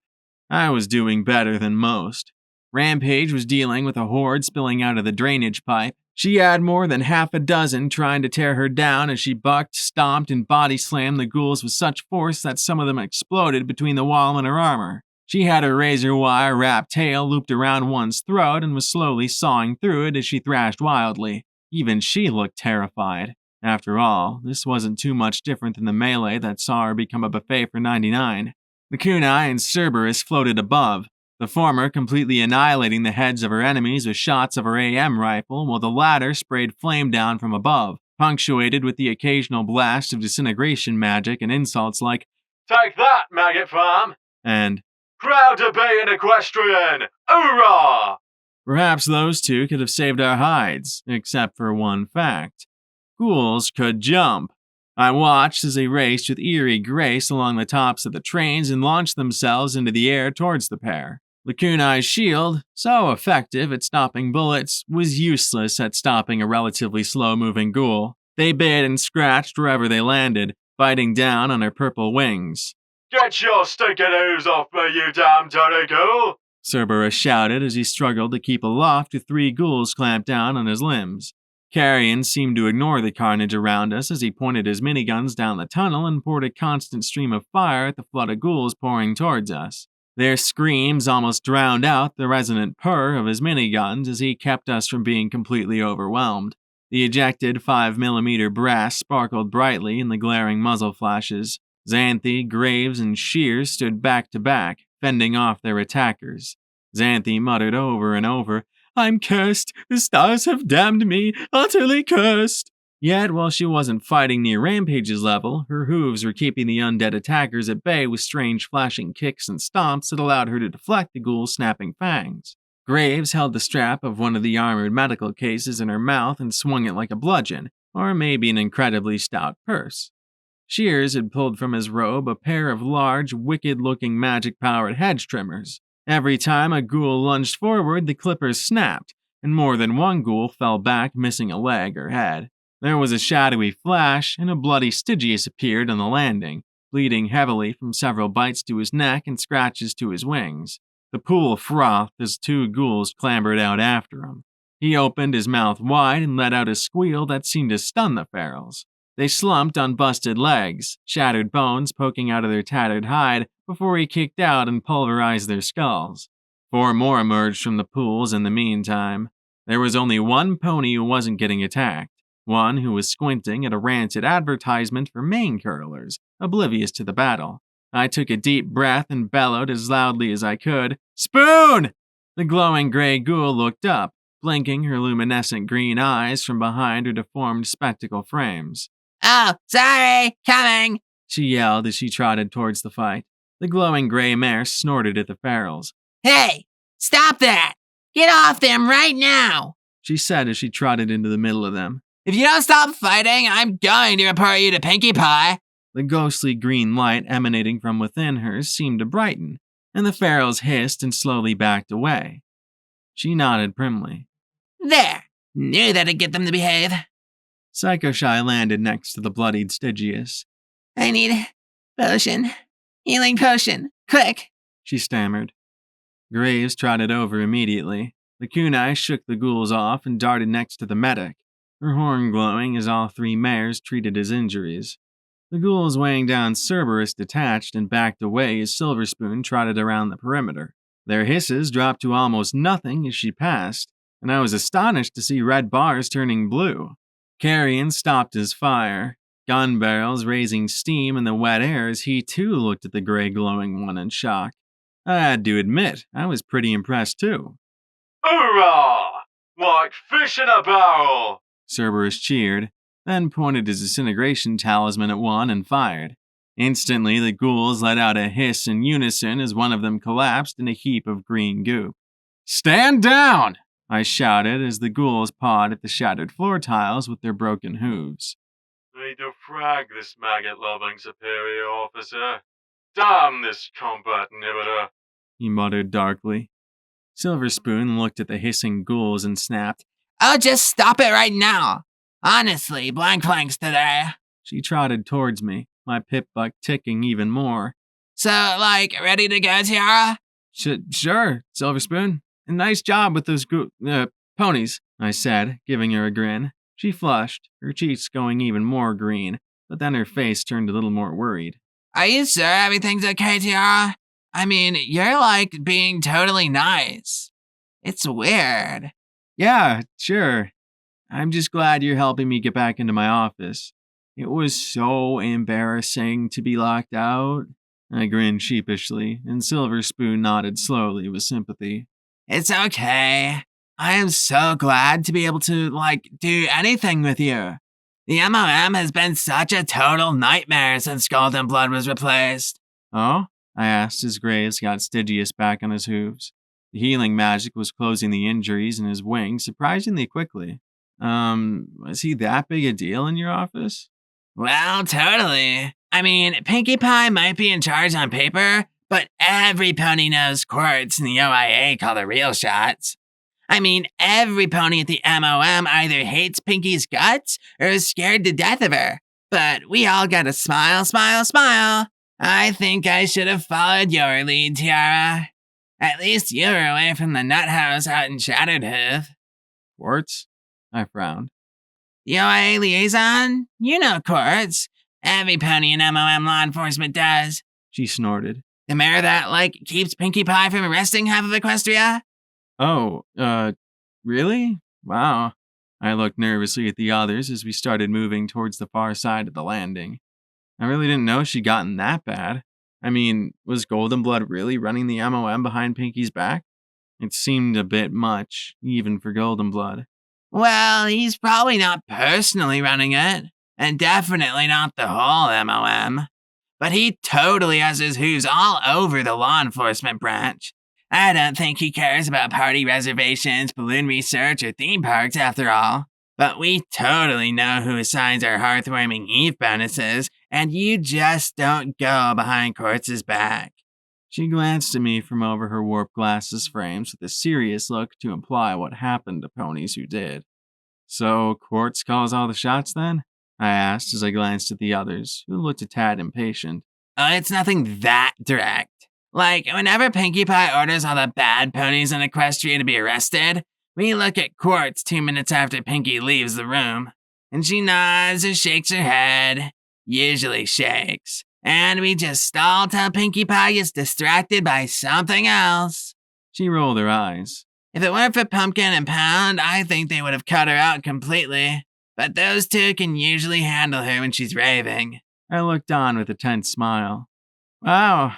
I was doing better than most. Rampage was dealing with a horde spilling out of the drainage pipe. She had more than half a dozen trying to tear her down as she bucked, stomped, and body slammed the ghouls with such force that some of them exploded between the wall and her armor. She had her razor wire wrapped tail looped around one's throat and was slowly sawing through it as she thrashed wildly. Even she looked terrified. After all, this wasn't too much different than the melee that saw her become a buffet for 99. The kunai and Cerberus floated above, the former completely annihilating the heads of her enemies with shots of her AM rifle, while the latter sprayed flame down from above, punctuated with the occasional blast of disintegration magic and insults like, "Take that, maggot farm!" and, "Proud to be an equestrian! Hoorah!" perhaps those two could have saved our hides, except for one fact. Ghouls could jump. I watched as they raced with eerie grace along the tops of the trains and launched themselves into the air towards the pair. The kunai's shield, so effective at stopping bullets, was useless at stopping a relatively slow-moving ghoul. They bit and scratched wherever they landed, biting down on her purple wings. "Get your stinking hooves off me, you damn dirty ghoul!" Cerberus shouted as he struggled to keep aloft with 3 ghouls clamped down on his limbs. Carrion seemed to ignore the carnage around us as he pointed his miniguns down the tunnel and poured a constant stream of fire at the flood of ghouls pouring towards us. Their screams almost drowned out the resonant purr of his miniguns as he kept us from being completely overwhelmed. The ejected 5mm brass sparkled brightly in the glaring muzzle flashes. Xanthi, Graves, and Shears stood back to back, fending off their attackers. Xanthi muttered over and over, "I'm cursed! The stars have damned me! Utterly cursed!" Yet, while she wasn't fighting near Rampage's level, her hooves were keeping the undead attackers at bay with strange flashing kicks and stomps that allowed her to deflect the ghoul's snapping fangs. Graves held the strap of one of the armored medical cases in her mouth and swung it like a bludgeon, or maybe an incredibly stout purse. Shears had pulled from his robe a pair of large, wicked-looking magic-powered hedge trimmers. Every time a ghoul lunged forward, the clippers snapped, and more than one ghoul fell back missing a leg or head. There was a shadowy flash, and a bloody Stygius appeared on the landing, bleeding heavily from several bites to his neck and scratches to his wings. The pool frothed as 2 ghouls clambered out after him. He opened his mouth wide and let out a squeal that seemed to stun the ferals. They slumped on busted legs, shattered bones poking out of their tattered hide before he kicked out and pulverized their skulls. 4 more emerged from the pools in the meantime. There was only one pony who wasn't getting attacked. One who was squinting at a rancid advertisement for mane curlers, oblivious to the battle. I took a deep breath and bellowed as loudly as I could, "Spoon!" The glowing gray ghoul looked up, blinking her luminescent green eyes from behind her deformed spectacle frames. "Oh, sorry, coming!" she yelled as she trotted towards the fight. The glowing gray mare snorted at the ferals. "Hey, stop that! Get off them right now!" she said as she trotted into the middle of them. "If you don't stop fighting, I'm going to report you to Pinkie Pie." The ghostly green light emanating from within her seemed to brighten, and the ferals hissed and slowly backed away. She nodded primly. "There! Knew that'd get them to behave." Psycho Shy landed next to the bloodied Stygius. "I need potion. Healing potion. Quick!" she stammered. Graves trotted over immediately. The kunai shook the ghouls off and darted next to the medic, her horn glowing as all 3 mares treated his injuries. The ghouls weighing down Cerberus detached and backed away as Silver Spoon trotted around the perimeter. Their hisses dropped to almost nothing as she passed, and I was astonished to see red bars turning blue. Carrion stopped his fire, gun barrels raising steam in the wet air as he too looked at the gray glowing one in shock. I had to admit, I was pretty impressed too. Hoorah! Like fish in a barrel! Cerberus cheered, then pointed his disintegration talisman at one and fired. Instantly, the ghouls let out a hiss in unison as one of them collapsed in a heap of green goop. "Stand down!" I shouted as the ghouls pawed at the shattered floor tiles with their broken hooves. Need to frag this maggot-loving superior officer. Damn this combat inhibitor. He muttered darkly. Silver Spoon looked at the hissing ghouls and snapped, Oh, just stop it right now. Honestly, blank flanks today. She trotted towards me, my pip buck ticking even more. So, ready to go, Tiara? Sure, Silver Spoon. And nice job with those ponies, I said, giving her a grin. She flushed, her cheeks going even more green, but then her face turned a little more worried. Are you sure everything's okay, Tiara? I mean, you're being totally nice. It's weird. Yeah, sure. I'm just glad you're helping me get back into my office. It was so embarrassing to be locked out. I grinned sheepishly, and Silver Spoon nodded slowly with sympathy. It's okay. I am so glad to be able to, do anything with you. The MOM has been such a total nightmare since Golden Blood was replaced. Oh? I asked as Graves got Stygius back on his hooves. The healing magic was closing the injuries in his wings surprisingly quickly. Was he that big a deal in your office? Well, totally. I mean, Pinkie Pie might be in charge on paper, but every pony knows Quartz and the OIA call the real shots. I mean, every pony at the MOM either hates Pinkie's guts or is scared to death of her. But we all gotta smile, smile, smile. I think I should have followed your lead, Tiara. At least you were away from the nut house out in Shattered Hoof. Quartz? I frowned. The OIA liaison? You know Quartz. Every pony in MOM law enforcement does. She snorted. The mayor that, keeps Pinkie Pie from arresting half of Equestria? Oh, really? Wow. I looked nervously at the others as we started moving towards the far side of the landing. I really didn't know she'd gotten that bad. I mean, was Golden Blood really running the MOM behind Pinkie's back? It seemed a bit much, even for Golden Blood. Well, he's probably not personally running it, and definitely not the whole MOM. But he totally has his hooves all over the law enforcement branch. I don't think he cares about party reservations, balloon research, or theme parks after all. But we totally know who assigns our heartwarming Eve bonuses, and you just don't go behind Quartz's back. She glanced at me from over her warped glasses frames with a serious look to imply what happened to ponies who did. So, Quartz calls all the shots then? I asked as I glanced at the others, who looked a tad impatient. Oh, it's nothing that direct. Whenever Pinkie Pie orders all the bad ponies in Equestria to be arrested, we look at Quartz 2 minutes after Pinkie leaves the room, and she nods or shakes her head, usually shakes, and we just all tell Pinkie Pie gets distracted by something else. She rolled her eyes. If it weren't for Pumpkin and Pound, I think they would have cut her out completely, but those two can usually handle her when she's raving. I looked on with a tense smile. Wow,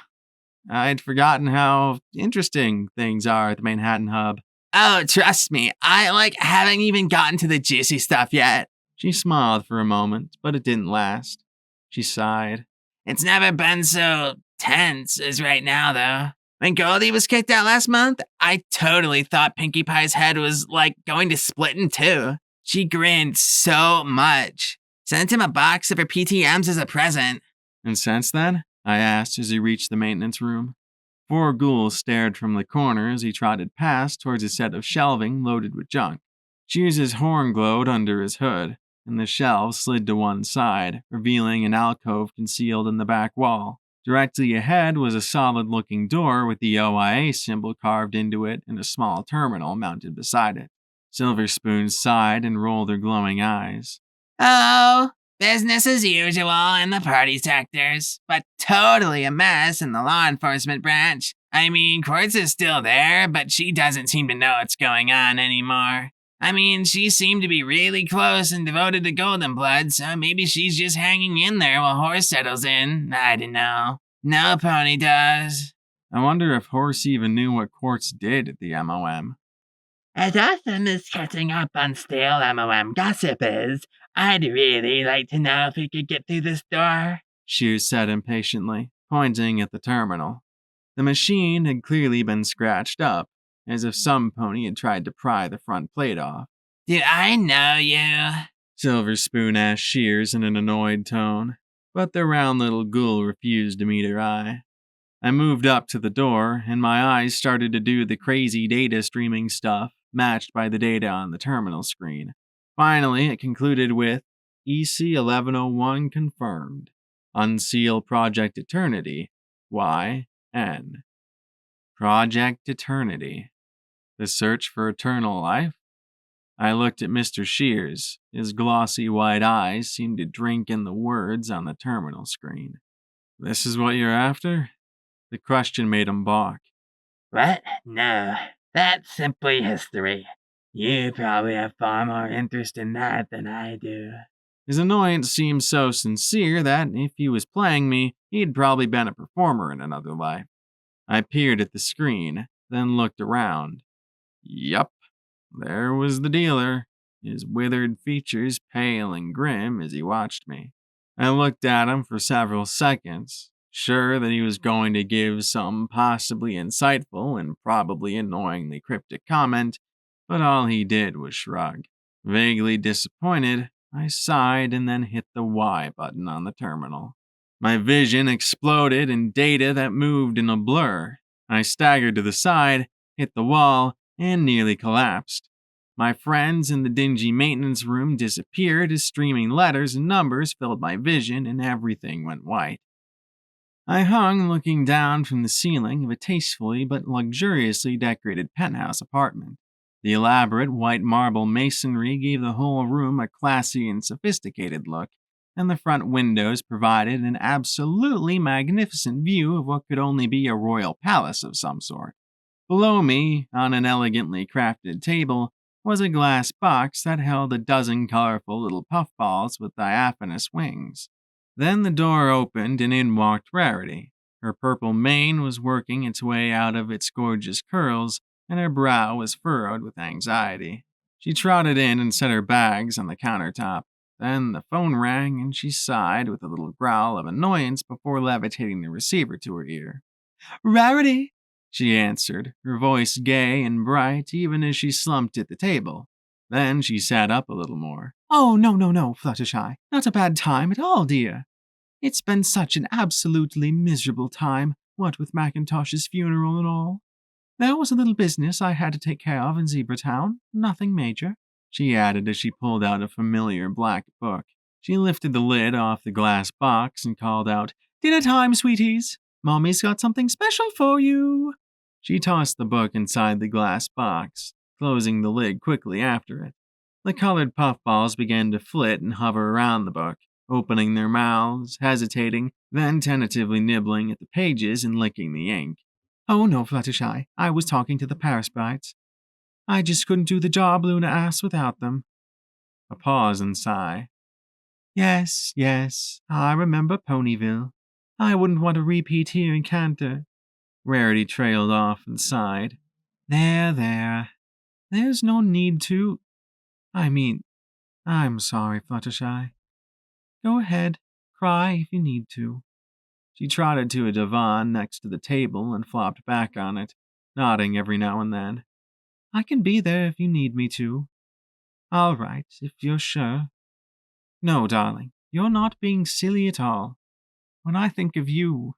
I'd forgotten how interesting things are at the Manhattan Hub. Oh, trust me, I haven't even gotten to the juicy stuff yet. She smiled for a moment, but it didn't last. She sighed. It's never been so tense as right now, though. When Goldie was kicked out last month, I totally thought Pinkie Pie's head was, going to split in two. She grinned so much. Sent him a box of her PTMs as a present. And since then? I asked as he reached the maintenance room. 4 ghouls stared from the corner as he trotted past towards a set of shelving loaded with junk. Cheers' horn glowed under his hood, and the shelves slid to one side, revealing an alcove concealed in the back wall. Directly ahead was a solid-looking door with the OIA symbol carved into it and a small terminal mounted beside it. Silver Spoon sighed and rolled her glowing eyes. Oh, Business as usual in the party sectors, but totally a mess in the law enforcement branch. I mean, Quartz is still there, but she doesn't seem to know what's going on anymore. I mean, she seemed to be really close and devoted to Golden Blood, so maybe she's just hanging in there while Horse settles in. I don't know. No pony does. I wonder if Horse even knew what Quartz did at the MOM. As awesome as catching up on stale MOM gossip is, I'd really like to know if we could get through this door. Shears said impatiently, pointing at the terminal. The machine had clearly been scratched up, as if some pony had tried to pry the front plate off. Do I know you? Silver Spoon asked Shears in an annoyed tone, but the round little ghoul refused to meet her eye. I moved up to the door, and my eyes started to do the crazy data streaming stuff, matched by the data on the terminal screen. Finally, it concluded with EC-1101 confirmed. Unseal Project Eternity. YN. Project Eternity. The search for eternal life? I looked at Mr. Shears. His glossy white eyes seemed to drink in the words on the terminal screen. This is what you're after? The question made him balk. What? No. That's simply history. You probably have far more interest in that than I do. His annoyance seemed so sincere that, if he was playing me, he'd probably been a performer in another life. I peered at the screen, then looked around. Yup, there was the dealer, his withered features pale and grim as he watched me. I looked at him for several seconds, sure that he was going to give some possibly insightful and probably annoyingly cryptic comment, but all he did was shrug. Vaguely disappointed, I sighed and then hit the Y button on the terminal. My vision exploded in data that moved in a blur. I staggered to the side, hit the wall, and nearly collapsed. My friends in the dingy maintenance room disappeared as streaming letters and numbers filled my vision and everything went white. I hung looking down from the ceiling of a tastefully but luxuriously decorated penthouse apartment. The elaborate white marble masonry gave the whole room a classy and sophisticated look, and the front windows provided an absolutely magnificent view of what could only be a royal palace of some sort. Below me, on an elegantly crafted table, was a glass box that held a dozen colorful little puffballs with diaphanous wings. Then the door opened and in walked Rarity. Her purple mane was working its way out of its gorgeous curls, and her brow was furrowed with anxiety. She trotted in and set her bags on the countertop. Then the phone rang, and she sighed with a little growl of annoyance before levitating the receiver to her ear. "Rarity," she answered, her voice gay and bright even as she slumped at the table. Then she sat up a little more. "Oh, no, Fluttershy. Not a bad time at all, dear. It's been such an absolutely miserable time, what with Macintosh's funeral and all. There was a little business I had to take care of in Zebra Town, nothing major," she added as she pulled out a familiar black book. She lifted the lid off the glass box and called out, "Dinner time, sweeties. Mommy's got something special for you." She tossed the book inside the glass box, closing the lid quickly after it. The colored puffballs began to flit and hover around the book, opening their mouths, hesitating, then tentatively nibbling at the pages and licking the ink. "Oh no, Fluttershy, I was talking to the Paris Brides. I just couldn't do the job Luna asked without them." A pause and sigh. Yes, I remember Ponyville. I wouldn't want a repeat here in Canter." Rarity trailed off and sighed. There. There's no need to... I'm sorry, Fluttershy. Go ahead, cry if you need to." She trotted to a divan next to the table and flopped back on it, nodding every now and then. "I can be there if you need me to." "All right, if you're sure." "No, darling, you're not being silly at all. When I think of you,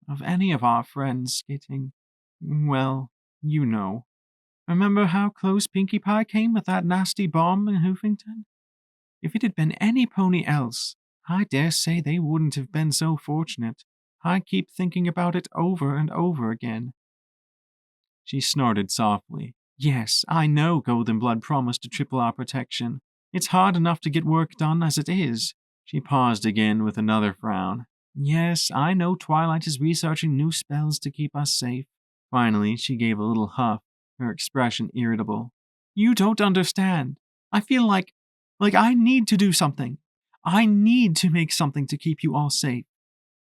of any of our friends getting, well, you know. Remember how close Pinkie Pie came with that nasty bomb in Hoofington? If it had been any pony else, I dare say they wouldn't have been so fortunate. I keep thinking about it over and over again." She snorted softly. "Yes, I know Golden Blood promised to triple our protection. It's hard enough to get work done as it is." She paused again with another frown. Yes, I know Twilight is researching new spells to keep us safe. Finally, she gave a little huff, her expression irritable. You don't understand. I feel like I need to do something. I need to make something to keep you all safe.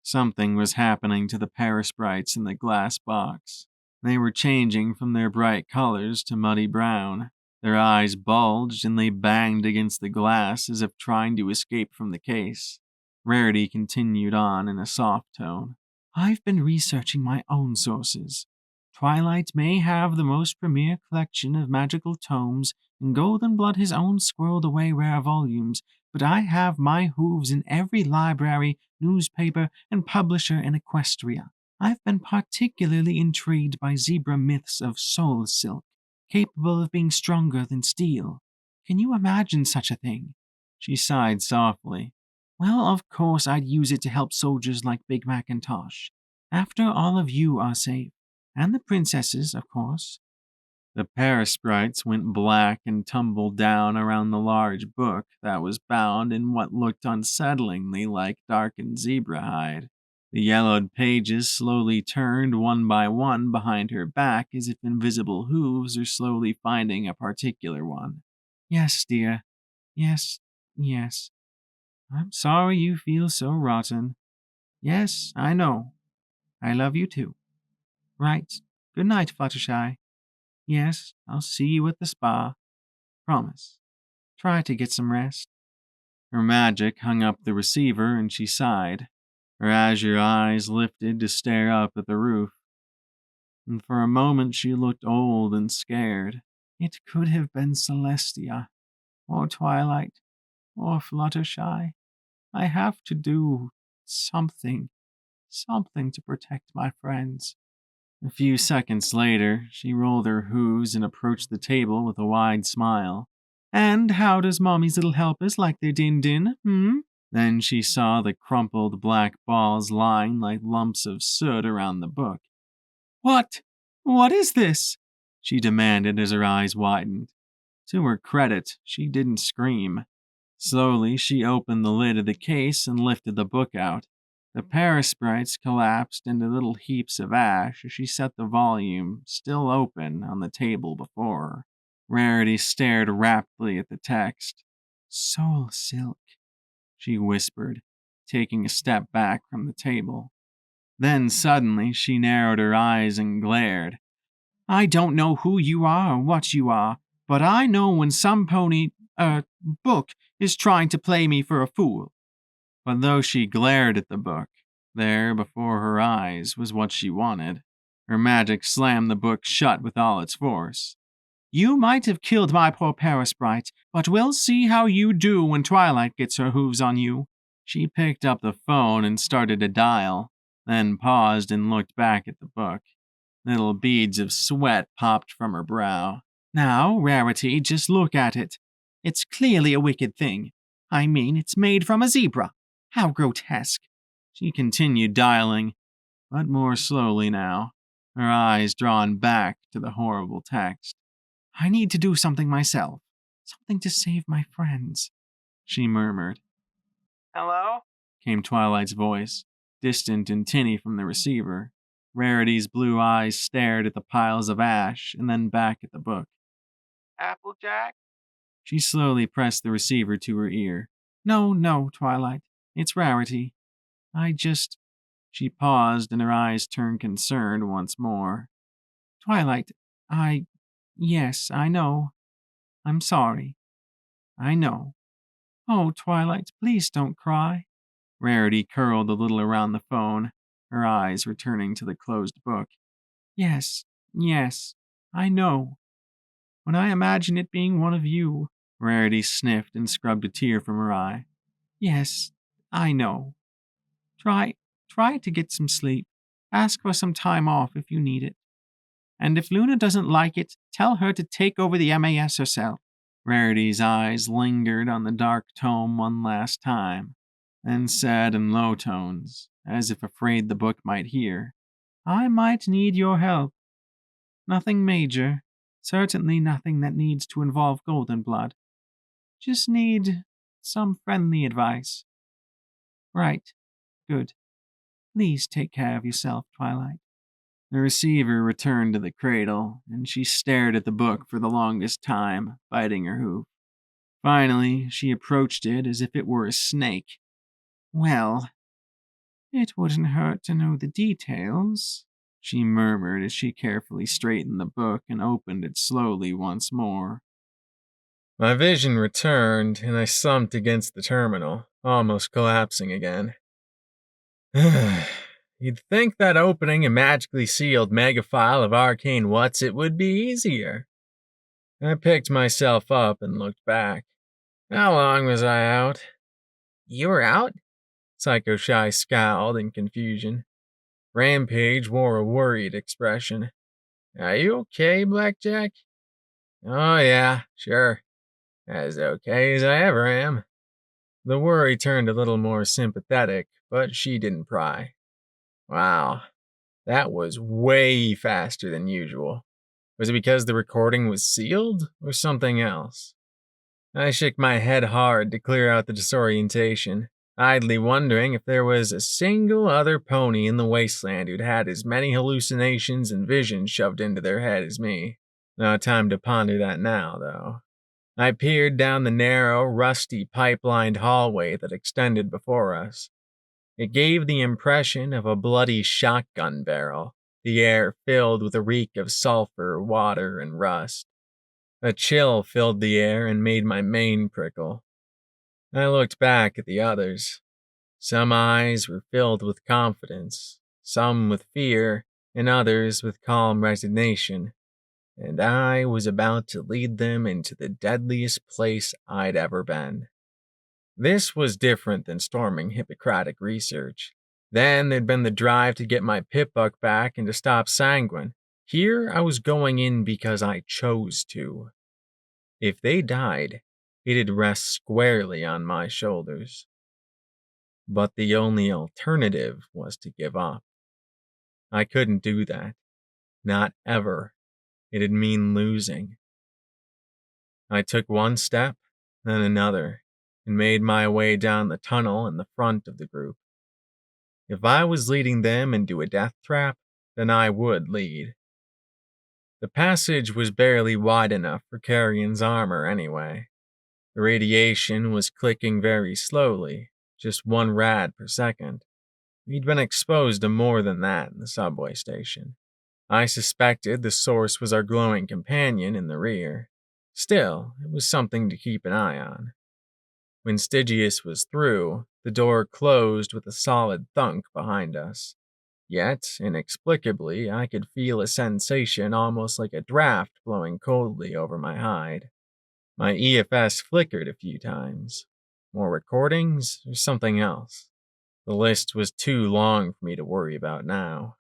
Something was happening to the parasprites in the glass box. They were changing from their bright colors to muddy brown. Their eyes bulged and they banged against the glass as if trying to escape from the case. Rarity continued on in a soft tone. I've been researching my own sources. Twilight may have the most premier collection of magical tomes, and Goldenblood his own squirreled away rare volumes, but I have my hooves in every library, newspaper, and publisher in Equestria. I've been particularly intrigued by zebra myths of soul silk, capable of being stronger than steel. Can you imagine such a thing? She sighed softly. Well, of course I'd use it to help soldiers like Big Macintosh. After all of you are safe. And the princesses, of course. The parasprites went black and tumbled down around the large book that was bound in what looked unsettlingly like darkened zebra hide. The yellowed pages slowly turned one by one behind her back as if invisible hooves are slowly finding a particular one. Yes, dear. Yes, yes. I'm sorry you feel so rotten. Yes, I know. I love you too. Right. Good night, Fluttershy. Yes, I'll see you at the spa. Promise. Try to get some rest. Her magic hung up the receiver and she sighed. Her azure eyes lifted to stare up at the roof. And for a moment she looked old and scared. It could have been Celestia, or Twilight, or Fluttershy. I have to do something to protect my friends. A few seconds later, she rolled her hooves and approached the table with a wide smile. And how does Mommy's little helpers like their din-din, Then she saw the crumpled black balls lying like lumps of soot around the book. What? What is this? She demanded as her eyes widened. To her credit, she didn't scream. Slowly, she opened the lid of the case and lifted the book out. The parasprites collapsed into little heaps of ash as she set the volume, still open, on the table before her. Rarity stared raptly at the text. Soul silk, she whispered, taking a step back from the table. Then suddenly she narrowed her eyes and glared. I don't know who you are or what you are, but I know when some book is trying to play me for a fool. But though she glared at the book, there before her eyes was what she wanted. Her magic slammed the book shut with all its force. You might have killed my poor parasprite, but we'll see how you do when Twilight gets her hooves on you. She picked up the phone and started to dial, then paused and looked back at the book. Little beads of sweat popped from her brow. Now, Rarity, just look at it. It's clearly a wicked thing. I mean, it's made from a zebra. How grotesque. She continued dialing, but more slowly now, her eyes drawn back to the horrible text. I need to do something myself. Something to save my friends, she murmured. Hello? Came Twilight's voice, distant and tinny from the receiver. Rarity's blue eyes stared at the piles of ash and then back at the book. Applejack? She slowly pressed the receiver to her ear. No, Twilight. It's Rarity. She paused and her eyes turned concerned once more. Twilight, yes, I know. I'm sorry. I know. Oh, Twilight, please don't cry. Rarity curled a little around the phone, her eyes returning to the closed book. Yes, I know. When I imagine it being one of you, Rarity sniffed and scrubbed a tear from her eye. Yes, I know. Try to get some sleep. Ask for some time off if you need it. And if Luna doesn't like it, tell her to take over the MAS herself. Rarity's eyes lingered on the dark tome one last time, then said in low tones, as if afraid the book might hear, I might need your help. Nothing major, certainly nothing that needs to involve Goldenblood. Just need some friendly advice. Right. Good. Please take care of yourself, Twilight. The receiver returned to the cradle, and she stared at the book for the longest time, biting her hoof. Finally, she approached it as if it were a snake. Well, it wouldn't hurt to know the details, she murmured as she carefully straightened the book and opened it slowly once more. My vision returned, and I slumped against the terminal, almost collapsing again. You'd think that opening a magically sealed megafile of arcane what's it would be easier. I picked myself up and looked back. How long was I out? You were out? Psycho Shy scowled in confusion. Rampage wore a worried expression. Are you okay, Blackjack? Oh yeah, sure. As okay as I ever am. The worry turned a little more sympathetic, but she didn't pry. Wow, that was way faster than usual. Was it because the recording was sealed, or something else? I shook my head hard to clear out the disorientation, idly wondering if there was a single other pony in the wasteland who'd had as many hallucinations and visions shoved into their head as me. No time to ponder that now, though. I peered down the narrow, rusty, pipe-lined hallway that extended before us. It gave the impression of a bloody shotgun barrel, the air filled with a reek of sulfur, water, and rust. A chill filled the air and made my mane prickle. I looked back at the others. Some eyes were filled with confidence, some with fear, and others with calm resignation, and I was about to lead them into the deadliest place I'd ever been. This was different than storming Hippocratic research. Then there'd been the drive to get my Pip-Buck back and to stop Sanguine. Here I was going in because I chose to. If they died, it'd rest squarely on my shoulders. But the only alternative was to give up. I couldn't do that. Not ever. It'd mean losing. I took one step, then another, and made my way down the tunnel in the front of the group. If I was leading them into a death trap, then I would lead. The passage was barely wide enough for Carrion's armor anyway. The radiation was clicking very slowly, just 1 rad per second. We'd been exposed to more than that in the subway station. I suspected the source was our glowing companion in the rear. Still, it was something to keep an eye on. When Stygius was through, the door closed with a solid thunk behind us. Yet, inexplicably, I could feel a sensation almost like a draft blowing coldly over my hide. My EFS flickered a few times. More recordings, or something else? The list was too long for me to worry about now.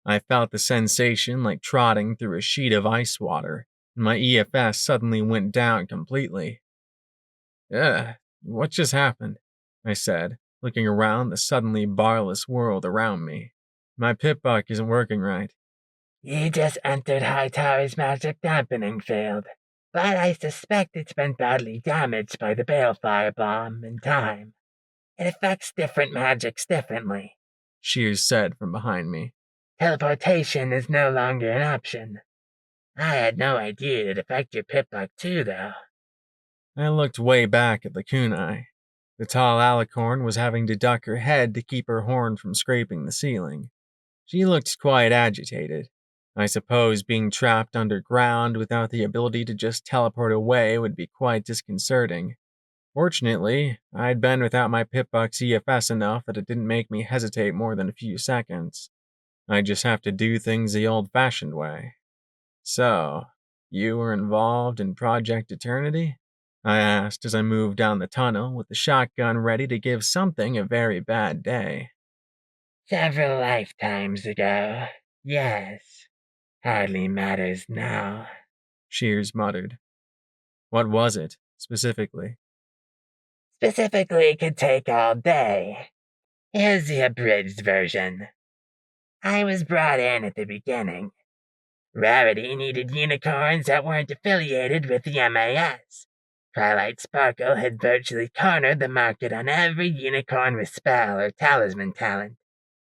I felt the sensation like trotting through a sheet of ice water, and my EFS suddenly went down completely. Ugh, what just happened? I said, looking around the suddenly barless world around me. My Pip-Buck isn't working right. You just entered Hightower's magic dampening field, but I suspect it's been badly damaged by the balefire bomb in time. It affects different magics differently, Shears said from behind me. Teleportation is no longer an option. I had no idea it'd affect your Pip-Buck too, though. I looked way back at the kunai. The tall alicorn was having to duck her head to keep her horn from scraping the ceiling. She looked quite agitated. I suppose being trapped underground without the ability to just teleport away would be quite disconcerting. Fortunately, I'd been without my Pip-Buck's EFS enough that it didn't make me hesitate more than a few seconds. I just have to do things the old-fashioned way. So, you were involved in Project Eternity? I asked as I moved down the tunnel with the shotgun ready to give something a very bad day. Several lifetimes ago, yes. Hardly matters now. Shears muttered. What was it, specifically? Specifically, could take all day. Here's the abridged version. I was brought in at the beginning. Rarity needed unicorns that weren't affiliated with the MAS. Twilight Sparkle had virtually cornered the market on every unicorn with spell or talisman talent.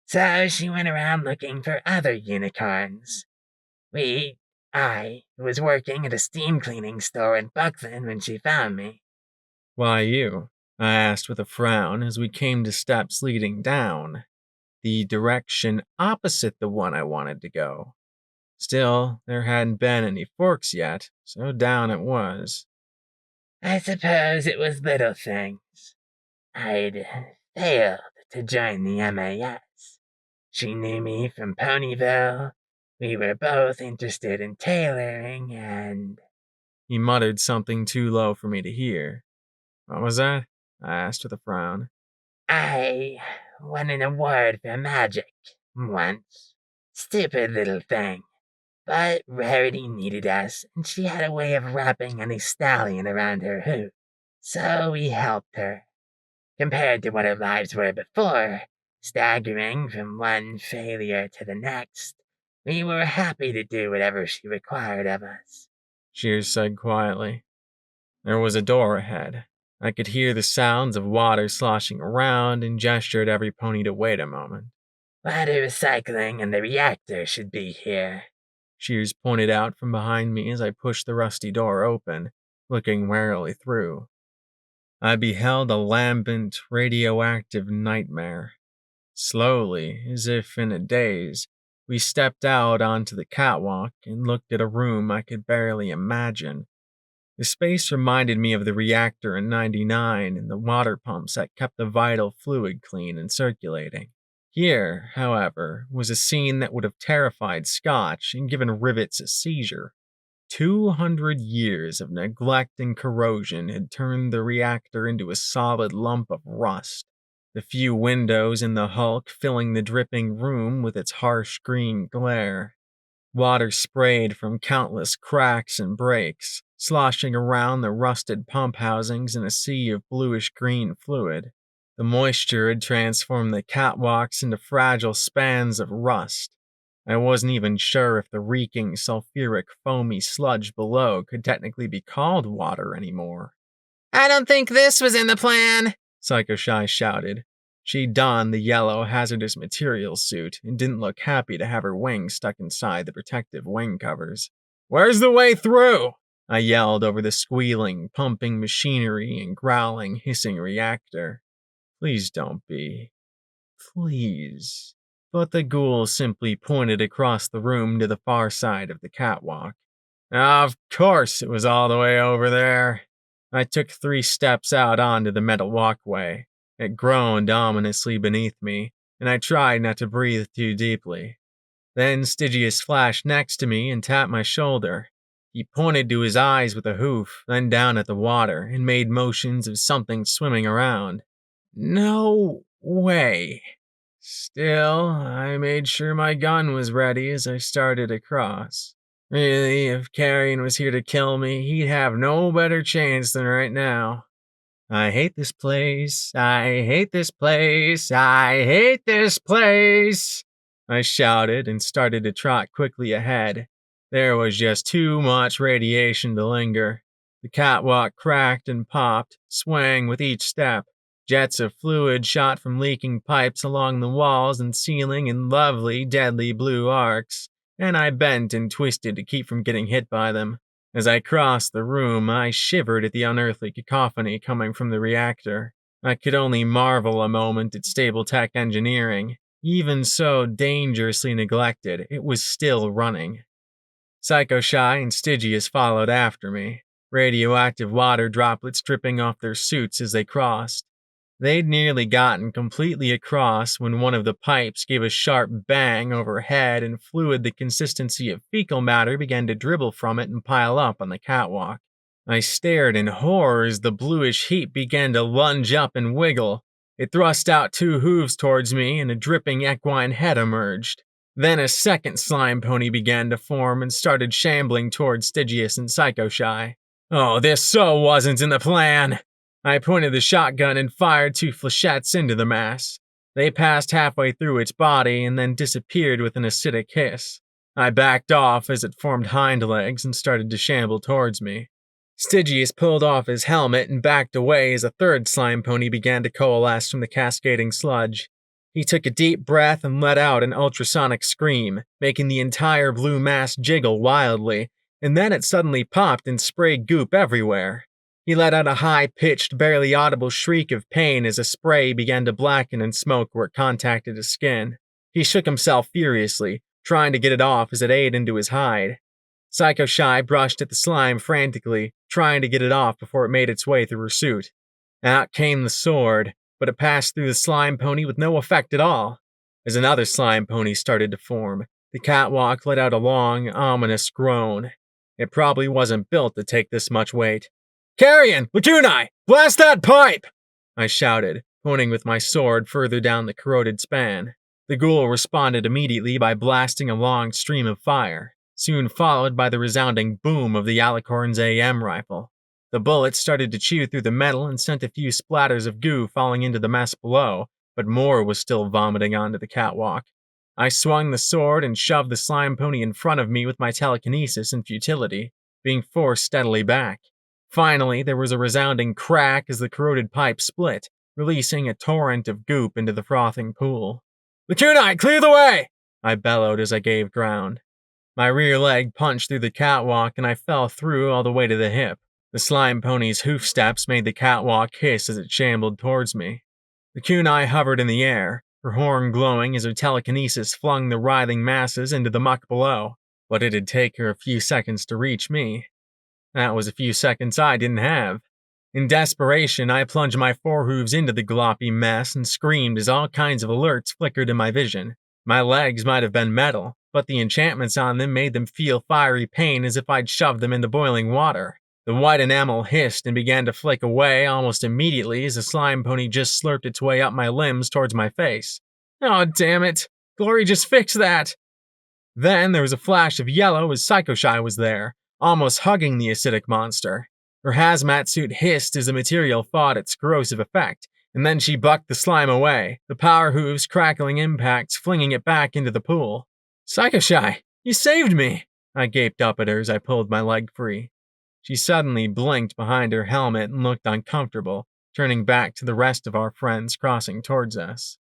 So she went around looking for other unicorns. I was working at a steam cleaning store in Buckland when she found me. Why you? I asked with a frown as we came to steps leading down, the direction opposite the one I wanted to go. Still, there hadn't been any forks yet, so down it was. I suppose it was little things. I'd failed to join the MAS. She knew me from Ponyville. We were both interested in tailoring, and He muttered something too low for me to hear. What was that? I asked with a frown. I won an award for magic once. Stupid little thing. But Rarity needed us, and she had a way of wrapping any stallion around her hoop. So we helped her. Compared to what our lives were before, staggering from one failure to the next, we were happy to do whatever she required of us. Shears said quietly. There was a door ahead. I could hear the sounds of water sloshing around and gestured every pony to wait a moment. Water recycling and the reactor should be here. Shears pointed out from behind me as I pushed the rusty door open, looking warily through. I beheld a lambent, radioactive nightmare. Slowly, as if in a daze, we stepped out onto the catwalk and looked at a room I could barely imagine. The space reminded me of the reactor in '99 and the water pumps that kept the vital fluid clean and circulating. Here, however, was a scene that would have terrified Scotch and given Rivets a seizure. 200 years of neglect and corrosion had turned the reactor into a solid lump of rust, the few windows in the hulk filling the dripping room with its harsh green glare. Water sprayed from countless cracks and breaks, sloshing around the rusted pump housings in a sea of bluish-green fluid. The moisture had transformed the catwalks into fragile spans of rust. I wasn't even sure if the reeking, sulfuric, foamy sludge below could technically be called water anymore. I don't think this was in the plan, Psycho Shy shouted. She donned the yellow hazardous materials suit and didn't look happy to have her wings stuck inside the protective wing covers. Where's the way through? I yelled over the squealing, pumping machinery and growling, hissing reactor. Please don't be. Please. But the ghoul simply pointed across the room to the far side of the catwalk. Of course it was all the way over there. I took 3 steps out onto the metal walkway. It groaned ominously beneath me, and I tried not to breathe too deeply. Then Stygius flashed next to me and tapped my shoulder. He pointed to his eyes with a hoof, then down at the water, and made motions of something swimming around. No way. Still, I made sure my gun was ready as I started across. Really, if Carrion was here to kill me, he'd have no better chance than right now. I hate this place. I hate this place. I hate this place. I shouted and started to trot quickly ahead. There was just too much radiation to linger. The catwalk cracked and popped, swaying with each step. Jets of fluid shot from leaking pipes along the walls and ceiling in lovely, deadly blue arcs, and I bent and twisted to keep from getting hit by them. As I crossed the room, I shivered at the unearthly cacophony coming from the reactor. I could only marvel a moment at stable tech engineering. Even so dangerously neglected, it was still running. Psycho Shy and Stygius followed after me, radioactive water droplets dripping off their suits as they crossed. They'd nearly gotten completely across when one of the pipes gave a sharp bang overhead and fluid the consistency of fecal matter began to dribble from it and pile up on the catwalk. I stared in horror as the bluish heap began to lunge up and wiggle. It thrust out 2 hooves towards me and a dripping equine head emerged. Then a second slime pony began to form and started shambling towards Stygius and Psycho Shy. Oh, this so wasn't in the plan! I pointed the shotgun and fired 2 flechettes into the mass. They passed halfway through its body and then disappeared with an acidic hiss. I backed off as it formed hind legs and started to shamble towards me. Stygius pulled off his helmet and backed away as a third slime pony began to coalesce from the cascading sludge. He took a deep breath and let out an ultrasonic scream, making the entire blue mass jiggle wildly, and then it suddenly popped and sprayed goop everywhere. He let out a high-pitched, barely audible shriek of pain as the spray began to blacken and smoke where it contacted his skin. He shook himself furiously, trying to get it off as it ate into his hide. Psycho Shy brushed at the slime frantically, trying to get it off before it made its way through her suit. Out came the sword, but it passed through the slime pony with no effect at all. As another slime pony started to form, the catwalk let out a long, ominous groan. It probably wasn't built to take this much weight. "Carrion! Lacuni! Blast that pipe!" I shouted, pointing with my sword further down the corroded span. The ghoul responded immediately by blasting a long stream of fire, soon followed by the resounding boom of the Alicorn's AM rifle. The bullets started to chew through the metal and sent a few splatters of goo falling into the mess below, but more was still vomiting onto the catwalk. I swung the sword and shoved the slime pony in front of me with my telekinesis in futility, being forced steadily back. Finally, there was a resounding crack as the corroded pipe split, releasing a torrent of goop into the frothing pool. "Lacuni, clear the way!" I bellowed as I gave ground. My rear leg punched through the catwalk and I fell through all the way to the hip. The slime pony's hoof steps made the catwalk hiss as it shambled towards me. The kunai hovered in the air, her horn glowing as her telekinesis flung the writhing masses into the muck below, but it'd take her a few seconds to reach me. That was a few seconds I didn't have. In desperation, I plunged my forehooves into the gloppy mess and screamed as all kinds of alerts flickered in my vision. My legs might have been metal, but the enchantments on them made them feel fiery pain as if I'd shoved them into boiling water. The white enamel hissed and began to flake away almost immediately as the slime pony just slurped its way up my limbs towards my face. Oh, damn it! Glory just fixed that! Then there was a flash of yellow as Psycho Shy was there, almost hugging the acidic monster. Her hazmat suit hissed as the material fought its corrosive effect, and then she bucked the slime away, the power hooves crackling impacts flinging it back into the pool. "Psycho Shy, you saved me!" I gaped up at her as I pulled my leg free. She suddenly blinked behind her helmet and looked uncomfortable, turning back to the rest of our friends crossing towards us.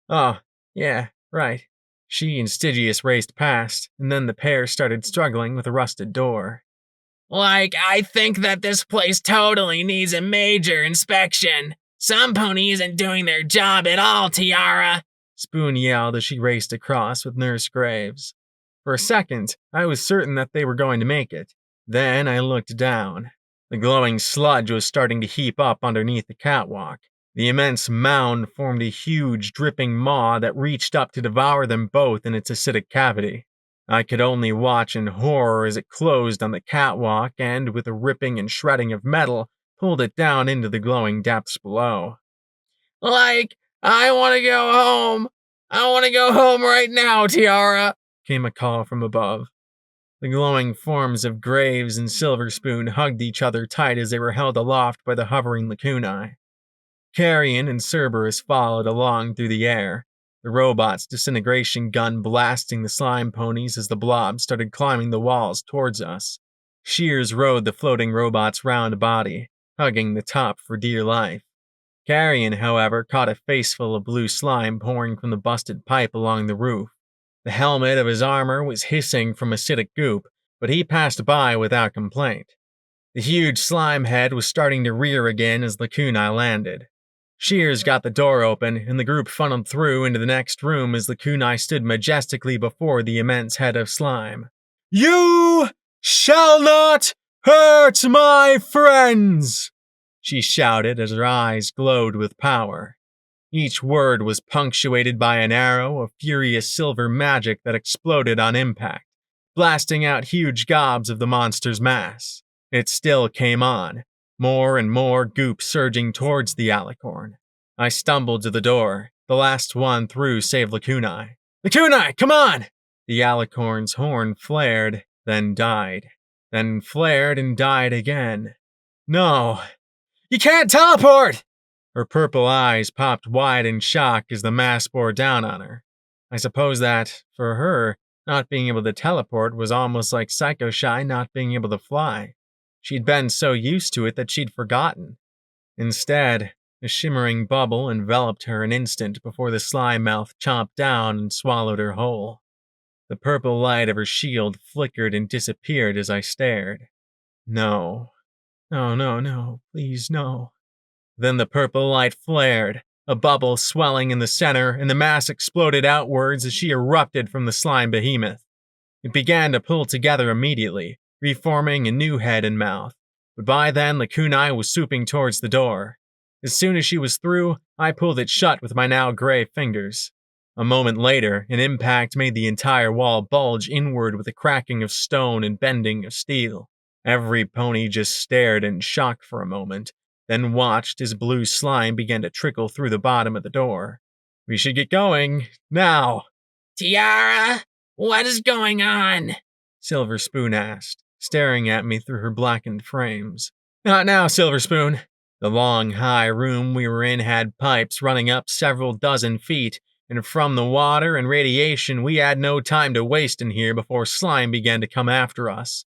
"Oh, yeah, right." She and Stygius raced past, and then the pair started struggling with a rusted door. I think that this place totally needs a major inspection. Some pony isn't doing their job at all, Tiara," Spoon yelled as she raced across with Nurse Graves. For a second, I was certain that they were going to make it. Then I looked down. The glowing sludge was starting to heap up underneath the catwalk. The immense mound formed a huge, dripping maw that reached up to devour them both in its acidic cavity. I could only watch in horror as it closed on the catwalk and, with a ripping and shredding of metal, pulled it down into the glowing depths below. I want to go home. I want to go home right now, Tiara," came a call from above. The glowing forms of Graves and Silver Spoon hugged each other tight as they were held aloft by the hovering Lacuni. Carrion and Cerberus followed along through the air, the robot's disintegration gun blasting the slime ponies as the blobs started climbing the walls towards us. Shears rode the floating robot's round body, hugging the top for dear life. Carrion, however, caught a faceful of blue slime pouring from the busted pipe along the roof. The helmet of his armor was hissing from acidic goop, but he passed by without complaint. The huge slime head was starting to rear again as Lacuni landed. Shears got the door open, and the group funneled through into the next room as Lacuni stood majestically before the immense head of slime. "You shall not hurt my friends!" she shouted as her eyes glowed with power. Each word was punctuated by an arrow of furious silver magic that exploded on impact, blasting out huge gobs of the monster's mass. It still came on, more and more goop surging towards the alicorn. I stumbled to the door, the last one through save Lacuni. "Lacuni, come on!" The alicorn's horn flared, then died. Then flared and died again. "No! You can't teleport!" Her purple eyes popped wide in shock as the mass bore down on her. I suppose that, for her, not being able to teleport was almost like Psycho Shy not being able to fly. She'd been so used to it that she'd forgotten. Instead, a shimmering bubble enveloped her an instant before the slime mouth chomped down and swallowed her whole. The purple light of her shield flickered and disappeared as I stared. No. No, no, no. Please, no. Then the purple light flared, a bubble swelling in the center, and the mass exploded outwards as she erupted from the slime behemoth. It began to pull together immediately, reforming a new head and mouth, but by then the kunai was swooping towards the door. As soon as she was through, I pulled it shut with my now gray fingers. A moment later, an impact made the entire wall bulge inward with a cracking of stone and bending of steel. Every pony just stared in shock for a moment, then watched as blue slime began to trickle through the bottom of the door. We should get going, now. Tiara, what is going on? Silver Spoon asked, staring at me through her blackened frames. Not now, Silver Spoon. The long, high room we were in had pipes running up several dozen feet, and from the water and radiation we had no time to waste in here before slime began to come after us.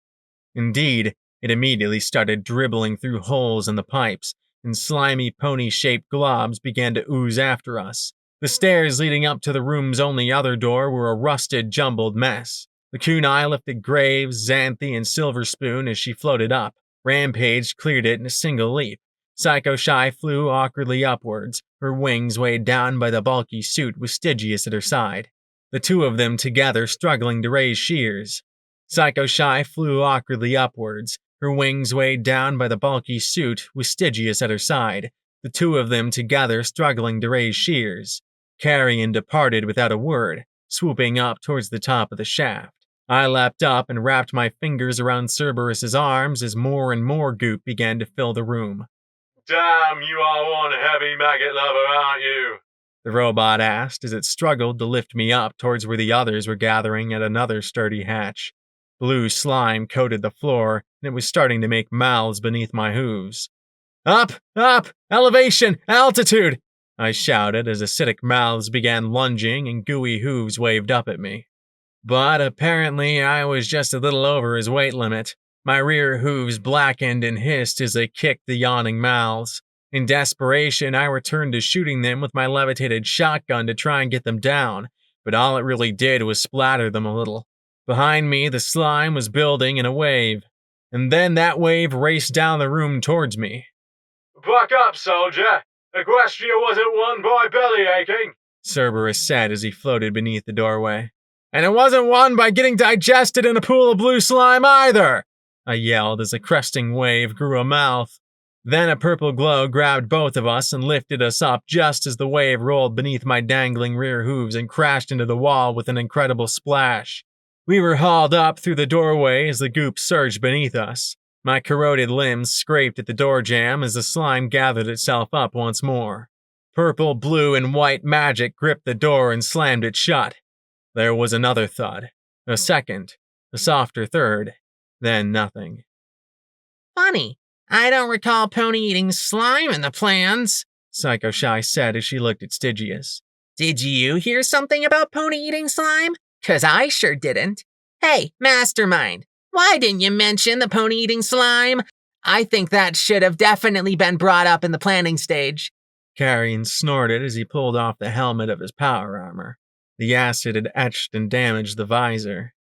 Indeed, it immediately started dribbling through holes in the pipes, and slimy pony-shaped globs began to ooze after us. The stairs leading up to the room's only other door were a rusted, jumbled mess. The kunai lifted Graves, Xanthi, and Silver Spoon as she floated up. Rampage cleared it in a single leap. Psycho Shy flew awkwardly upwards, her wings weighed down by the bulky suit with Stygius at her side. The two of them together struggling to raise shears. Psycho Shy flew awkwardly upwards, her wings weighed down by the bulky suit with Stygius at her side, the two of them together struggling to raise shears. Carrion departed without a word, swooping up towards the top of the shaft. I leapt up and wrapped my fingers around Cerberus's arms as more and more goop began to fill the room. Damn, you are one heavy maggot lover, aren't you? The robot asked as it struggled to lift me up towards where the others were gathering at another sturdy hatch. Blue slime coated the floor, and it was starting to make mouths beneath my hooves. Up! Up! Elevation! Altitude! I shouted as acidic mouths began lunging and gooey hooves waved up at me. But apparently I was just a little over his weight limit. My rear hooves blackened and hissed as they kicked the yawning mouths. In desperation, I returned to shooting them with my levitated shotgun to try and get them down, but all it really did was splatter them a little. Behind me, the slime was building in a wave, and then that wave raced down the room towards me. Buck up, soldier. Equestria wasn't won by belly aching, Cerberus said as he floated beneath the doorway. And it wasn't won by getting digested in a pool of blue slime either, I yelled as a cresting wave grew a mouth. Then a purple glow grabbed both of us and lifted us up just as the wave rolled beneath my dangling rear hooves and crashed into the wall with an incredible splash. We were hauled up through the doorway as the goop surged beneath us. My corroded limbs scraped at the door jamb as the slime gathered itself up once more. Purple, blue, and white magic gripped the door and slammed it shut. There was another thud, a second, a softer third, then nothing. Funny, I don't recall pony eating slime in the plans, Psycho Shy said as she looked at Stygius. Did you hear something about pony eating slime? 'Cause I sure didn't. Hey, Mastermind, why didn't you mention the pony eating slime? I think that should have definitely been brought up in the planning stage. Carrion snorted as he pulled off the helmet of his power armor. The acid had etched and damaged the visor.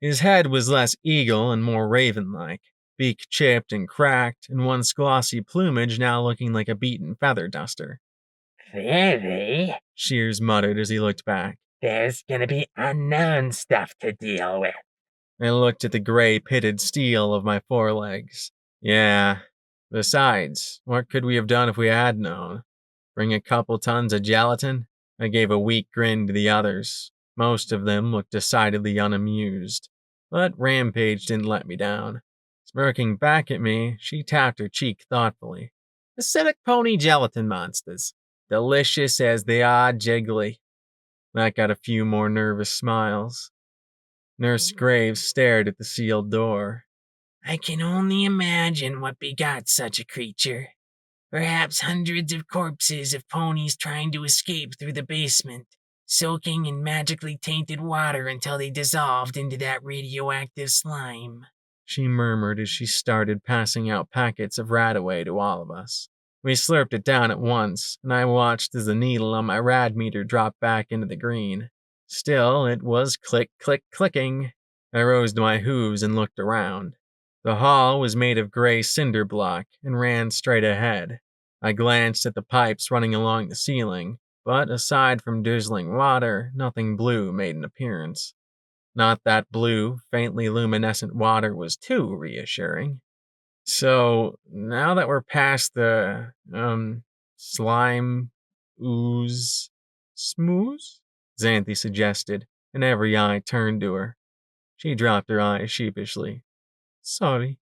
His head was less eagle and more raven-like, beak chipped and cracked, and once glossy plumage now looking like a beaten feather duster. Very. Shears muttered as he looked back. There's gonna be unknown stuff to deal with. I looked at the gray pitted steel of my forelegs. Yeah. Besides, what could we have done if we had known? Bring a couple tons of gelatin? I gave a weak grin to the others. Most of them looked decidedly unamused. But Rampage didn't let me down. Smirking back at me, she tapped her cheek thoughtfully. Acidic pony gelatin monsters. Delicious as they are jiggly. That got a few more nervous smiles. Nurse Graves stared at the sealed door. I can only imagine what begot such a creature. Perhaps hundreds of corpses of ponies trying to escape through the basement, soaking in magically tainted water until they dissolved into that radioactive slime. she murmured as she started passing out packets of Radaway to all of us. We slurped it down at once, and I watched as the needle on my rad meter dropped back into the green. Still, it was click, click, clicking. I rose to my hooves and looked around. The hall was made of gray cinder block and ran straight ahead. I glanced at the pipes running along the ceiling, but aside from drizzling water, nothing blue made an appearance. Not that blue, faintly luminescent water was too reassuring. So, now that we're past the, slime, ooze, smooze? Xanthe suggested, and every eye turned to her. She dropped her eyes sheepishly. Sorry.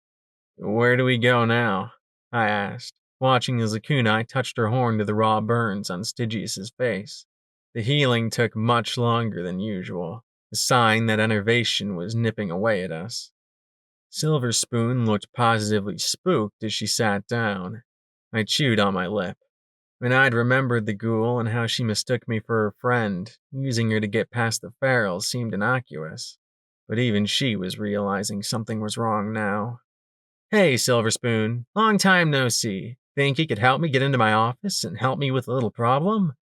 Where do we go now? I asked, watching as Lakunai touched her horn to the raw burns on Stygius's face. The healing took much longer than usual, a sign that enervation was nipping away at us. Silver Spoon looked positively spooked as she sat down. I chewed on my lip. When I'd remembered the ghoul and how she mistook me for her friend, using her to get past the ferals seemed innocuous. But even she was realizing something was wrong now. Hey, Silver Spoon, long time no see. Think you could help me get into my office and help me with a little problem?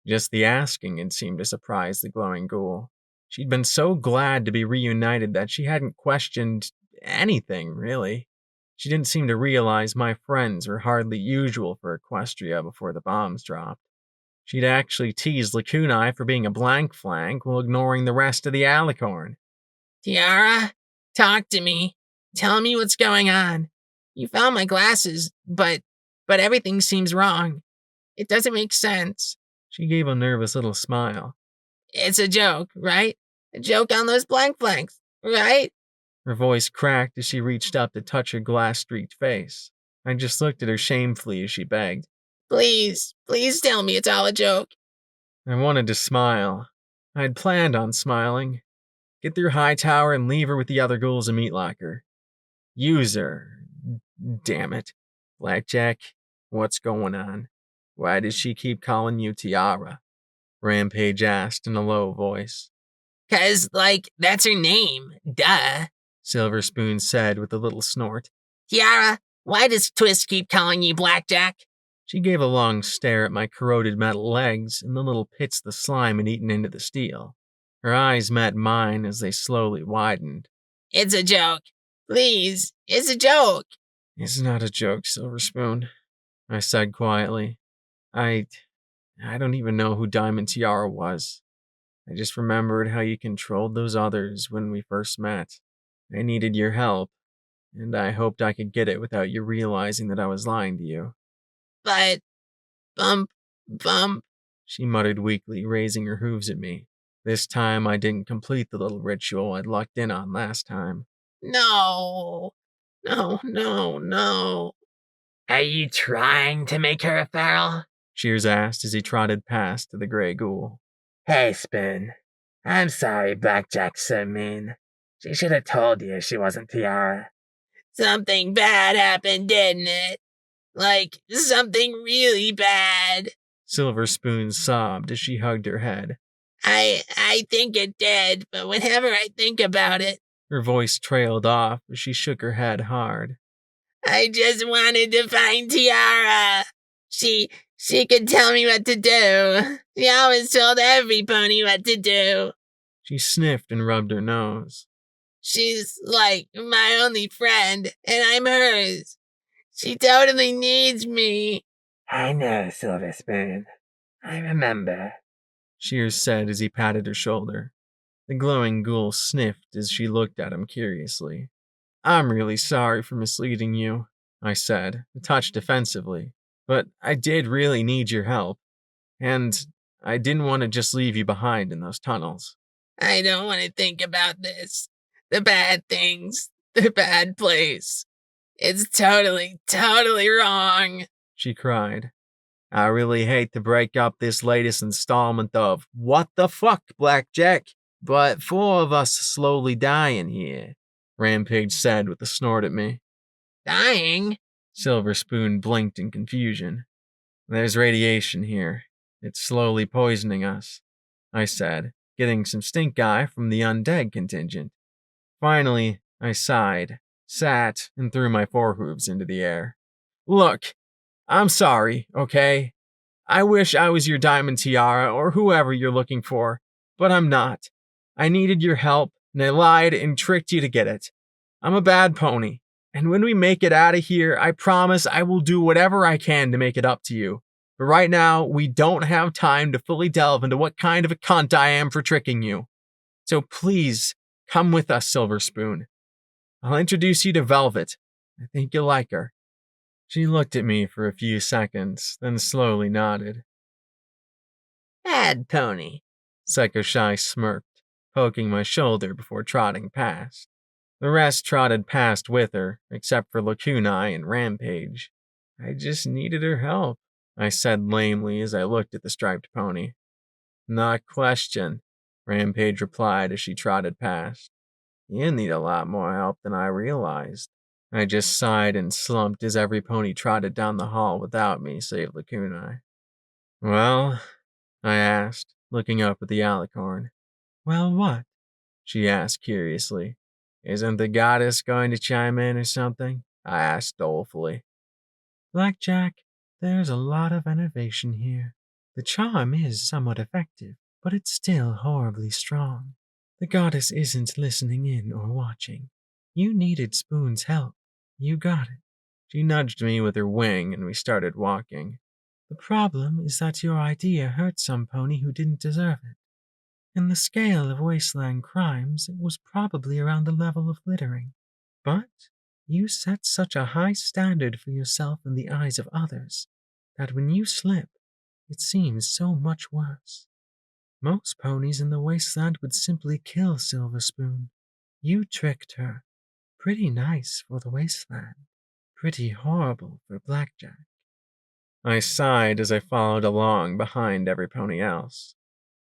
Just the asking had seemed to surprise the glowing ghoul. She'd been so glad to be reunited that she hadn't questioned anything, really. She didn't seem to realize my friends were hardly usual for Equestria before the bombs dropped. She'd actually teased Lakunai for being a blank flank while ignoring the rest of the alicorn. Tiara, talk to me. Tell me what's going on. You found my glasses, but everything seems wrong. It doesn't make sense. She gave a nervous little smile. It's a joke, right? A joke on those blank flanks, right? Her voice cracked as she reached up to touch her glass-streaked face. I just looked at her shamefully as she begged. Please tell me it's all a joke. I wanted to smile. I'd planned on smiling. Get through Hightower and leave her with the other ghouls in Meat Locker. Use her. Damn it. Blackjack, what's going on? Why does she keep calling you Tiara? Rampage asked in a low voice. 'Cause, that's her name. Duh. Silver Spoon said with a little snort. Tiara, why does Twist keep calling you Blackjack? She gave a long stare at my corroded metal legs and the little pits the slime had eaten into the steel. Her eyes met mine as they slowly widened. It's a joke. Please, it's a joke. It's not a joke, Silver Spoon, I said quietly. I don't even know who Diamond Tiara was. I just remembered how you controlled those others when we first met. I needed your help, and I hoped I could get it without you realizing that I was lying to you. But, bump, she muttered weakly, raising her hooves at me. This time I didn't complete the little ritual I'd lucked in on last time. No. Are you trying to make her a feral? Shears asked as he trotted past to the gray ghoul. Hey, Spin. I'm sorry Blackjack's so mean. She should have told you she wasn't Tiara. Something bad happened, didn't it? Something really bad. Silver Spoon sobbed as she hugged her head. I think it did, but whenever I think about it... Her voice trailed off as she shook her head hard. I just wanted to find Tiara. She could tell me what to do. She always told every pony what to do. She sniffed and rubbed her nose. She's my only friend, and I'm hers. She totally needs me. I know, Silver Spoon. I remember. Shears said as he patted her shoulder. The glowing ghoul sniffed as she looked at him curiously. I'm really sorry for misleading you, I said, a touch defensively. But I did really need your help. And I didn't want to just leave you behind in those tunnels. I don't want to think about this. The bad things. The bad place. It's totally wrong. She cried. I really hate to break up this latest installment of What the Fuck, Blackjack? But 4 of us slowly dying here, Rampage said with a snort at me. Dying? Silver Spoon blinked in confusion. There's radiation here. It's slowly poisoning us, I said, getting some stink eye from the undead contingent. Finally, I sighed. sat, and threw my forehooves into the air. Look, I'm sorry, okay? I wish I was your diamond tiara or whoever you're looking for, but I'm not. I needed your help, and I lied and tricked you to get it. I'm a bad pony, and when we make it out of here, I promise I will do whatever I can to make it up to you. But right now, we don't have time to fully delve into what kind of a cunt I am for tricking you. So please, come with us, Silver Spoon. I'll introduce you to Velvet. I think you'll like her. She looked at me for a few seconds, then slowly nodded. Bad pony. Psycho Shy smirked, poking my shoulder before trotting past. The rest trotted past with her, except for Lacunai and Rampage. I just needed her help, I said lamely as I looked at the striped pony. Not question, Rampage replied as she trotted past. You need a lot more help than I realized. I just sighed and slumped as every pony trotted down the hall without me, save Lacunai. Well, I asked, looking up at the alicorn. Well, what? She asked curiously. Isn't the goddess going to chime in or something? I asked dolefully. Blackjack, there's a lot of innovation here. The charm is somewhat effective, but it's still horribly strong. The goddess isn't listening in or watching. You needed Spoon's help. You got it. She nudged me with her wing and we started walking. The problem is that your idea hurt some pony who didn't deserve it. In the scale of wasteland crimes, it was probably around the level of littering. But you set such a high standard for yourself in the eyes of others that when you slip, it seems so much worse. Most ponies in the wasteland would simply kill Silver Spoon. You tricked her. Pretty nice for the wasteland. Pretty horrible for Blackjack. I sighed as I followed along behind every pony else.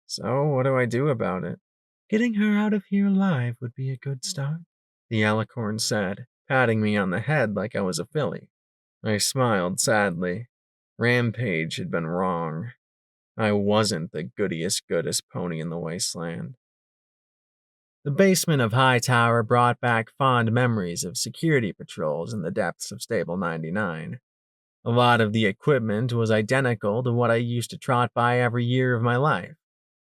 So what do I do about it? Getting her out of here alive would be a good start, the alicorn said, patting me on the head like I was a filly. I smiled sadly. Rampage had been wrong. I wasn't the goodiest pony in the wasteland. The basement of Hightower brought back fond memories of security patrols in the depths of Stable 99. A lot of the equipment was identical to what I used to trot by every year of my life.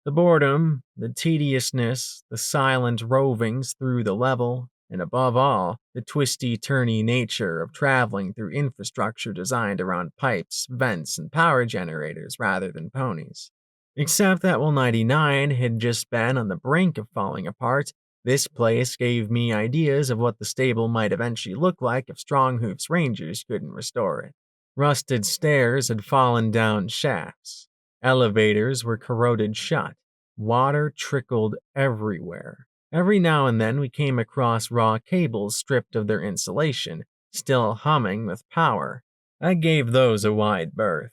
The boredom, the tediousness, the silent rovings through the level, and above all, the twisty-turny nature of traveling through infrastructure designed around pipes, vents, and power generators rather than ponies. Except that while 99 had just been on the brink of falling apart, this place gave me ideas of what the stable might eventually look like if Stronghoof's Rangers couldn't restore it. Rusted stairs had fallen down shafts. Elevators were corroded shut. Water trickled everywhere. Every now and then we came across raw cables stripped of their insulation, still humming with power. I gave those a wide berth.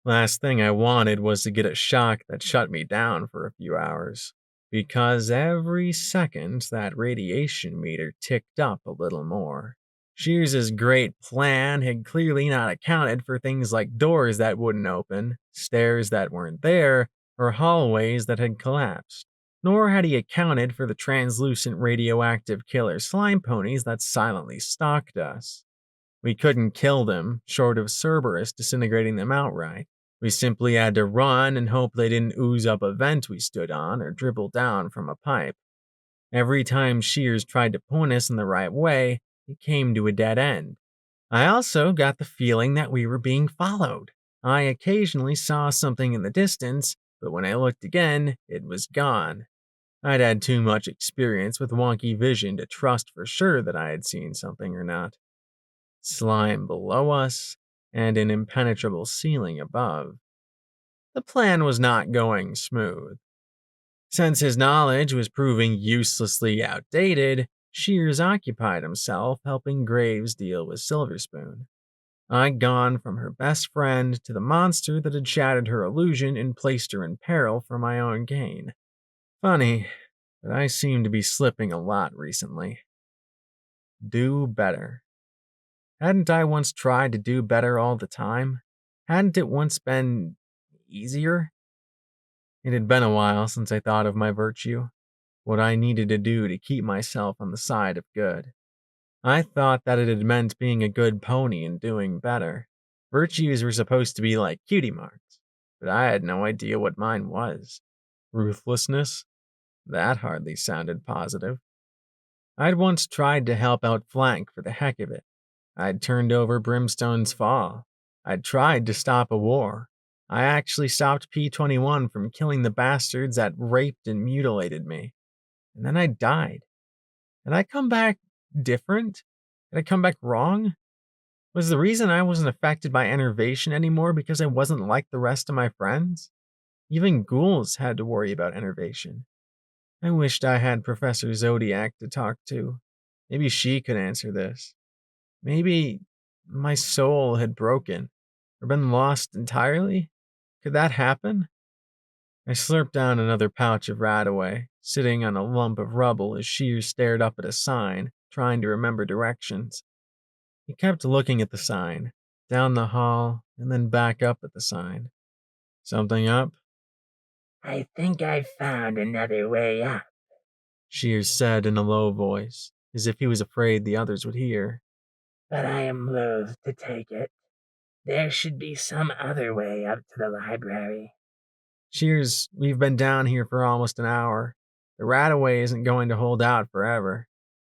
Last thing I wanted was to get a shock that shut me down for a few hours, because every second that radiation meter ticked up a little more. Shears's great plan had clearly not accounted for things like doors that wouldn't open, stairs that weren't there, or hallways that had collapsed. Nor had he accounted for the translucent radioactive killer slime ponies that silently stalked us. We couldn't kill them, short of Cerberus disintegrating them outright. We simply had to run and hope they didn't ooze up a vent we stood on or dribble down from a pipe. Every time Shears tried to point us in the right way, it came to a dead end. I also got the feeling that we were being followed. I occasionally saw something in the distance, but when I looked again, it was gone. I'd had too much experience with wonky vision to trust for sure that I had seen something or not. Slime below us, and an impenetrable ceiling above. The plan was not going smooth. Since his knowledge was proving uselessly outdated, Shears occupied himself helping Graves deal with Silverspoon. I'd gone from her best friend to the monster that had shattered her illusion and placed her in peril for my own gain. Funny, but I seem to be slipping a lot recently. Do better. Hadn't I once tried to do better all the time? Hadn't it once been easier? It had been a while since I thought of my virtue, what I needed to do to keep myself on the side of good. I thought that it had meant being a good pony and doing better. Virtues were supposed to be like cutie marks, but I had no idea what mine was. Ruthlessness? That hardly sounded positive. I'd once tried to help out Flank for the heck of it. I'd turned over Brimstone's Fall. I'd tried to stop a war. I actually stopped P-21 from killing the bastards that raped and mutilated me. And then I died. Did I come back different? Did I come back wrong? Was the reason I wasn't affected by enervation anymore because I wasn't like the rest of my friends? Even ghouls had to worry about enervation. I wished I had Professor Zodiac to talk to. Maybe she could answer this. Maybe my soul had broken or been lost entirely? Could that happen? I slurped down another pouch of Radaway, sitting on a lump of rubble as Shears stared up at a sign, trying to remember directions. He kept looking at the sign, down the hall, and then back up at the sign. Something up? I think I've found another way up. Shears said in a low voice, as if he was afraid the others would hear. But I am loath to take it. There should be some other way up to the library. Shears, we've been down here for almost an hour. The Radaway isn't going to hold out forever.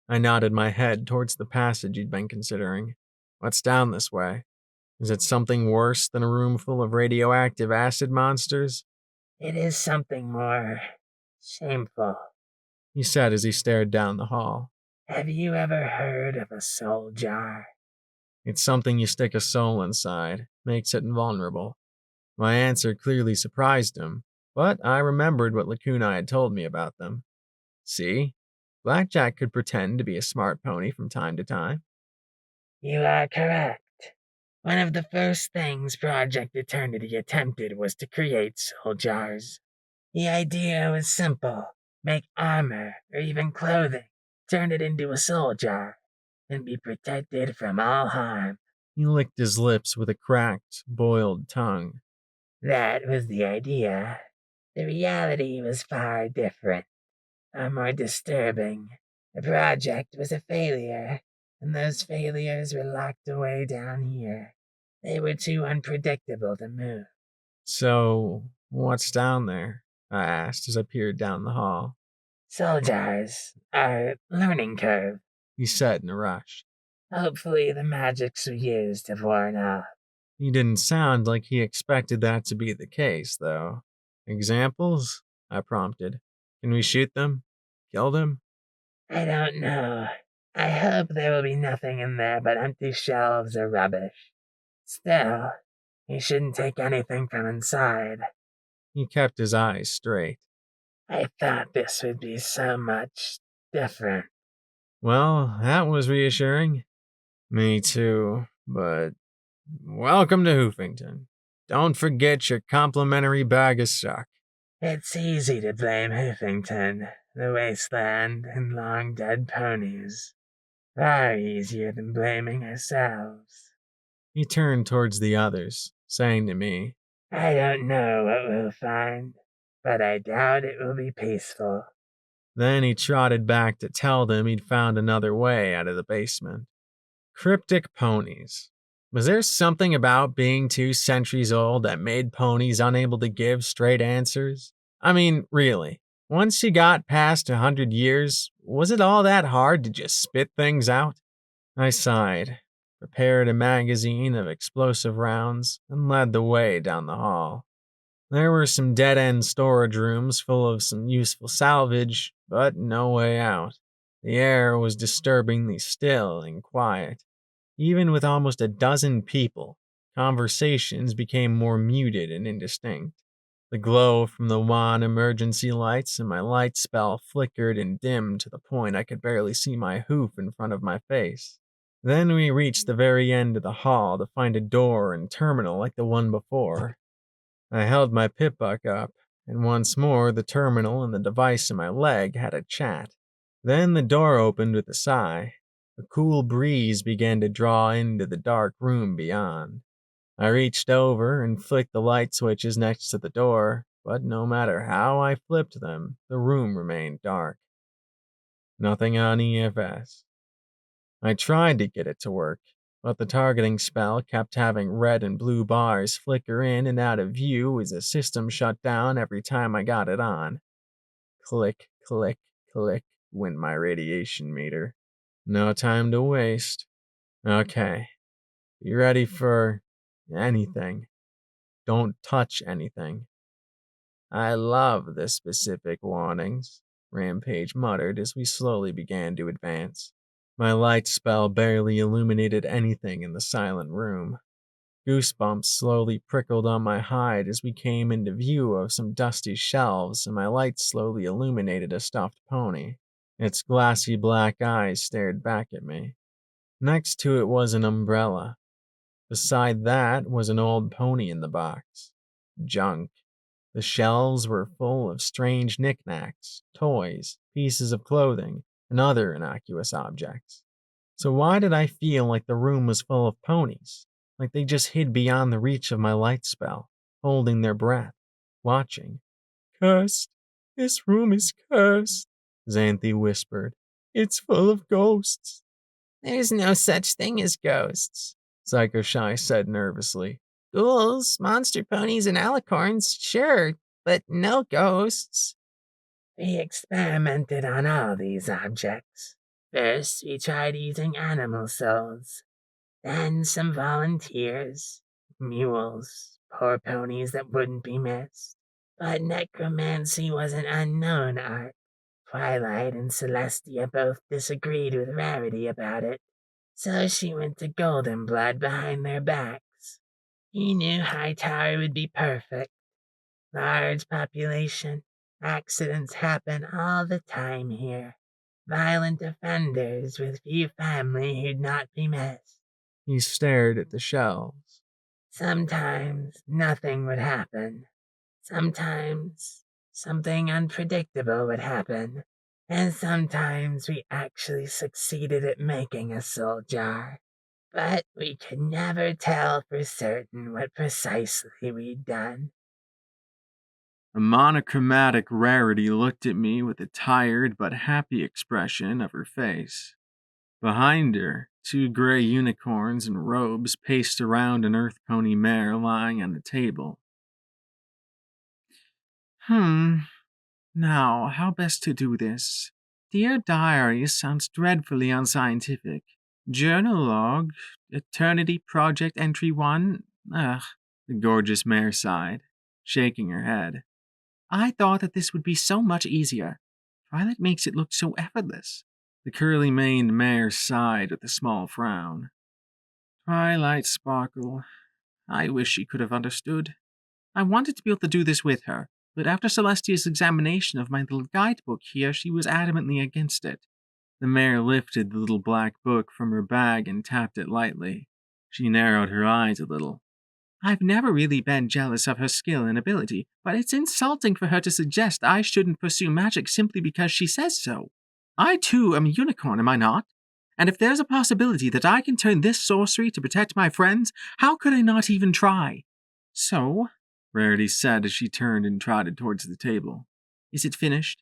I nodded my head towards the passage he'd been considering. What's down this way? Is it something worse than a room full of radioactive acid monsters? It is something more shameful. He said as he stared down the hall. Have you ever heard of a soul jar? It's something you stick a soul inside, makes it invulnerable. My answer clearly surprised him, but I remembered what Lacuna had told me about them. See? Blackjack could pretend to be a smart pony from time to time. You are correct. One of the first things Project Eternity attempted was to create soul jars. The idea was simple. Make armor or even clothing, turn it into a soul jar, and be protected from all harm. He licked his lips with a cracked, boiled tongue. That was the idea. The reality was far different, far more disturbing. The project was a failure, and those failures were locked away down here. They were too unpredictable to move. So, what's down there? I asked as I peered down the hall. Soul jars are learning curve. He said in a rush. Hopefully the magics we used have worn off. He didn't sound like he expected that to be the case, though. Examples? I prompted. Can we shoot them? Kill them? I don't know. I hope there will be nothing in there but empty shelves or rubbish. Still, you shouldn't take anything from inside. He kept his eyes straight. I thought this would be so much different. Well, that was reassuring. Me too, but welcome to Hoofington. Don't forget your complimentary bag of suck. It's easy to blame Hoofington, the wasteland, and long dead ponies. Far easier than blaming ourselves. He turned towards the others, saying to me, I don't know what we'll find, but I doubt it will be peaceful. Then he trotted back to tell them he'd found another way out of the basement. Cryptic ponies. Was there something about being 2 centuries old that made ponies unable to give straight answers? I mean, really, once you got past 100 years, was it all that hard to just spit things out? I sighed, prepared a magazine of explosive rounds, and led the way down the hall. There were some dead-end storage rooms full of some useful salvage, but no way out. The air was disturbingly still and quiet. Even with almost a dozen people, conversations became more muted and indistinct. The glow from the wan emergency lights in my light spell flickered and dimmed to the point I could barely see my hoof in front of my face. Then we reached the very end of the hall to find a door and terminal like the one before. I held my pip-buck up, and once more the terminal and the device in my leg had a chat. Then the door opened with a sigh. A cool breeze began to draw into the dark room beyond. I reached over and flicked the light switches next to the door, but no matter how I flipped them, the room remained dark. Nothing on EFS. I tried to get it to work, but the targeting spell kept having red and blue bars flicker in and out of view as the system shut down every time I got it on. Click, click, click went my radiation meter. No time to waste. Okay, be ready for anything. Don't touch anything. I love the specific warnings, Rampage muttered as we slowly began to advance. My light spell barely illuminated anything in the silent room. Goosebumps slowly prickled on my hide as we came into view of some dusty shelves, and my light slowly illuminated a stuffed pony. Its glassy black eyes stared back at me. Next to it was an umbrella. Beside that was an old pony in the box. Junk. The shelves were full of strange knickknacks, toys, pieces of clothing, and other innocuous objects. So why did I feel like the room was full of ponies? Like they just hid beyond the reach of my light spell, holding their breath, watching. Cursed. This room is cursed, Xanthi whispered. It's full of ghosts. There's no such thing as ghosts, Psycho Shy said nervously. Ghouls, monster ponies, and alicorns, sure, but no ghosts. We experimented on all these objects. First, we tried using animal souls. Then some volunteers, mules, poor ponies that wouldn't be missed. But necromancy was an unknown art. Twilight and Celestia both disagreed with Rarity about it, so she went to Golden Blood behind their backs. He knew Hightower would be perfect. Large population, accidents happen all the time here. Violent offenders with few family who'd not be missed. He stared at the shelves. Sometimes nothing would happen. Sometimes something unpredictable would happen. And sometimes we actually succeeded at making a soul jar. But we could never tell for certain what precisely we'd done. A monochromatic Rarity looked at me with a tired but happy expression of her face. Behind her, 2 gray unicorns in robes paced around an earth pony mare lying on the table. Now, how best to do this? Dear Diary sounds dreadfully unscientific. Journal log, Eternity Project Entry 1. Ugh, the gorgeous mare sighed, shaking her head. I thought that this would be so much easier. Twilight makes it look so effortless. The curly-maned mare sighed with a small frown. Twilight Sparkle. I wish she could have understood. I wanted to be able to do this with her, but after Celestia's examination of my little guidebook here, she was adamantly against it. The mare lifted the little black book from her bag and tapped it lightly. She narrowed her eyes a little. I've never really been jealous of her skill and ability, but it's insulting for her to suggest I shouldn't pursue magic simply because she says so. I too am a unicorn, am I not? And if there's a possibility that I can turn this sorcery to protect my friends, how could I not even try? So, Rarity said as she turned and trotted towards the table. Is it finished?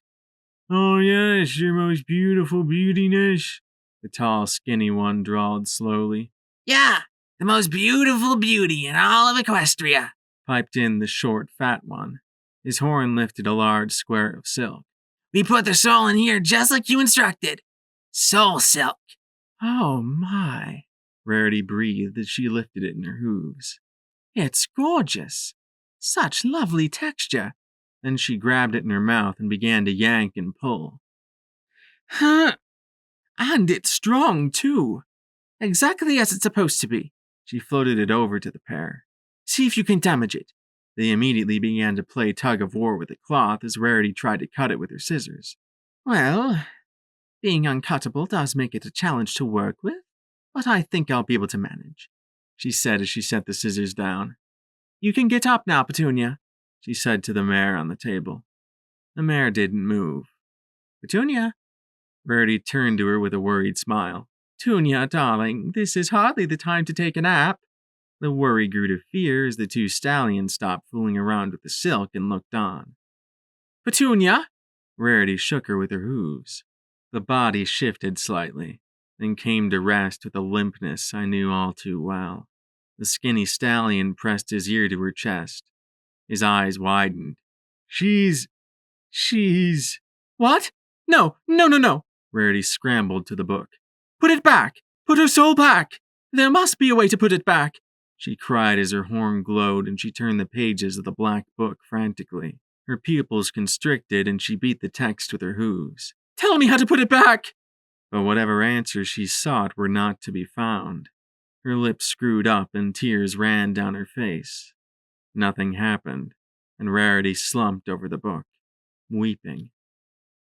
Oh yes, your most beautiful beautiness, the tall, skinny one drawled slowly. Yeah, the most beautiful beauty in all of Equestria, Piped in the short, fat one. His horn lifted a large square of silk. We put the soul in here just like you instructed. Soul silk. Oh my, Rarity breathed as she lifted it in her hooves. It's gorgeous. Such lovely texture. Then she grabbed it in her mouth and began to yank and pull. Huh? And it's strong, too. Exactly as it's supposed to be. She floated it over to the pair. See if you can damage it. They immediately began to play tug-of-war with the cloth as Rarity tried to cut it with her scissors. Well, being uncuttable does make it a challenge to work with, but I think I'll be able to manage, she said as she set the scissors down. You can get up now, Petunia, she said to the mare on the table. The mare didn't move. Petunia? Rarity turned to her with a worried smile. Petunia, darling, this is hardly the time to take a nap. The worry grew to fear as the 2 stallions stopped fooling around with the silk and looked on. Petunia? Rarity shook her with her hooves. The body shifted slightly. then came to rest with a limpness I knew all too well. The skinny stallion pressed his ear to her chest. His eyes widened. She's... What? No. Rarity scrambled to the book. Put it back! Put her soul back! There must be a way to put it back! She cried as her horn glowed and she turned the pages of the black book frantically. Her pupils constricted and she beat the text with her hooves. Tell me how to put it back! But whatever answers she sought were not to be found. Her lips screwed up and tears ran down her face. Nothing happened, and Rarity slumped over the book, weeping.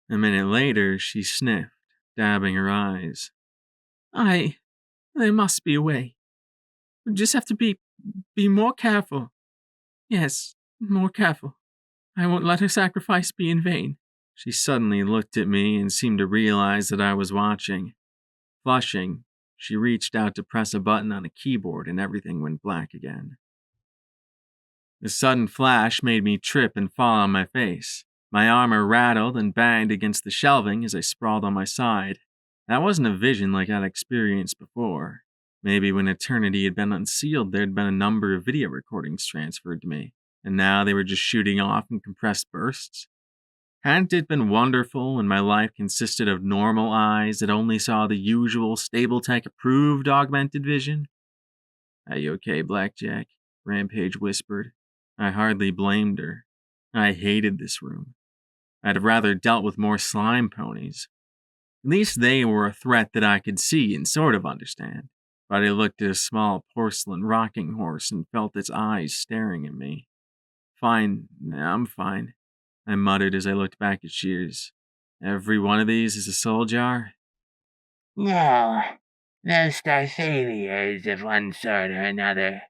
A minute later, she sniffed, dabbing her eyes. There must be a way. We just have to be more careful. Yes, more careful. I won't let her sacrifice be in vain. She suddenly looked at me and seemed to realize that I was watching. Flushing, she reached out to press a button on a keyboard and everything went black again. The sudden flash made me trip and fall on my face. My armor rattled and banged against the shelving as I sprawled on my side. That wasn't a vision like I'd experienced before. Maybe when Eternity had been unsealed, there'd been a number of video recordings transferred to me, and now they were just shooting off in compressed bursts. Hadn't it been wonderful when my life consisted of normal eyes that only saw the usual Stable-Tech-approved augmented vision? Are you okay, Blackjack? Rampage whispered. I hardly blamed her. I hated this room. I'd have rather dealt with more slime ponies. At least they were a threat that I could see and sort of understand. But I looked at a small porcelain rocking horse and felt its eyes staring at me. Fine, I'm fine, I muttered as I looked back at Shears. Every one of these is a soul jar? No, those Starphalias of one sort or another.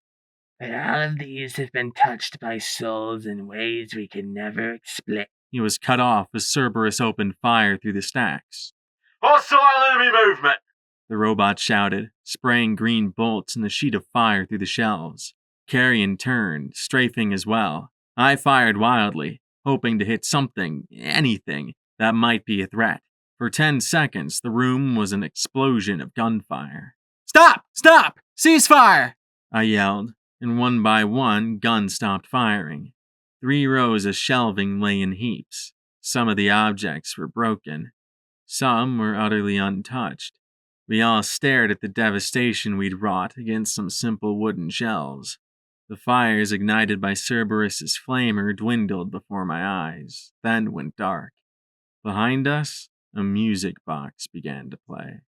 But all of these have been touched by souls in ways we can never explain. He was cut off as Cerberus opened fire through the stacks. Hostile enemy movement! The robot shouted, spraying green bolts in the sheet of fire through the shelves. Carrion turned, strafing as well. I fired wildly, hoping to hit something, anything, that might be a threat. For 10 seconds, the room was an explosion of gunfire. Stop! Stop! Cease fire! I yelled, and one by one, guns stopped firing. 3 rows of shelving lay in heaps. Some of the objects were broken. Some were utterly untouched. We all stared at the devastation we'd wrought against some simple wooden shelves. The fires ignited by Cerberus's flamer dwindled before my eyes, then went dark. Behind us, a music box began to play.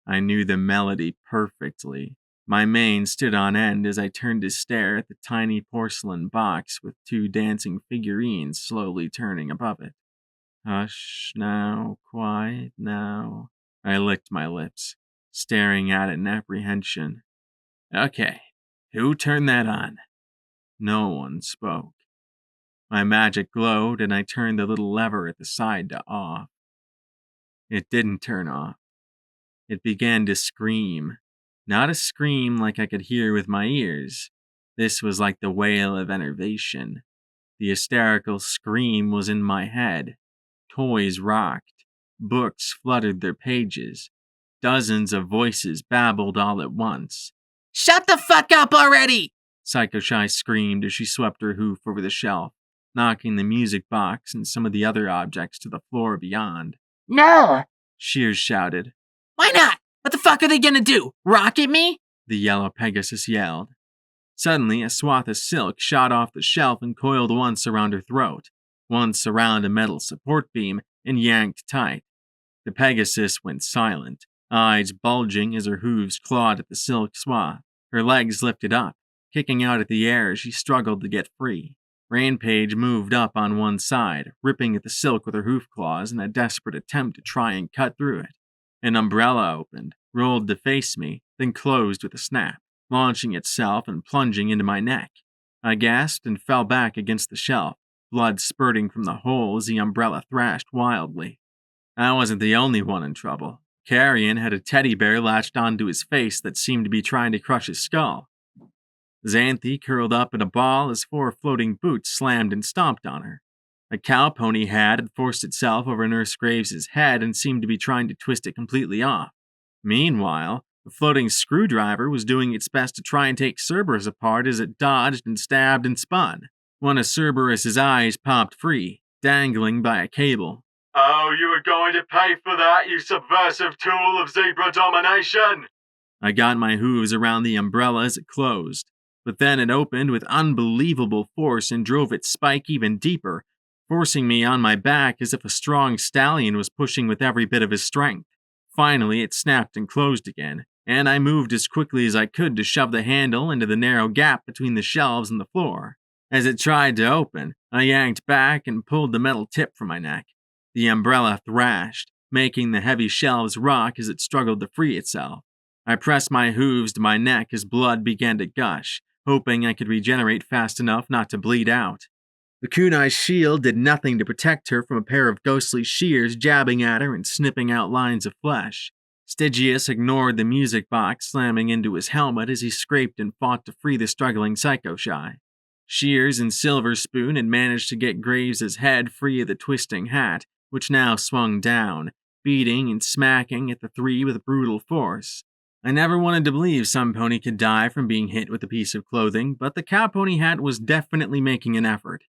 I knew the melody perfectly. My mane stood on end as I turned to stare at the tiny porcelain box with 2 dancing figurines slowly turning above it. Hush now, quiet now. I licked my lips, staring at it in apprehension. Okay, who turned that on? No one spoke. My magic glowed and I turned the little lever at the side to off. It didn't turn off. It began to scream. Not a scream like I could hear with my ears. This was like the wail of enervation. The hysterical scream was in my head. Toys rocked. Books fluttered their pages. Dozens of voices babbled all at once. Shut the fuck up already! Psycho Shy screamed as she swept her hoof over the shelf, knocking the music box and some of the other objects to the floor beyond. No! Shears shouted. Why not? What the fuck are they gonna do? Rocket me? The yellow Pegasus yelled. Suddenly, a swath of silk shot off the shelf and coiled once around her throat, once around a metal support beam, and yanked tight. The Pegasus went silent, eyes bulging as her hooves clawed at the silk swath. Her legs lifted up, kicking out at the air as she struggled to get free. Rampage moved up on one side, ripping at the silk with her hoof claws in a desperate attempt to try and cut through it. An umbrella opened, rolled to face me, then closed with a snap, launching itself and plunging into my neck. I gasped and fell back against the shelf, blood spurting from the hole as the umbrella thrashed wildly. I wasn't the only one in trouble. Carrion had a teddy bear latched onto his face that seemed to be trying to crush his skull. Xanthi curled up in a ball as 4 floating boots slammed and stomped on her. A cow pony had forced itself over Nurse Graves' head and seemed to be trying to twist it completely off. Meanwhile, the floating screwdriver was doing its best to try and take Cerberus apart as it dodged and stabbed and spun. One of Cerberus's eyes popped free, dangling by a cable. Oh, you were going to pay for that, you subversive tool of zebra domination! I got my hooves around the umbrella as it closed, but then it opened with unbelievable force and drove its spike even deeper, forcing me on my back as if a strong stallion was pushing with every bit of his strength. Finally, it snapped and closed again, and I moved as quickly as I could to shove the handle into the narrow gap between the shelves and the floor. As it tried to open, I yanked back and pulled the metal tip from my neck. The umbrella thrashed, making the heavy shelves rock as it struggled to free itself. I pressed my hooves to my neck as blood began to gush, hoping I could regenerate fast enough not to bleed out. The kunai's shield did nothing to protect her from a pair of ghostly shears jabbing at her and snipping out lines of flesh. Stygius ignored the music box slamming into his helmet as he scraped and fought to free the struggling psycho-shy. Shears and Silver Spoon had managed to get Graves' head free of the twisting hat, which now swung down, beating and smacking at the three with brutal force. I never wanted to believe some pony could die from being hit with a piece of clothing, but the cow pony hat was definitely making an effort.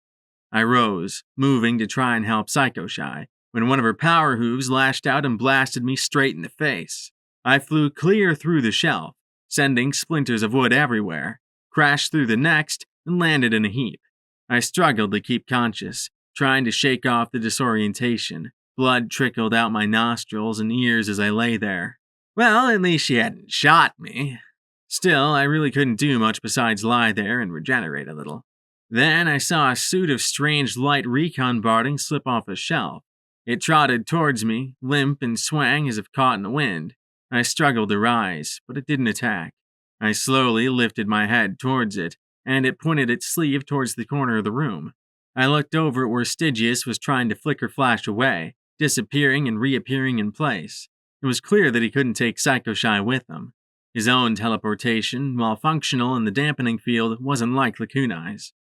I rose, moving to try and help Psycho Shy, when one of her power hooves lashed out and blasted me straight in the face. I flew clear through the shelf, sending splinters of wood everywhere, crashed through the next, and landed in a heap. I struggled to keep conscious, trying to shake off the disorientation. Blood trickled out my nostrils and ears as I lay there. Well, at least she hadn't shot me. Still, I really couldn't do much besides lie there and regenerate a little. Then I saw a suit of strange light recon barding slip off a shelf. It trotted towards me, limp and swang as if caught in the wind. I struggled to rise, but it didn't attack. I slowly lifted my head towards it, and it pointed its sleeve towards the corner of the room. I looked over at where Stygius was trying to flicker flash away, disappearing and reappearing in place. It was clear that he couldn't take Psycho Shy with him. His own teleportation, while functional in the dampening field, wasn't like Lakunai's.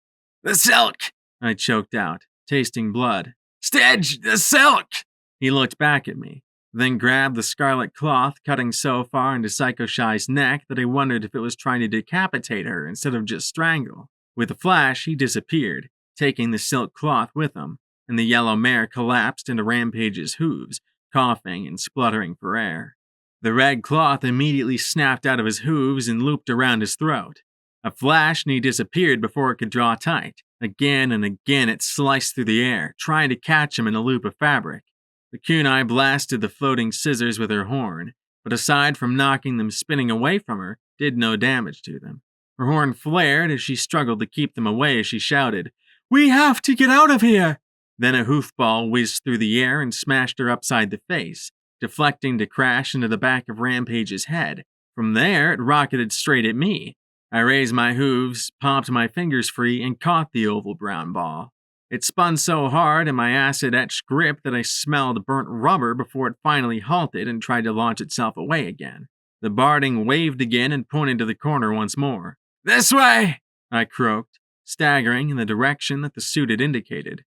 The silk! I choked out, tasting blood. Stidge, the silk! He looked back at me, then grabbed the scarlet cloth, cutting so far into Psycho Shy's neck that I wondered if it was trying to decapitate her instead of just strangle. With a flash, he disappeared, taking the silk cloth with him, and the yellow mare collapsed into Rampage's hooves, coughing and spluttering for air. The red cloth immediately snapped out of his hooves and looped around his throat. A flash and he disappeared before it could draw tight. Again and again it sliced through the air, trying to catch him in a loop of fabric. The kunai blasted the floating scissors with her horn, but aside from knocking them spinning away from her, did no damage to them. Her horn flared as she struggled to keep them away as she shouted, "We have to get out of here!" Then a hoofball whizzed through the air and smashed her upside the face, deflecting to crash into the back of Rampage's head. From there, it rocketed straight at me. I raised my hooves, popped my fingers free, and caught the oval brown ball. It spun so hard in my acid-etched grip that I smelled burnt rubber before it finally halted and tried to launch itself away again. The barding waved again and pointed to the corner once more. This way! I croaked, staggering in the direction that the suit had indicated.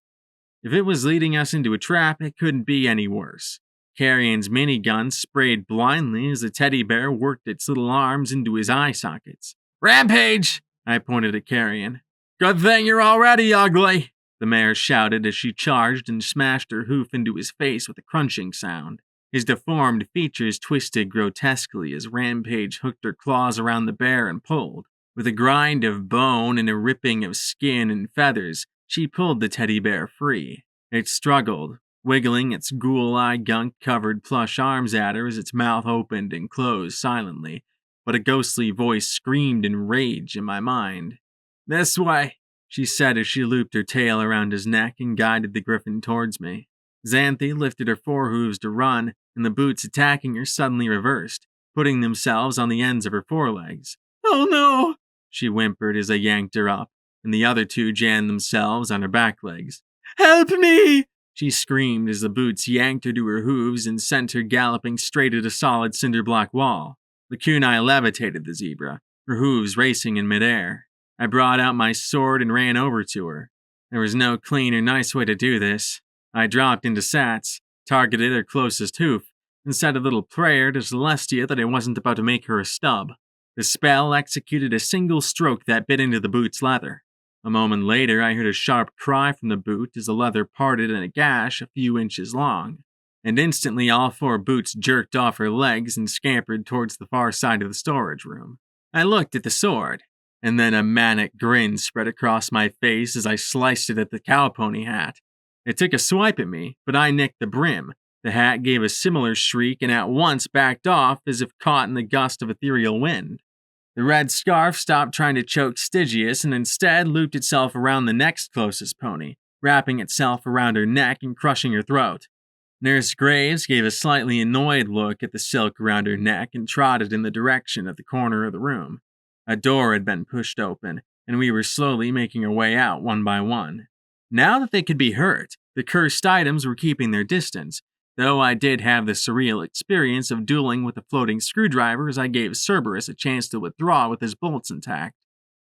If it was leading us into a trap, it couldn't be any worse. Carrion's minigun sprayed blindly as the teddy bear worked its little arms into his eye sockets. Rampage! I pointed at Carrion. Good thing you're already ugly, the mare shouted as she charged and smashed her hoof into his face with a crunching sound. His deformed features twisted grotesquely as Rampage hooked her claws around the bear and pulled. With a grind of bone and a ripping of skin and feathers, she pulled the teddy bear free. It struggled, wiggling its ghoul-eye gunk-covered plush arms at her as its mouth opened and closed silently, but a ghostly voice screamed in rage in my mind. This way, she said as she looped her tail around his neck and guided the griffin towards me. Xanthe lifted her forehooves to run, and the boots attacking her suddenly reversed, putting themselves on the ends of her forelegs. Oh no, she whimpered as I yanked her up, and the other two jammed themselves on her back legs. Help me! She screamed as the boots yanked her to her hooves and sent her galloping straight at a solid cinder block wall. The kunai levitated the zebra, her hooves racing in midair. I brought out my sword and ran over to her. There was no clean or nice way to do this. I dropped into sats, targeted her closest hoof, and said a little prayer to Celestia that I wasn't about to make her a stub. The spell executed a single stroke that bit into the boot's leather. A moment later, I heard a sharp cry from the boot as the leather parted in a gash a few inches long, and instantly all 4 boots jerked off her legs and scampered towards the far side of the storage room. I looked at the sword, and then a manic grin spread across my face as I sliced it at the cowpony hat. It took a swipe at me, but I nicked the brim. The hat gave a similar shriek and at once backed off as if caught in the gust of ethereal wind. The red scarf stopped trying to choke Stygius and instead looped itself around the next closest pony, wrapping itself around her neck and crushing her throat. Nurse Graves gave a slightly annoyed look at the silk around her neck and trotted in the direction of the corner of the room. A door had been pushed open, and we were slowly making our way out one by one. Now that they could be hurt, the cursed items were keeping their distance, though I did have the surreal experience of dueling with a floating screwdriver as I gave Cerberus a chance to withdraw with his bolts intact.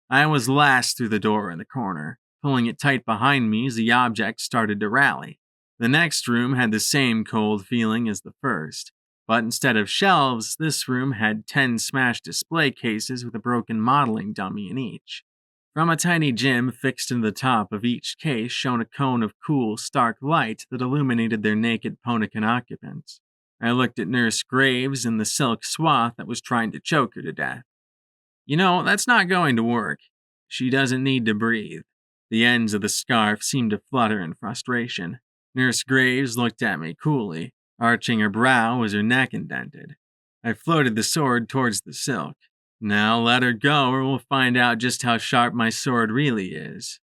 I was last through the door in the corner, pulling it tight behind me as the object started to rally. The next room had the same cold feeling as the first, but instead of shelves, this room had 10 smashed display cases with a broken modeling dummy in each. From a tiny gem fixed in the top of each case shone a cone of cool, stark light that illuminated their naked Ponican occupants. I looked at Nurse Graves and the silk swath that was trying to choke her to death. You know, that's not going to work. She doesn't need to breathe. The ends of the scarf seemed to flutter in frustration. Nurse Graves looked at me coolly, arching her brow as her neck indented. I floated the sword towards the silk. Now let her go or we'll find out just how sharp my sword really is.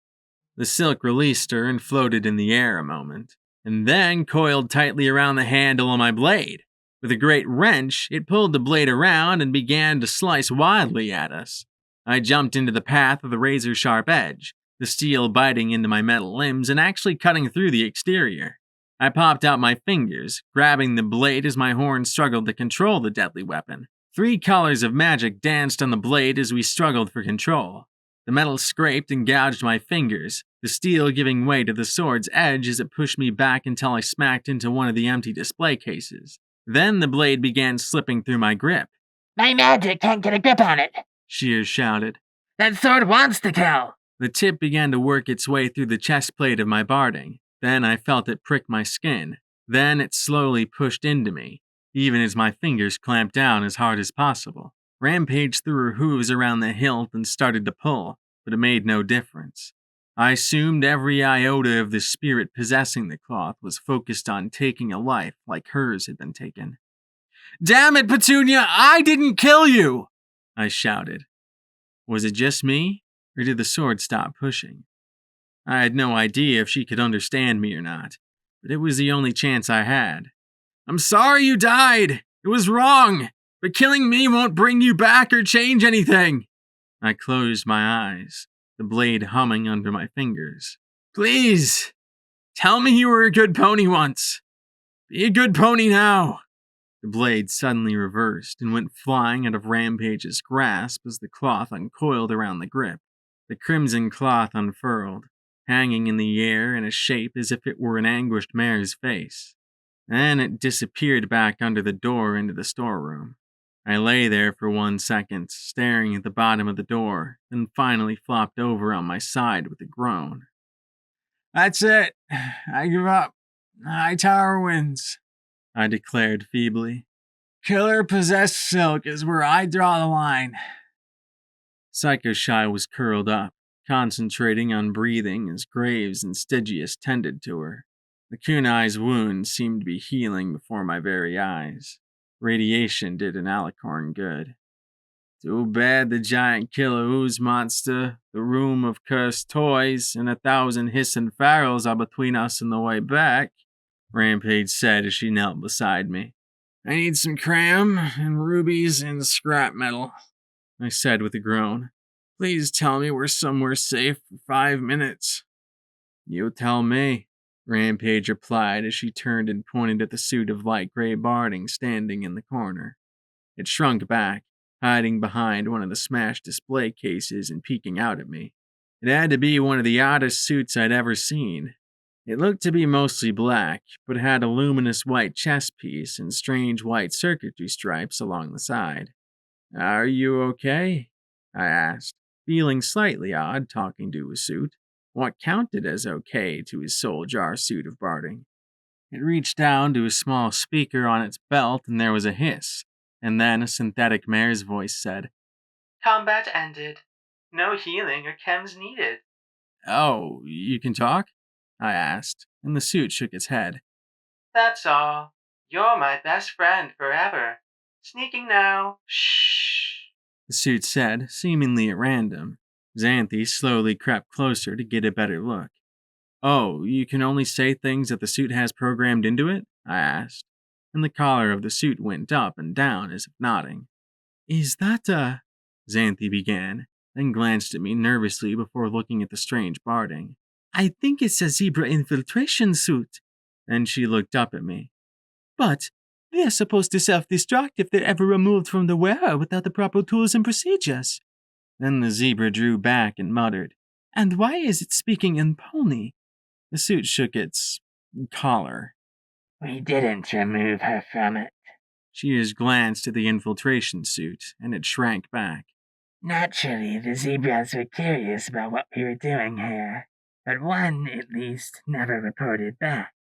The silk released her and floated in the air a moment, and then coiled tightly around the handle of my blade. With a great wrench, it pulled the blade around and began to slice wildly at us. I jumped into the path of the razor-sharp edge, the steel biting into my metal limbs and actually cutting through the exterior. I popped out my fingers, grabbing the blade as my horn struggled to control the deadly weapon. 3 colors of magic danced on the blade as we struggled for control. The metal scraped and gouged my fingers, the steel giving way to the sword's edge as it pushed me back until I smacked into one of the empty display cases. Then the blade began slipping through my grip. My magic can't get a grip on it. Shears shouted. That sword wants to kill. The tip began to work its way through the chest plate of my barding. Then I felt it prick my skin. Then it slowly pushed into me, even as my fingers clamped down as hard as possible. Rampage threw her hooves around the hilt and started to pull, but it made no difference. I assumed every iota of the spirit possessing the cloth was focused on taking a life like hers had been taken. "Damn it, Petunia! I didn't kill you!" I shouted. Was it just me, or did the sword stop pushing? I had no idea if she could understand me or not, but it was the only chance I had. "I'm sorry you died! It was wrong! But killing me won't bring you back or change anything!" I closed my eyes, the blade humming under my fingers. "Please, tell me you were a good pony once. Be a good pony now." The blade suddenly reversed and went flying out of Rampage's grasp as the cloth uncoiled around the grip. The crimson cloth unfurled, hanging in the air in a shape as if it were an anguished mare's face. Then it disappeared back under the door into the storeroom. I lay there for 1 second, staring at the bottom of the door, then finally flopped over on my side with a groan. "That's it. I give up. Hightower wins," I declared feebly. "Killer-possessed silk is where I draw the line." Psycho Shy was curled up, concentrating on breathing as Graves and Stygius tended to her. The kunai's wound seemed to be healing before my very eyes. Radiation did an alicorn good. "Too bad the giant killer ooze monster, the room of cursed toys, and 1,000 hissing pharaohs are between us and the way back," Rampage said as she knelt beside me. "I need some cram and rubies and scrap metal," I said with a groan. "Please tell me we're somewhere safe for 5 minutes." "You tell me," Rampage replied as she turned and pointed at the suit of light gray barding standing in the corner. It shrunk back, hiding behind one of the smashed display cases and peeking out at me. It had to be one of the oddest suits I'd ever seen. It looked to be mostly black, but had a luminous white chest piece and strange white circuitry stripes along the side. Are you okay? I asked, feeling slightly odd talking to his suit. What counted as okay to his soul jar suit of barding? It reached down to a small speaker on its belt and there was a hiss, and then a synthetic mare's voice said, Combat ended. No healing or chems needed. Oh, you can talk? I asked, and the suit shook its head. That's all. You're my best friend forever. Sneaking now. Shh. The suit said, seemingly at random. Xanthi slowly crept closer to get a better look. Oh, you can only say things that the suit has programmed into it? I asked, and the collar of the suit went up and down as if nodding. Is that a... Xanthi began, then glanced at me nervously before looking at the strange barding. I think it's a zebra infiltration suit. Then she looked up at me. But they're supposed to self-destruct if they're ever removed from the wearer without the proper tools and procedures. Then the zebra drew back and muttered, And why is it speaking in pony? The suit shook its collar. We didn't remove her from it. Shears glanced at the infiltration suit, and it shrank back. Naturally, the zebras were curious about what we were doing here, but one, at least, never reported back.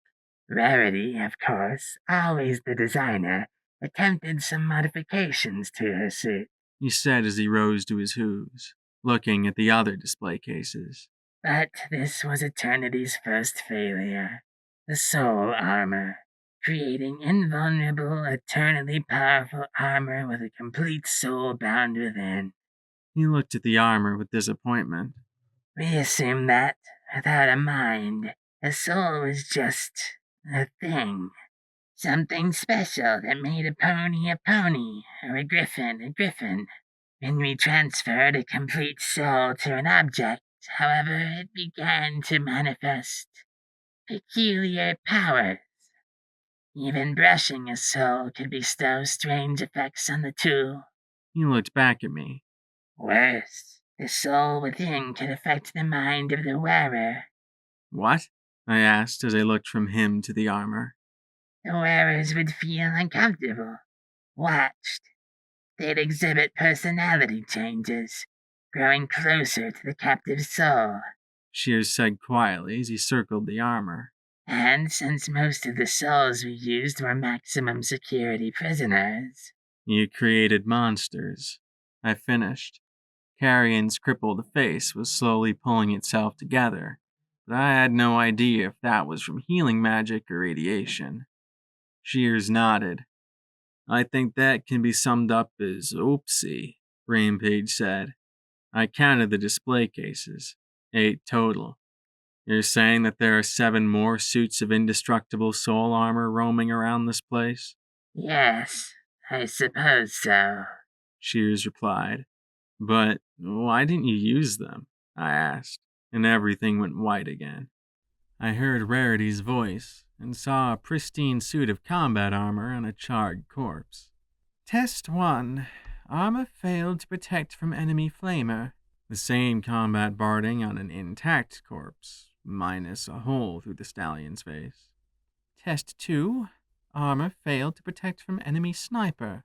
Rarity, of course, always the designer, attempted some modifications to her suit. He said as he rose to his hooves, looking at the other display cases. But this was Eternity's first failure. The soul armor. Creating invulnerable, eternally powerful armor with a complete soul bound within. He looked at the armor with disappointment. We assumed that, without a mind, a soul was just a thing. Something special that made a pony, or a griffin. When we transferred a complete soul to an object, however, it began to manifest peculiar powers. Even brushing a soul could bestow strange effects on the tool. He looked back at me. Worse, the soul within could affect the mind of the wearer. What? I asked as I looked from him to the armor. The wearers would feel uncomfortable, watched. They'd exhibit personality changes, growing closer to the captive's soul. Shears said quietly as he circled the armor. And since most of the souls we used were maximum security prisoners... You created monsters. I finished. Carrion's crippled face was slowly pulling itself together, but I had no idea if that was from healing magic or radiation. Shears nodded. I think that can be summed up as oopsie, Rampage said. I counted the display cases. 8 total. You're saying that there are 7 more suits of indestructible soul armor roaming around this place? Yes, I suppose so, Shears replied. But why didn't you use them? I asked, and everything went white again. I heard Rarity's voice and saw a pristine suit of combat armor on a charred corpse. Test 1. Armor failed to protect from enemy flamer. The same combat barding on an intact corpse, minus a hole through the stallion's face. Test 2. Armor failed to protect from enemy sniper.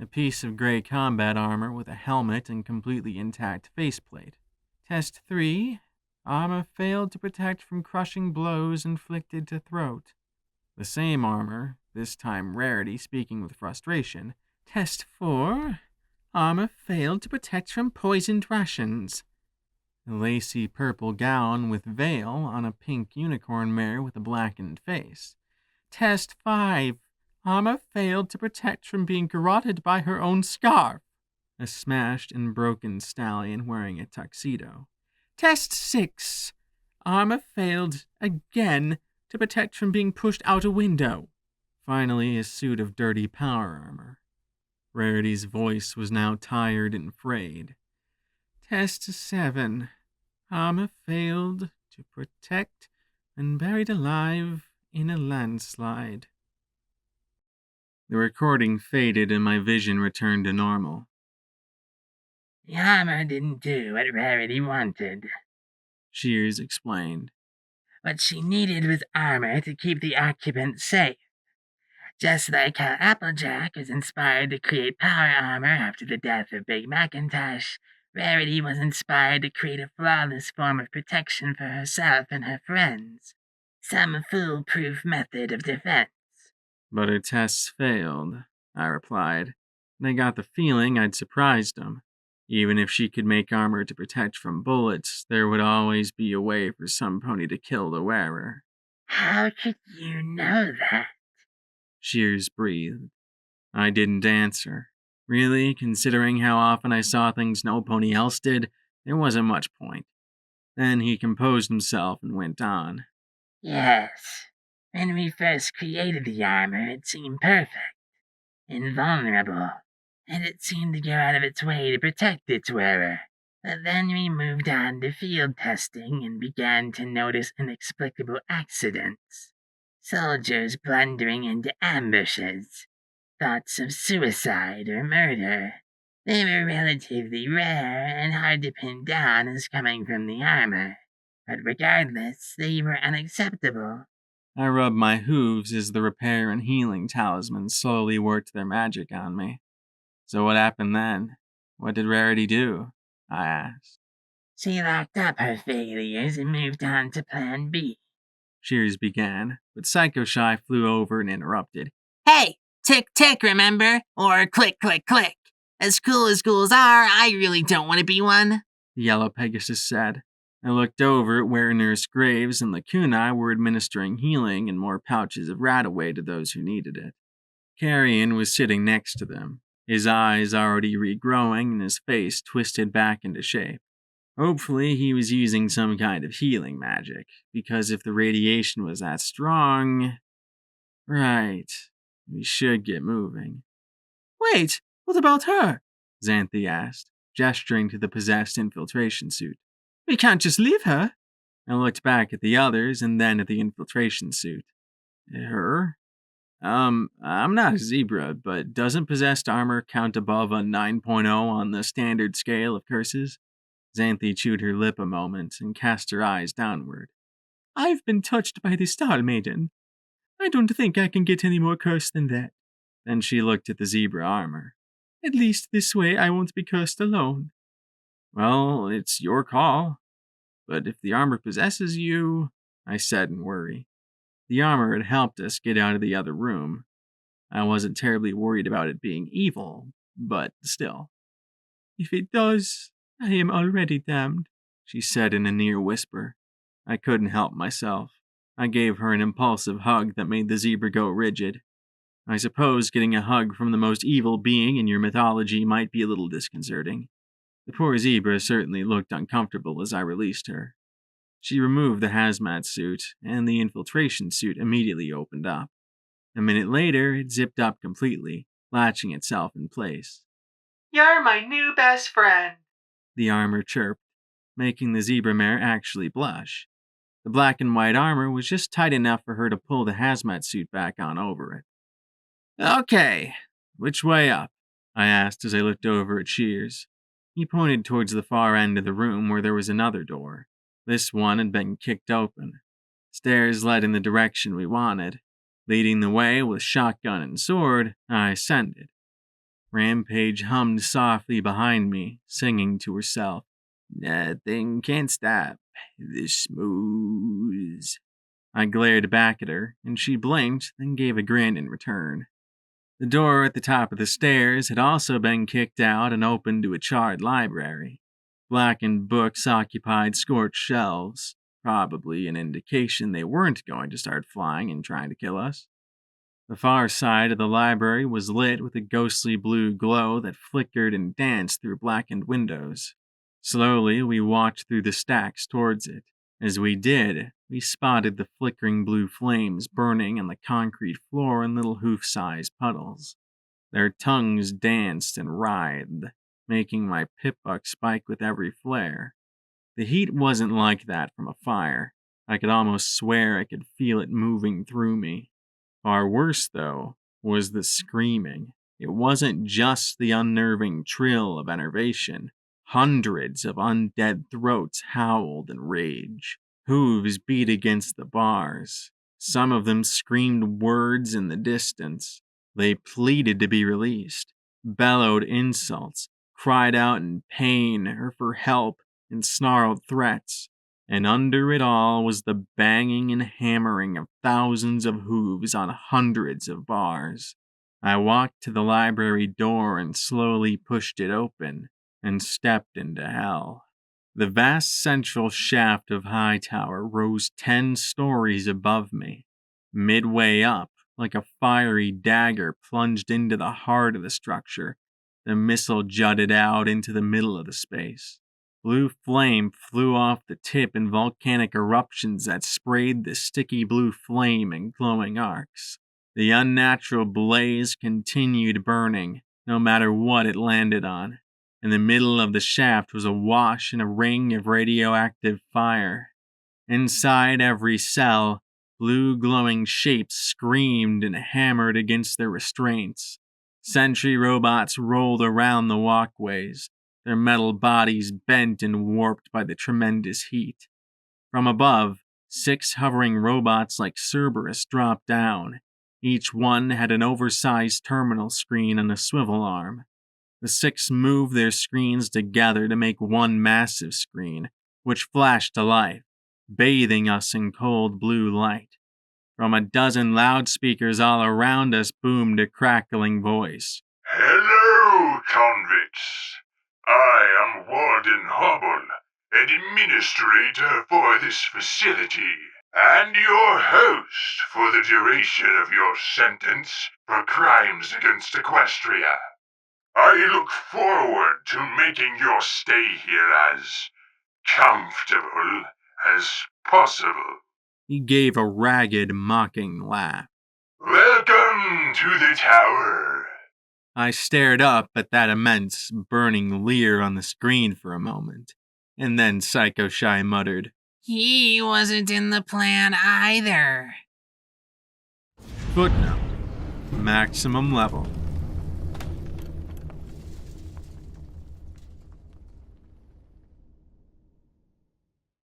A piece of gray combat armor with a helmet and completely intact faceplate. Test 3. Armor failed to protect from crushing blows inflicted to throat. The same armor, this time Rarity speaking with frustration. Test 4. Armor failed to protect from poisoned rations. A lacy purple gown with veil on a pink unicorn mare with a blackened face. Test 5. Armor failed to protect from being garroted by her own scarf. A smashed and broken stallion wearing a tuxedo. Test 6. Armor failed again to protect from being pushed out a window. Finally, a suit of dirty power armor. Rarity's voice was now tired and frayed. Test 7. Armor failed to protect and buried alive in a landslide. The recording faded and my vision returned to normal. The armor didn't do what Rarity wanted. Shears explained. What she needed was armor to keep the occupants safe. Just like how Applejack was inspired to create power armor after the death of Big Macintosh, Rarity was inspired to create a flawless form of protection for herself and her friends. Some foolproof method of defense. But her tests failed, I replied. They got the feeling I'd surprised them. Even if she could make armor to protect from bullets, there would always be a way for some pony to kill the wearer. How could you know that? Shears breathed. I didn't answer. Really, considering how often I saw things no pony else did, there wasn't much point. Then he composed himself and went on. Yes. When we first created the armor, it seemed perfect, invulnerable, and it seemed to go out of its way to protect its wearer. But then we moved on to field testing and began to notice inexplicable accidents. Soldiers blundering into ambushes, thoughts of suicide or murder. They were relatively rare and hard to pin down as coming from the armor. But regardless, they were unacceptable. I rubbed my hooves as the repair and healing talismans slowly worked their magic on me. So what happened then? What did Rarity do? I asked. She locked up her failures and moved on to Plan B. Shears began, but Psycho Shy flew over and interrupted. Hey, tick tick, remember? Or click click click. As cool as ghouls are, I really don't want to be one. The Yellow Pegasus said. I looked over at where Nurse Graves and Lacuna were administering healing and more pouches of Rataway to those who needed it. Carrion was sitting next to them, his eyes already regrowing and his face twisted back into shape. Hopefully he was using some kind of healing magic, because if the radiation was that strong... Right, we should get moving. Wait, what about her? Xanthi asked, gesturing to the possessed infiltration suit. We can't just leave her. I looked back at the others and then at the infiltration suit. Her? I'm not a zebra, but doesn't possessed armor count above a 9.0 on the standard scale of curses? Xanthi chewed her lip a moment and cast her eyes downward. I've been touched by the Star Maiden. I don't think I can get any more cursed than that. Then she looked at the zebra armor. At least this way I won't be cursed alone. Well, it's your call. But if the armor possesses you, I said in worry. The armor had helped us get out of the other room. I wasn't terribly worried about it being evil, but still. If it does, I am already damned, she said in a near whisper. I couldn't help myself. I gave her an impulsive hug that made the zebra go rigid. I suppose getting a hug from the most evil being in your mythology might be a little disconcerting. The poor zebra certainly looked uncomfortable as I released her. She removed the hazmat suit, and the infiltration suit immediately opened up. A minute later, it zipped up completely, latching itself in place. You're my new best friend, the armor chirped, making the zebra mare actually blush. The black and white armor was just tight enough for her to pull the hazmat suit back on over it. Okay, which way up? I asked as I looked over at Shears. He pointed towards the far end of the room where there was another door. This one had been kicked open. Stairs led in the direction we wanted. Leading the way with shotgun and sword, I ascended. Rampage hummed softly behind me, singing to herself. Nothing can stop the smooth. I glared back at her, and she blinked, then gave a grin in return. The door at the top of the stairs had also been kicked out and opened to a charred library. Blackened books occupied scorched shelves, probably an indication they weren't going to start flying and trying to kill us. The far side of the library was lit with a ghostly blue glow that flickered and danced through blackened windows. Slowly, we walked through the stacks towards it. As we did, we spotted the flickering blue flames burning on the concrete floor in little hoof-sized puddles. Their tongues danced and writhed, making my pip-buck spike with every flare. The heat wasn't like that from a fire. I could almost swear I could feel it moving through me. Far worse, though, was the screaming. It wasn't just the unnerving trill of enervation. Hundreds of undead throats howled in rage. Hooves beat against the bars. Some of them screamed words in the distance. They pleaded to be released, bellowed insults, cried out in pain or for help, and snarled threats. And under it all was the banging and hammering of thousands of hooves on hundreds of bars. I walked to the library door and slowly pushed it open and stepped into hell. The vast central shaft of Hightower rose 10 stories above me. Midway up, like a fiery dagger plunged into the heart of the structure, the missile jutted out into the middle of the space. Blue flame flew off the tip in volcanic eruptions that sprayed the sticky blue flame in glowing arcs. The unnatural blaze continued burning, no matter what it landed on. In the middle of the shaft was awash in a ring of radioactive fire. Inside every cell, blue glowing shapes screamed and hammered against their restraints. Sentry robots rolled around the walkways, their metal bodies bent and warped by the tremendous heat. From above, 6 hovering robots like Cerberus dropped down. Each one had an oversized terminal screen on a swivel arm. The 6 moved their screens together to make one massive screen, which flashed to life, bathing us in cold blue light. From a dozen loudspeakers all around us boomed a crackling voice. Hello, convicts. I am Warden Hobble, administrator for this facility, and your host for the duration of your sentence for crimes against Equestria. I look forward to making your stay here as comfortable as possible. He gave a ragged, mocking laugh. Welcome to the tower. I stared up at that immense, burning leer on the screen for a moment, and then Psycho Shy muttered, He wasn't in the plan either. Footnote. Maximum level.